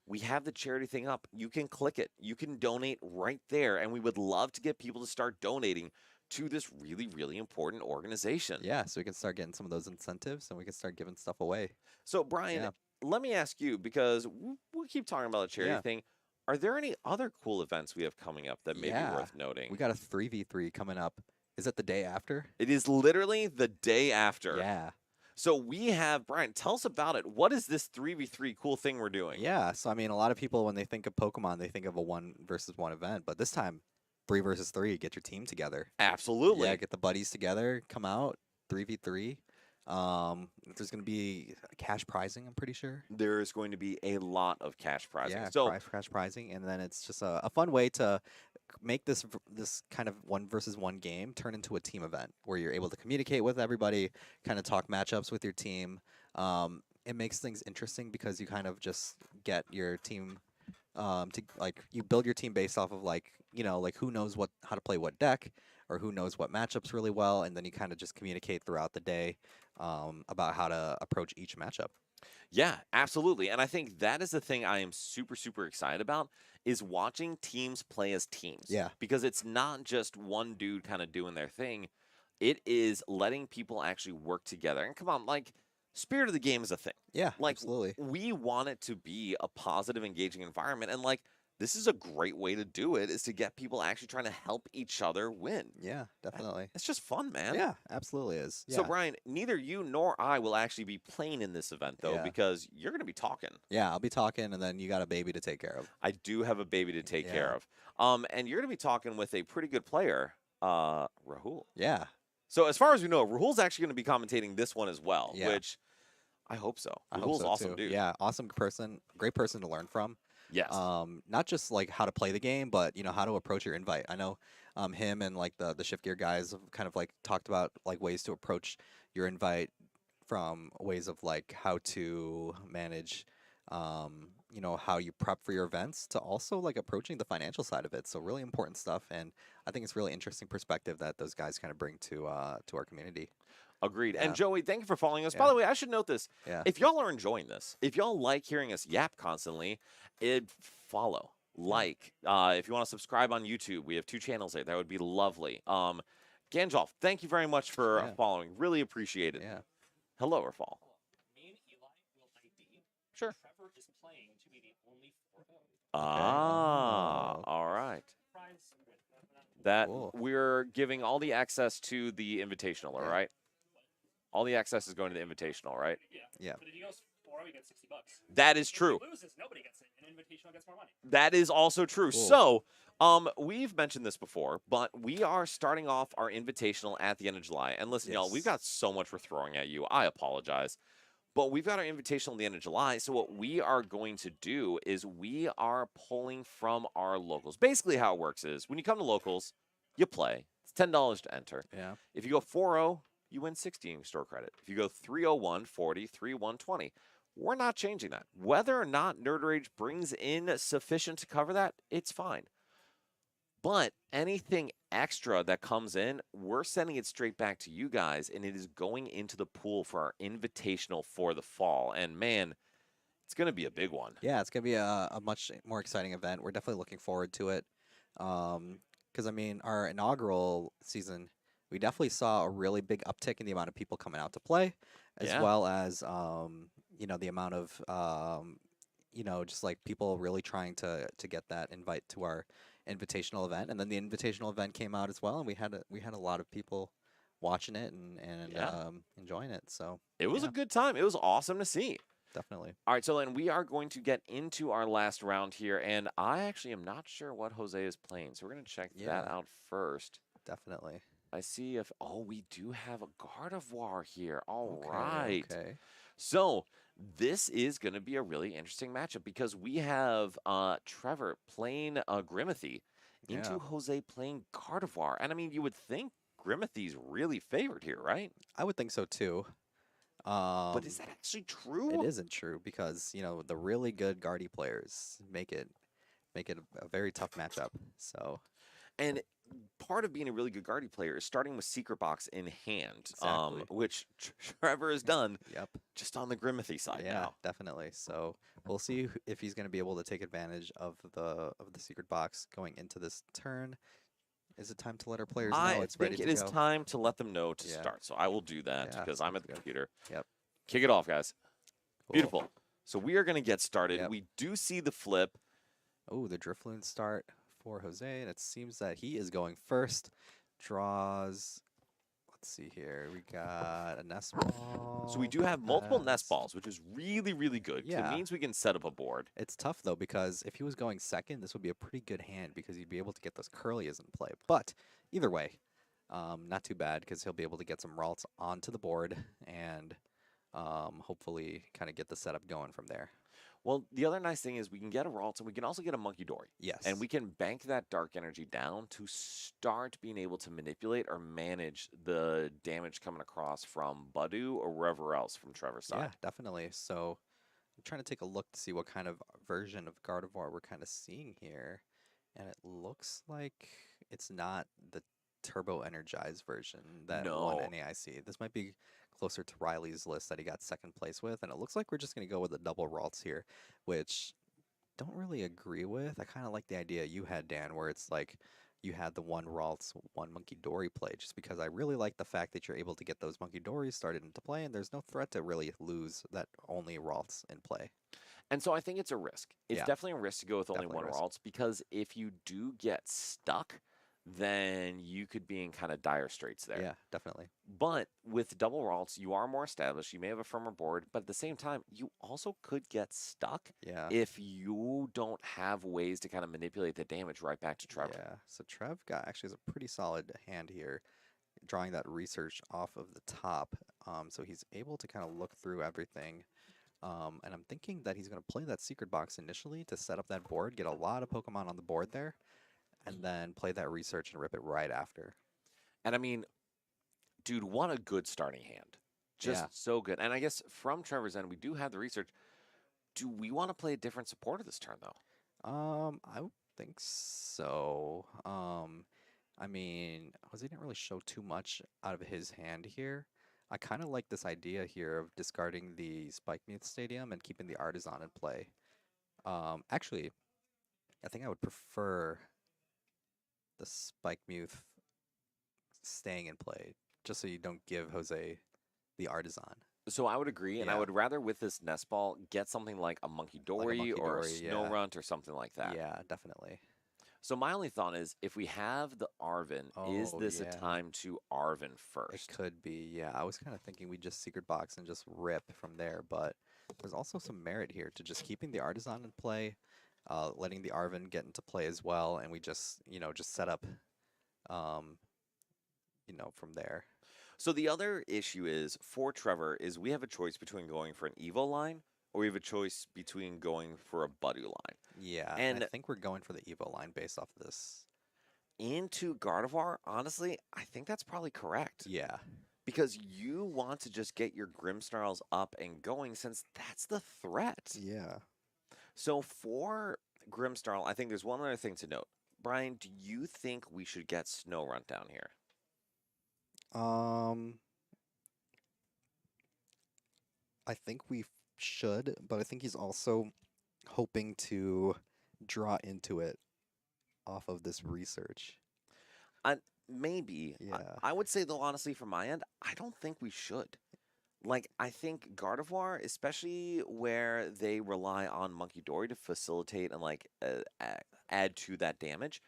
we have the charity thing up. You can click it. You can donate right there. And we would love to get people to start donating to this really, really important organization. Yeah, so we can start getting some of those incentives and we can start giving stuff away. So, Brian, Yeah. let me ask you, because we'll keep talking about the charity Yeah. thing. Are there any other cool events we have coming up that may be Yeah. worth noting? We got a 3v3 coming up. Is it the day after? It is literally the day after. Yeah. So we have, Brian, tell us about it. What is this 3v3 cool thing we're doing? Yeah. So, I mean, a lot of people, when they think of Pokemon, they think of a 1-versus-1 event. But this time, 3 versus 3, get your team together. Absolutely. Yeah, get the buddies together, come out, 3v3. There's going to be cash prizing, I'm pretty sure. There is going to be a lot of cash prizing. Yeah, So cash prizing. And then it's just a fun way to make this kind of 1-versus-1 game turn into a team event where you're able to communicate with everybody, kind of talk matchups with your team. It makes things interesting because you kind of just get your team to like you build your team based off of like who knows how to play what deck or who knows what matchups really well, and then you kind of just communicate throughout the day about how to approach each matchup. yeah, absolutely. And I think that is the thing I am super, super excited about is watching teams play as teams. Yeah. Because it's not just one dude kind of doing their thing. It is letting people actually work together. And come on, like, spirit of the game is a thing. Yeah, Like, absolutely. we want it to be a positive, engaging environment. And, like, this is a great way to do it, is to get people actually trying to help each other win. Yeah, definitely. It's just fun, man. Yeah, absolutely is. So, Yeah. Brian, neither you nor I will actually be playing in this event, though, Yeah. because you're going to be talking. Yeah, I'll be talking, and then you got a baby to take care of. I do have a baby to take care Yeah. of. And you're going to be talking with a pretty good player, Rahul. Yeah. So, as far as we know, Rahul's actually going to be commentating this one as well, Yeah. which I hope so. I hope Rahul's so awesome, too. dude. Yeah, awesome person, great person to learn from. Yes. Not just like how to play the game, but how to approach your invite. I know him and like the shift gear guys have kind of like talked about like ways to approach your invite, from ways of like how to manage how you prep for your events, to also like approaching the financial side of it. So really important stuff, and I think it's really interesting perspective that those guys kind of bring to our community. Agreed. Yeah. And Joey, thank you for following us. By Yeah. the way, I should note this. Yeah. If y'all are enjoying this, if y'all like hearing us yap constantly, follow, like. If you want to subscribe on YouTube, we have 2 channels there. That would be lovely. Ganjolf, thank you very much for Yeah. following. Really appreciate it. Yeah. Hello, Rafal. Me and Eli will ID. Sure. Trevor is playing to be the only 4-0. Ah, Oh. all right. Prize with That Cool. we're giving all the access to the invitational, all Yeah. right? All the access is going to the invitational, right? Yeah. But if he goes 4-0, he gets $60. That is If true. he loses, nobody gets it. An invitational gets more money. That is also true. Cool. So, we've mentioned this before, but we are starting off our invitational at the end of July. And listen, y'all, we've Yes. got so much we're throwing at you. I apologize. But we've got our invitational at the end of July. So what we are going to do is we are pulling from our locals. Basically how it works is when you come to locals, you play. It's $10 to enter. Yeah. If you go 4-0, you win 60 in store credit. If you go 3-0-1, 40, 3-1, 20. We're not changing that. Whether or not Nerd Rage brings in sufficient to cover that, it's fine. But anything extra that comes in, we're sending it straight back to you guys, and it is going into the pool for our invitational for the fall. And man, it's going to be a big one. Yeah, it's gonna be a much more exciting event. We're definitely looking forward to it. Because I mean, our inaugural season, we definitely saw a really big uptick in the amount of people coming out to play, as Yeah. well as the amount of just like people really trying to get that invite to our invitational event. And then the invitational event came out as well, and we had a lot of people watching it and Yeah. enjoying it. So It was Yeah. a good time. It was awesome to see. definitely. All right, so then we are going to get into our last round here, and I actually am not sure what Jose is playing, so we're going to check that Yeah. out first. Definitely. I see if, we do have a Gardevoir here. All Okay, right. Okay. So this is going to be a really interesting matchup because we have Trevor playing Grimmothy into Yeah. Jose playing Gardevoir. And I mean, you would think Grimmothy's really favored here, right? I would think so too. But is that actually true? It isn't true because the really good Guardy players make it a very tough matchup. So And part of being a really good Guardy player is starting with Secret Box in hand, Exactly. which Trevor has done yep, just on the Grimmothy side yeah, now. definitely. So we'll see if he's going to be able to take advantage of the secret box going into this turn. Is it time to let our players know I it's ready think to it is go? time to let them know to Yeah. start. So I will do that Yeah, because I'm at sounds the good. computer. Yep. Kick it off, guys. Cool. Beautiful. So we are going to get started. Yep. We do see the flip. Oh, the Drifloon start for Jose, and it seems that he is going first. Draws. Let's see here. We got a nest ball. So we do have multiple nest pass. balls, which is really, really good. 'Cause it Yeah. means we can set up a board. It's tough though because if he was going second, this would be a pretty good hand because he'd be able to get those curlies in play. But either way, not too bad because he'll be able to get some Ralts onto the board and hopefully kind of get the setup going from there. Well, the other nice thing is we can get a Ralts and we can also get a Monkey Dory. Yes. And we can bank that dark energy down to start being able to manipulate or manage the damage coming across from Badu or wherever else from Trevor's side. Yeah, definitely. So I'm trying to take a look to see what kind of version of Gardevoir we're kind of seeing here. And it looks like it's not the turbo energized version that won No. NAIC. This might be closer to Riley's list that he got second place with. And it looks like we're just going to go with the double Ralts here, which don't really agree with. I kind of like the idea you had, Dan, where it's like you had the one Ralts, one Monkey Dory play, just because I really like the fact that you're able to get those Monkey Dories started into play, and there's no threat to really lose that only Ralts in play. And so I think it's a risk. It's Yeah. definitely a risk to go with only Definitely one a risk. Ralts because if you do get stuck, then you could be in kind of dire straits there. Yeah, definitely. But with double Ralts, you are more established. You may have a firmer board, but at the same time, you also could get stuck Yeah. if you don't have ways to kind of manipulate the damage right back to Trevor. Yeah. So Trev got actually has a pretty solid hand here, drawing that research off of the top. So he's able to kind of look through everything. And I'm thinking that he's going to play that secret box initially to set up that board, get a lot of Pokemon on the board there, and then play that research and rip it right after. And I mean, dude, what a good starting hand. Just Yeah. so good. And I guess from Trevor's end, we do have the research. Do we want to play a different supporter this turn, though? I would think so. I mean, Jose didn't really show too much out of his hand here. I kind of like this idea here of discarding the Spike Mute Stadium and keeping the Artisan in play. Actually, I think I would prefer the Spike Mute staying in play, just so you don't give Jose the Artisan. So I would agree, and I Yeah. would rather with this nest ball get something like a Monkey Dory Monkey or a Dory, Snow yeah. Runt or something like that. Yeah, definitely. So my only thought is, if we have the Arvin, is Oh, this a yeah. time to Arvin It first? could be, yeah. I was kind of thinking we just secret box and just rip from there, but there's also some merit here to just keeping the Artisan in play, letting the Arvin get into play as well, and we just, just set up, from there. So the other issue is for Trevor is we have a choice between going for an Evo line or we have a choice between going for a Badu line. Yeah, And I think we're going for the Evo line based off of this. into Gardevoir, honestly, I think that's probably correct. Yeah, Because you want to just get your Grimmsnarls up and going since that's the threat. yeah. So for Grimmsnarl, I think there's one other thing to note. Brian, do you think we should get Snow Runt down here? I think we should, but I think he's also hoping to draw into it off of this research. Maybe. Yeah. I would say, though, honestly, from my end, I don't think we should. Like, I think Gardevoir, especially where they rely on Monkey Dory to facilitate and, like, add to that damage,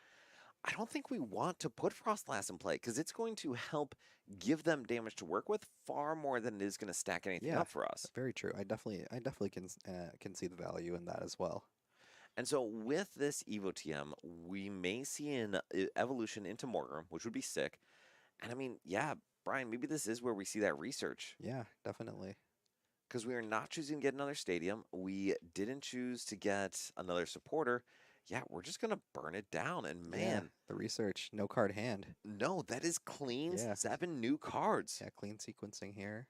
I don't think we want to put Frostlass in play because it's going to help give them damage to work with far more than it is going to stack anything Yeah. up for us. Very true. I definitely can see the value in that as well. And so with this Evo TM, we may see an evolution into Morgrem, which would be sick. And I mean, yeah, Brian, maybe this is where we see that research. Yeah, definitely. Because we are not choosing to get another stadium. We didn't choose to get another supporter. Yeah, we're just going to burn it down. And Yeah, man, the research, no card hand. no, that is clean Yeah. 7 new cards. Yeah, clean sequencing here.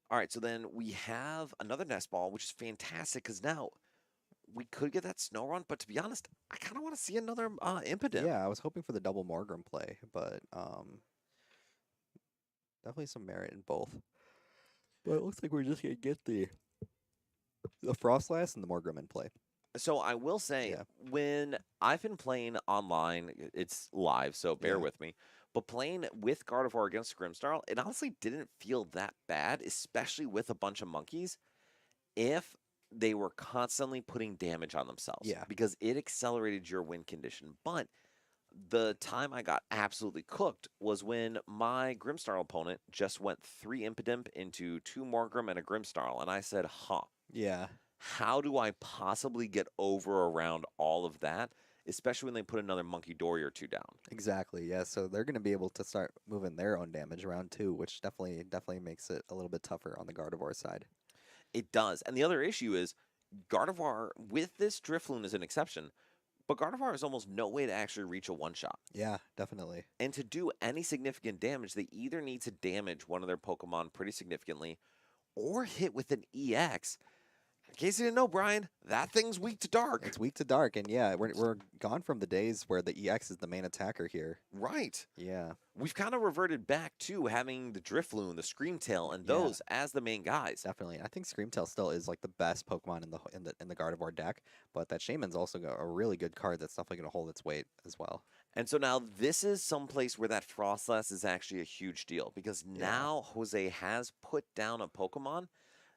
All right, so then we have another nest ball, which is fantastic because now we could get that Snow Run. But to be honest, I kind of want to see another Impidimp. Yeah, I was hoping for the double Morgrem play, but definitely some merit in both. But it looks like we're just gonna get the Frostlass and the Morgrem in play. So I will say, Yeah. when I've been playing online, it's live, so bear Yeah. with me. But playing with Gardevoir against Grimmsnarl, it honestly didn't feel that bad, especially with a bunch of monkeys. If they were constantly putting damage on themselves. Yeah. Because it accelerated your win condition. But the time I got absolutely cooked was when my Grimmsnarl opponent just went 3 Impidimp into 2 Morgrim and a Grimmsnarl. And I said, Yeah. how do I possibly get over around all of that? Especially when they put another Monkey Dory or 2 down. Exactly. Yeah. So they're going to be able to start moving their own damage around too, which definitely makes it a little bit tougher on the Gardevoir side. It does. And the other issue is Gardevoir, with this Drifloon is an exception, but Gardevoir has almost no way to actually reach a one-shot. Yeah, definitely. And to do any significant damage, they either need to damage one of their Pokemon pretty significantly or hit with an EX. In case you didn't know, Brian, that thing's weak to dark. It's weak to dark, and yeah, we're gone from the days where the EX is the main attacker here. Right. Yeah. We've kind of reverted back to having the Drifloon, the Screamtail, and Yeah. those as the main guys. Definitely. I think Screamtail still is like the best Pokemon in the Gardevoir deck, but that Shaman's also got a really good card that's definitely going to hold its weight as well. And so now this is someplace where that Frostlass is actually a huge deal because now Jose has put down a Pokemon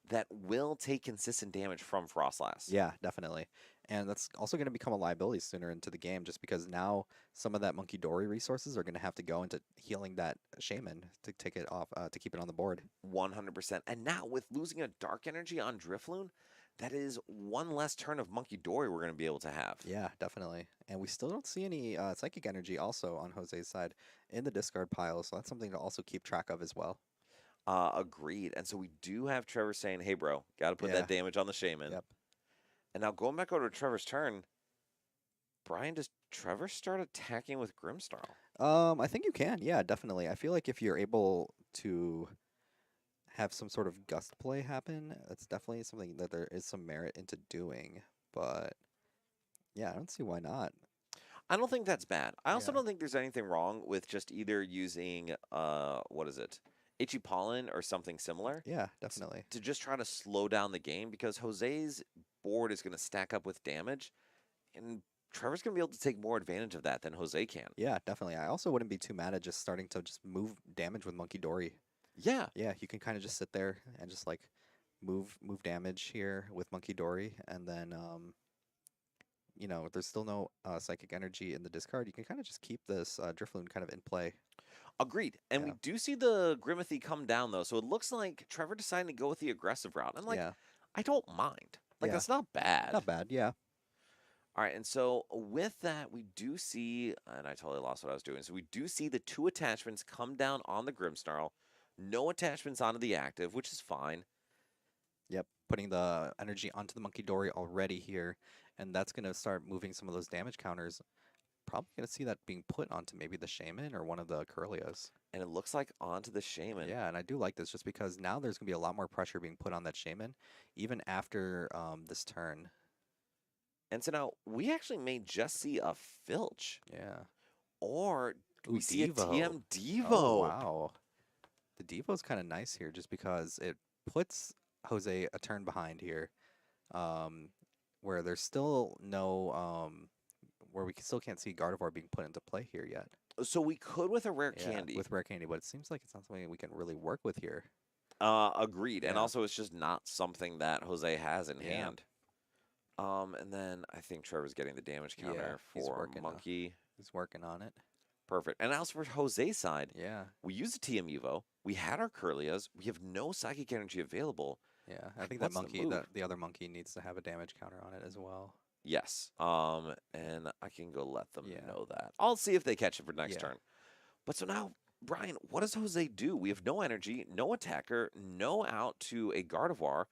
that will take consistent damage from Frostlass. Yeah, definitely. And that's also going to become a liability sooner into the game just because now some of that Monkey Dory resources are going to have to go into healing that Shaman to take it off, to keep it on the board. 100%. And now with losing a Dark Energy on Drifloon, that is one less turn of Monkey Dory we're going to be able to have. Yeah, definitely. And we still don't see any Psychic Energy also on Jose's side in the discard pile, so that's something to also keep track of as well. Agreed. And so we do have Trevor saying, hey, bro, got to put that damage on the Shaman. Yep. And now going back over to Trevor's turn, Brian, does Trevor start attacking with Grimmsnarl? I think you can. Yeah, definitely. I feel like if you're able to have some sort of gust play happen, it's definitely something that there is some merit into doing. But yeah, I don't see why not. I don't think that's bad. I also Yeah. don't think there's anything wrong with just either using, what is it? Itchy Pollen or something similar Yeah, definitely. to just try to slow down the game because Jose's board is going to stack up with damage and Trevor's going to be able to take more advantage of that than Jose can. Yeah, definitely. I also wouldn't be too mad at just starting to just move damage with Monkey Dory. Yeah. Yeah, you can kind of just sit there and just like move damage here with Monkey Dory, and then you know, there's still no Psychic Energy in the discard. You can kind of just keep this Drifloon kind of in play. Agreed. And we Yeah. do see the Grimmothy come down, though. So it looks like Trevor decided to go with the aggressive route. And, like, Yeah, I don't mind. Like, Yeah. that's not bad. not bad. Yeah, All right. And so with that, we do see, and I totally lost what I was doing. So we do see the 2 attachments come down on the Grimmsnarl. No attachments onto the active, which is fine. yep. Putting the energy onto the Monkey Dory already here, and that's gonna start moving some of those damage counters. Probably gonna see that being put onto maybe the Shaman or one of the Curlias. And it looks like onto the Shaman. Yeah, and I do like this just because now there's gonna be a lot more pressure being put on that Shaman, even after this turn. And so now we actually may just see a Filch. Yeah. Or we Ooh, see a Devo. TM Devo. Oh, wow. The Devo's kind of nice here just because it puts Jose a turn behind here, where there's still no, where we still can't see Gardevoir being put into play here yet. So we could with a rare Yeah, candy. with Rare Candy, but it seems like it's not something we can really work with here. Agreed. And Yeah. also it's just not something that Jose has in Yeah. hand. And then I think Trevor's getting the damage counter Yeah, he's for working, Monkey. He's working on it. Perfect. And as for Jose's side, Yeah, we used a TM Evo. We had our Curlias. We have no Psychic Energy available. yeah. I think that What's the monkey, move? the other monkey, needs to have a damage counter on it as well. Yes. And I can go let them Yeah. know that. I'll see if they catch it for next Yeah. turn. But so now, Brian, what does Jose do? We have no energy, no attacker, no out to a Gardevoir.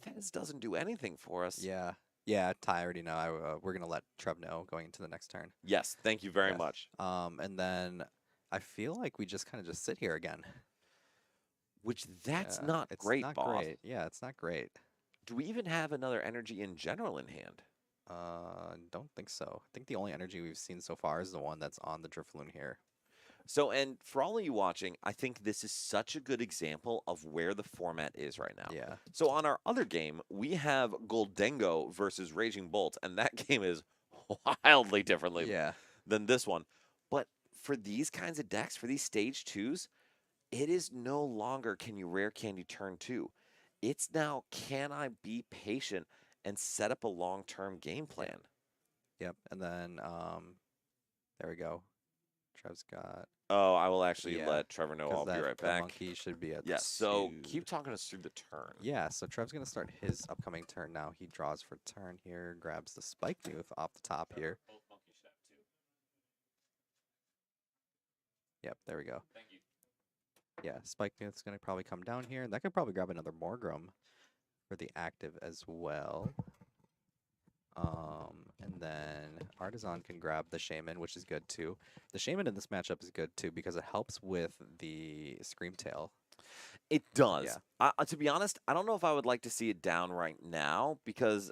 Fez doesn't do anything for us. Yeah, yeah. Ty already know. We're gonna let Trev know going into the next turn. Yes, thank you very Yes. much. And then I feel like we just kind of just sit here again. Which that's Yeah, not it's great, not Bob. great. Yeah, it's not great. Do we even have another energy in general in hand? Don't think so. I think the only energy we've seen so far is the one that's on the Drifloon here. So, and for all of you watching, I think this is such a good example of where the format is right now. Yeah, So on our other game, we have Gholdengo versus Raging Bolt, and that game is wildly differently yeah, than this one. But for these kinds of decks, for these stage 2s, it is no longer can you rare candy turn 2. It's now, can I be patient and set up a long-term game plan? Yep. And then there we go. Trev's got Oh, I will actually yeah, let Trevor know. because I'll be that right the back. monkey should be at Yes, so 2. keep talking us through the turn. Yeah, so Trev's gonna start his upcoming turn now. He draws for turn here, grabs the spike move off the top here. Both monkeys should have 2. Yep, there we go. Thank you. Yeah, spike move's gonna probably come down here, and that could probably grab another Morgrim for the active as well. And then Artisan can grab the Shaman, which is good too. The Shaman in this matchup is good too because it helps with the Screamtail. It does. Yeah. To be honest, I don't know if I would like to see it down right now because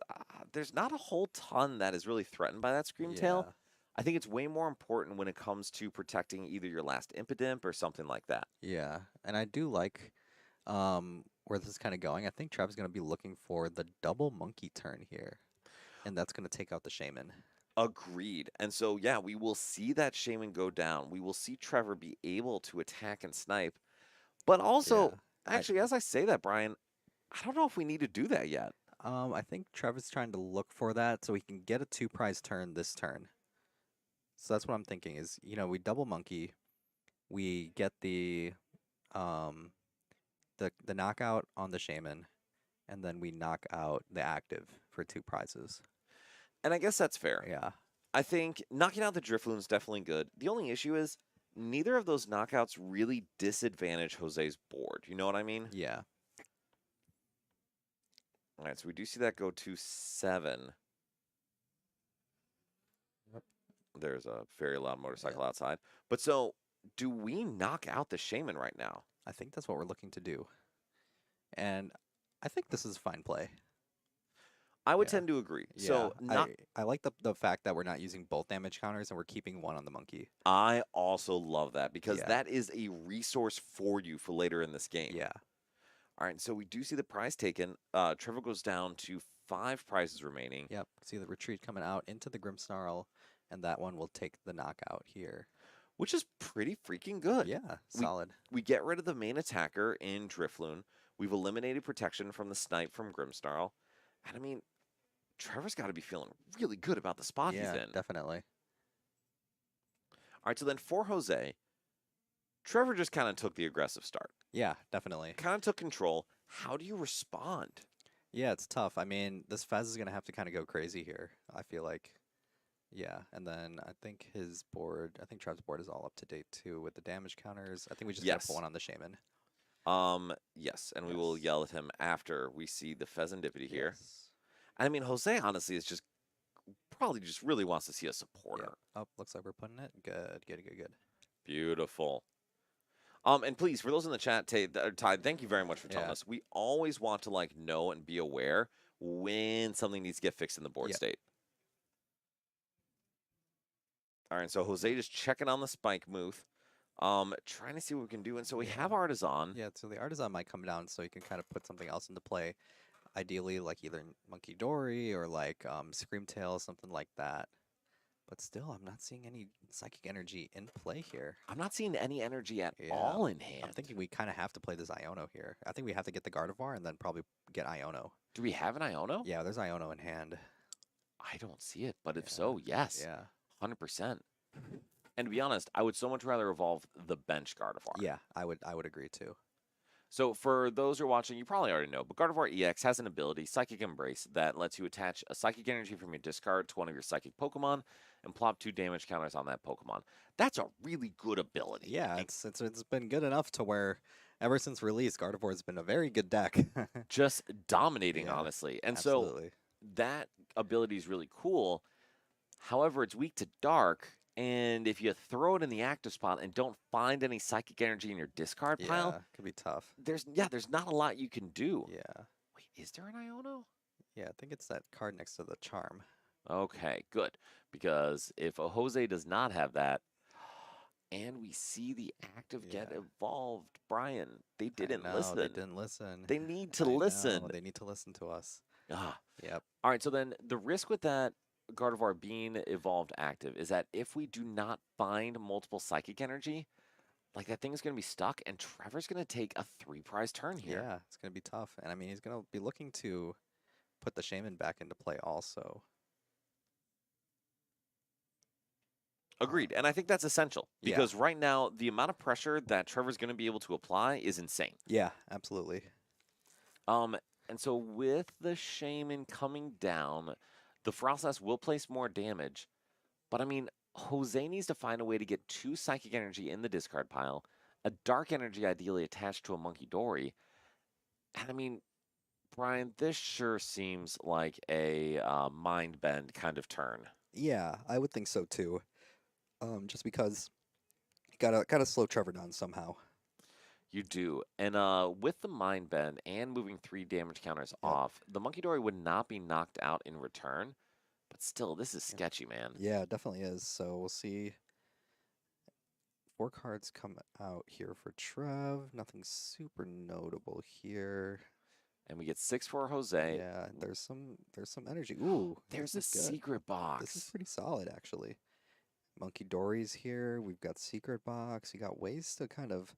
there's not a whole ton that is really threatened by that Screamtail. Yeah. I think it's way more important when it comes to protecting either your last Impidimp or something like that. Yeah, and I do like where this is kind of going. I think Trev's going to be looking for the double monkey turn here, and that's going to take out the Shaman. Agreed. And so, yeah, we will see that Shaman go down. We will see Trevor be able to attack and snipe. But also, Yeah, actually, as I say that, Brian, I don't know if we need to do that yet. I think Trevor's trying to look for that so he can get a 2-prize turn this turn. So that's what I'm thinking is, we double monkey, we get the knockout on the Shaman, and then we knock out the active for 2 prizes. And I guess that's fair. Yeah. I think knocking out the Drifloon is definitely good. The only issue is neither of those knockouts really disadvantage Jose's board. You know what I mean? Yeah. All right, so we do see that go to 7. Yep. There's a very loud motorcycle outside. But so, do we knock out the Shaman right now? I think that's what we're looking to do. And I think this is fine play. I would Yeah. tend to agree. Yeah, So, I like the fact that we're not using both damage counters and we're keeping one on the monkey. I also love that because Yeah. that is a resource for you for later in this game. Yeah. All right, so we do see the prize taken. Trevor goes down to 5 prizes remaining. Yep. See the retreat coming out into the Grimmsnarl, and that one will take the knockout here. Which is pretty freaking good. Yeah, We- solid. We get rid of the main attacker in Drifloon. We've eliminated protection from the snipe from Grimmsnarl. And I mean, Trevor's got to be feeling really good about the spot Yeah, he's in. definitely. All right, so then for Jose, Trevor just kind of took the aggressive start, Yeah, definitely. kind of took control. How do you respond? Yeah, it's tough. I mean, this Fez is going to have to kind of go crazy here, I feel like. Yeah, and then I think his board, I think Trev's board is all up to date too with the damage counters. I think we just got to Yes. put one on the Shaman. Yes, and we will Yes. yell at him after we see the Pheasantipity here. Yes. I mean, Jose honestly is just probably just really wants to see a supporter. Yep. Oh, looks like we're putting it. Good, good, good, good. Beautiful. And please, for those in the chat, Ty, thank you very much for telling Yeah. us. We always want to know and be aware when something needs to get fixed in the board Yep. state. All right, so Jose just checking on the spike move, trying to see what we can do. And so we have Artisan. Yeah, so the Artisan might come down so you can kind of put something else into play. Ideally, like either Monkey Dory or like Screamtail, something like that. But still, I'm not seeing any psychic energy in play here. I'm not seeing any energy at Yeah, all in hand. I'm thinking we kind of have to play this Iono here. I think we have to get the Gardevoir and then probably get Iono. Do we have an Iono? Yeah, there's Iono in hand. I don't see it, but if Yeah. so, yes, Yeah. 100%. And to be honest, I would so much rather evolve the bench Gardevoir. Yeah, I would agree too. So for those who are watching, you probably already know, but Gardevoir EX has an ability, Psychic Embrace, that lets you attach a psychic energy from your discard to one of your psychic Pokemon and plop 2 damage counters on that Pokemon. That's a really good ability. Yeah, and it's been good enough to where ever since release, Gardevoir has been a very good deck. just dominating, Yeah, honestly. And so Absolutely. that ability is really cool. However, it's weak to Dark, and if you throw it in the active spot and don't find any psychic energy in your discard pile, Yeah, could be tough. there's not a lot you can do. Yeah. Wait, is there an Iono? Yeah, I think it's that card next to the charm. Okay, good. Because if a Jose does not have that, and we see the active get Yeah. evolved, Brian, they I didn't know, listen. They didn't listen. They need to I know, listen. They need to listen to us. Ah. Yep. All right, so then the risk with that Gardevoir being evolved active is that if we do not find multiple psychic energy, like that thing is going to be stuck, and Trevor's going to take a 3-prize turn here. Yeah, it's going to be tough. And I mean, he's going to be looking to put the Shaman back into play also. Agreed, and I think that's essential Yeah. because right now the amount of pressure that Trevor's going to be able to apply is insane. Yeah, absolutely. And so with the Shaman coming down, the Frostlass will place more damage, but I mean, Jose needs to find a way to get 2 Psychic Energy in the discard pile, a Dark Energy ideally attached to a Monkey Dory, and I mean, Brian, this sure seems like a mind bend kind of turn. Yeah, I would think so too. Just because you gotta slow Trevor down somehow. You do. And with the Mind Bend and moving 3 damage counters Yep. off, the Monkey Dory would not be knocked out in return. But still, this is sketchy, man. Yeah, it definitely is. So we'll see. 4 cards come out here for Trev. Nothing super notable here. And we get 6 for Jose. Yeah, there's some energy. Ooh, There's a this is good. secret box. This is pretty solid actually. Monkey Dory's here. We've got secret box. You got ways to kind of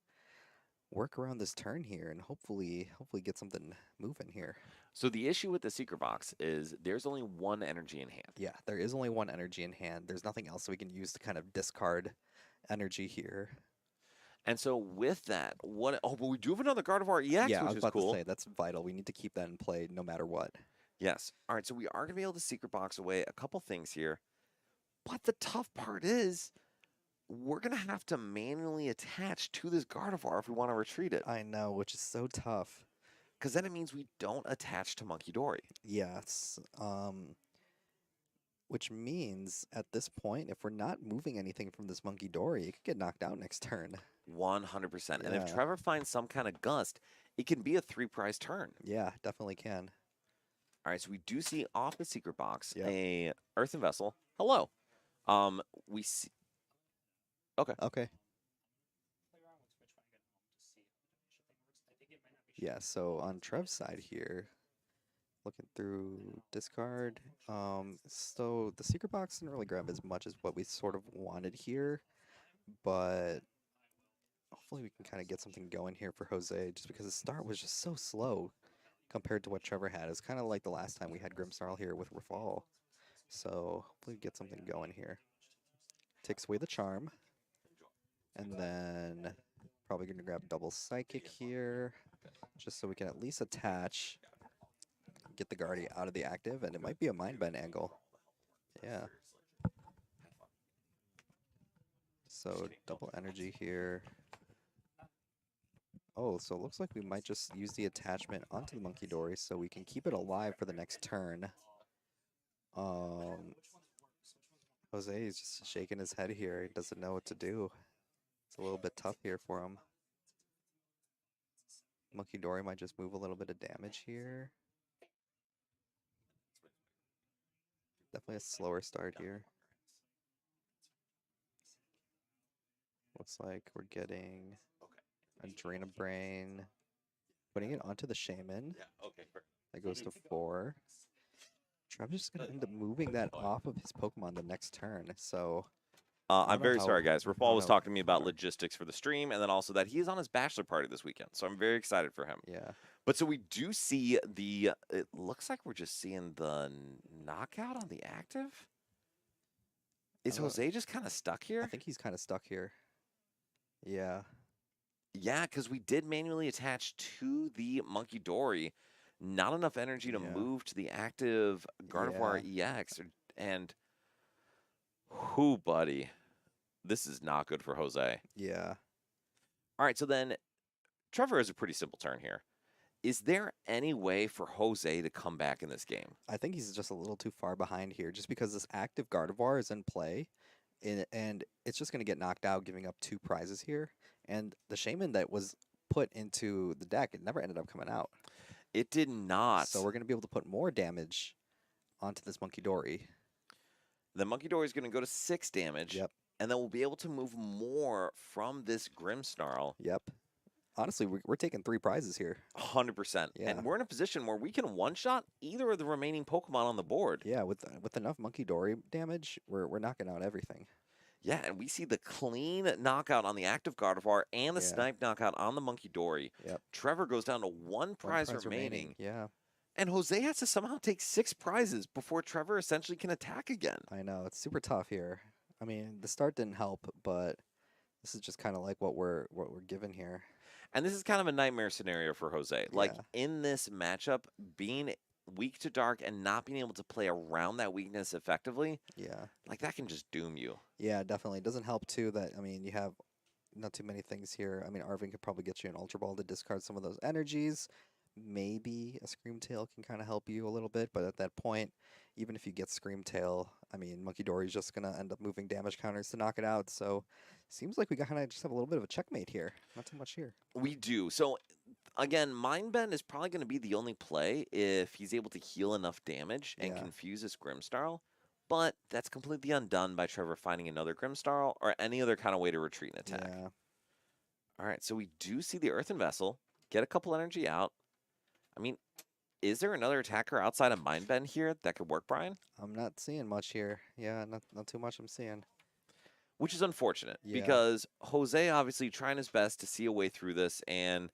work around this turn here and hopefully get something moving here. So the issue with the secret box is there's only 1 energy in hand. Yeah, there is only 1 energy in hand. There's nothing else that we can use to kind of discard energy here. And so with that, but we do have another Gardevoir EX, Yeah, I which was is about cool. to say that's vital. We need to keep that in play no matter what. Yes. All right, so we are going to be able to secret box away a couple things here. But the tough part is we're going to have to manually attach to this Gardevoir if we want to retreat it. I know, which is so tough. Because then it means we don't attach to Monkey Dory. Yes. Which means at this point, if we're not moving anything from this Monkey Dory, it could get knocked out next turn. 100%. And if Yeah. Trevor finds some kind of gust, it can be a 3-prize turn. Yeah, definitely can. All right, so we do see off the secret box Yep. a Earthen Vessel. Hello. We see. Okay. Okay. Play around with Twitch when I get home to see how the donation thing works. I think it might not be. Yeah, so on Trev's side here, looking through discard, so the secret box didn't really grab as much as what we sort of wanted here, but hopefully we can kind of get something going here for Jose, just because the start was just so slow compared to what Trevor had. It's kind of like the last time we had Grimmsnarl here with Rafal. So hopefully we get something going here. Takes away the charm. And then probably going to grab double psychic here, just so we can at least attach, get the Guardy out of the active, and it might be a Mind Bend angle. Yeah. So double energy here. Oh, so it looks like we might just use the attachment onto the Monkey Dory so we can keep it alive for the next turn. Jose is just shaking his head here. He doesn't know what to do. It's a little bit tough here for him. Monkey Dory might just move a little bit of damage here. Definitely a slower start here. Looks like we're getting a Drain of Brain, putting it onto the Shaman. Yeah, okay. That goes to 4. Trevor's just going to end up moving that off of his Pokemon the next turn, so... I'm know very how- sorry, guys. I Rafal don't was know. talking to me about logistics for the stream, and then also that he is on his bachelor party this weekend. So I'm very excited for him. Yeah. But so we do see the. It looks like we're just seeing the knockout on the active. Is don't know. Jose just kind of stuck here? I think he's kind of stuck here. Yeah. Yeah, because we did manually attach to the Monkey Dory. Not enough energy to Yeah. move to the active Gardevoir EX. And. Whoo, buddy. This is not good for Jose. Yeah. All right, so then Trevor has a pretty simple turn here. Is there any way for Jose to come back in this game? I think he's just a little too far behind here, just because this active Gardevoir is in play, and it's just going to get knocked out, giving up 2 prizes here. And the Shaman that was put into the deck, it never ended up coming out. It did not. So we're going to be able to put more damage onto this Monkey Dory. The Monkey Dory is going to go to 6 damage. Yep. And then we'll be able to move more from this Grimmsnarl. Yep. Honestly, we're taking 3 prizes here. 100%. Yeah. And we're in a position where we can one-shot either of the remaining Pokemon on the board. Yeah, with enough Monkey Dory damage, we're knocking out everything. Yeah, and we see the clean knockout on the active Gardevoir and the Yeah. snipe knockout on the Monkey Dory. Yep. Trevor goes down to one prize remaining. Yeah, And Jose has to somehow take 6 prizes before Trevor essentially can attack again. I know. It's super tough here. I mean, the start didn't help, but this is just kind of like what we're given here. And this is kind of a nightmare scenario for Jose. Like, Yeah. in this matchup, being weak to dark and not being able to play around that weakness effectively, Yeah. like, that can just doom you. Yeah, definitely. It doesn't help too that, I mean, you have not too many things here. I mean, Arvin could probably get you an Ultra Ball to discard some of those energies. Maybe a Screamtail can kind of help you a little bit, but at that point, even if you get Screamtail, I mean, Monkey Dory's just going to end up moving damage counters to knock it out. So, seems like we kind of just have a little bit of a checkmate here. Not too much here. We do. So, again, Mind Bend is probably going to be the only play if he's able to heal enough damage and Yeah. confuse this Grimmsnarl. But that's completely undone by Trevor finding another Grimmsnarl or any other kind of way to retreat and attack. Yeah. All right, so we do see the Earthen Vessel get a couple energy out. I mean, is there another attacker outside of Mind Bend here that could work, Brian? I'm not seeing much here. Yeah, not too much I'm seeing. Which is unfortunate Yeah. because Jose obviously trying his best to see a way through this, and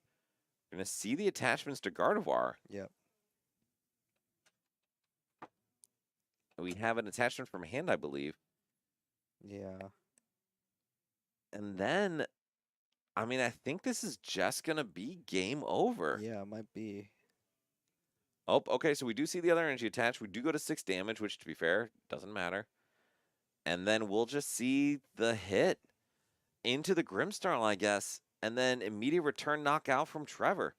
we're going to see the attachments to Gardevoir. Yep. We have an attachment from hand, I believe. Yeah. And then, I mean, I think this is just going to be game over. Yeah, it might be. Oh, okay, so we do see the other energy attached. We do go to 6 damage, which, to be fair, doesn't matter. And then we'll just see the hit into the Grimmsnarl, I guess. And then immediate return knockout from Trevor.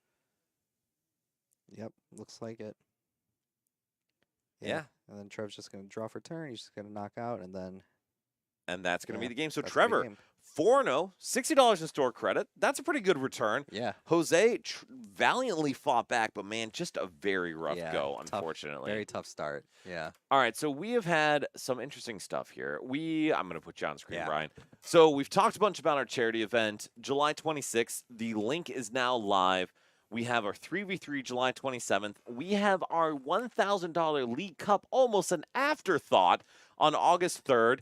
Yep, looks like it. Yeah. And then Trev's just going to draw for turn. He's just going to knock out, and then And that's going to be Yeah, the game. So that's the Trevor, game. 4-0, $60 in store credit. That's a pretty good return. Yeah. Jose valiantly fought back, but man, just a very rough Yeah, go, tough, unfortunately. Very tough start. Yeah. All right, so we have had some interesting stuff here. I'm going to put you on screen, Yeah. Brian. So we've talked a bunch about our charity event, July 26th. The link is now live. We have our 3v3 July 27th. We have our $1,000 League Cup, almost an afterthought, on August 3rd.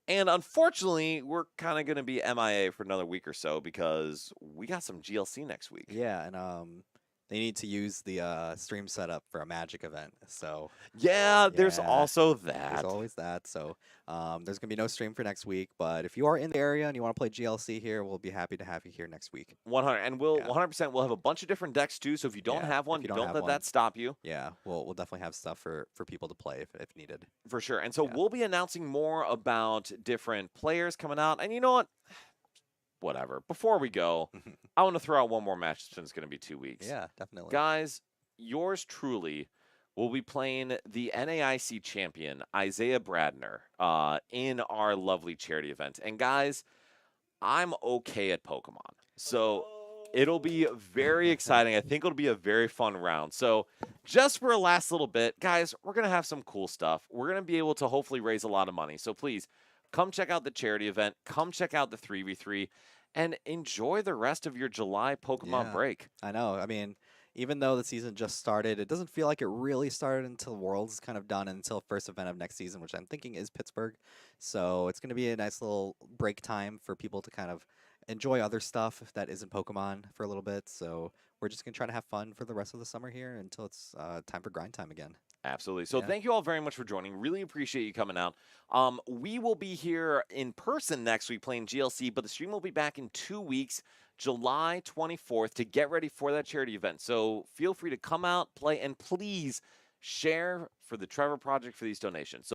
And unfortunately, we're kind of going to be MIA for another week or so because we got some GLC next week. Yeah, and they need to use the stream setup for a Magic event. So Yeah, there's Yeah, also that. there's always that. So there's going to be no stream for next week. But if you are in the area and you want to play GLC here, we'll be happy to have you here next week. 100, and we'll Yeah. 100%. We'll have a bunch of different decks too. So if you don't Yeah, have if one, you don't, don't have let one. that stop you Yeah, we'll definitely have stuff for people to play if needed. for sure. And so Yeah. we'll be announcing more about different players coming out. And you know what? Whatever. Before we go, I want to throw out one more match since it's going to be 2 weeks. Yeah, definitely. Guys, yours truly will be playing the NAIC champion, Isaiah Bradner, in our lovely charity event. And guys, I'm okay at Pokemon. So it'll be very exciting. I think it'll be a very fun round. So just for a last little bit, guys, we're going to have some cool stuff. We're going to be able to hopefully raise a lot of money. So please come check out the charity event. Come check out the 3v3 and enjoy the rest of your July Pokemon Yeah. break. I know. I mean, even though the season just started, it doesn't feel like it really started until Worlds kind of done until first event of next season, which I'm thinking is Pittsburgh. So it's going to be a nice little break time for people to kind of enjoy other stuff that isn't Pokemon for a little bit. So we're just going to try to have fun for the rest of the summer here until it's time for grind time again. Absolutely. So Yeah. thank you all very much for joining. Really appreciate you coming out. We will be here in person next week playing GLC, but the stream will be back in 2 weeks, July 24th, to get ready for that charity event. So feel free to come out, play, and please share for the Trevor Project for these donations. So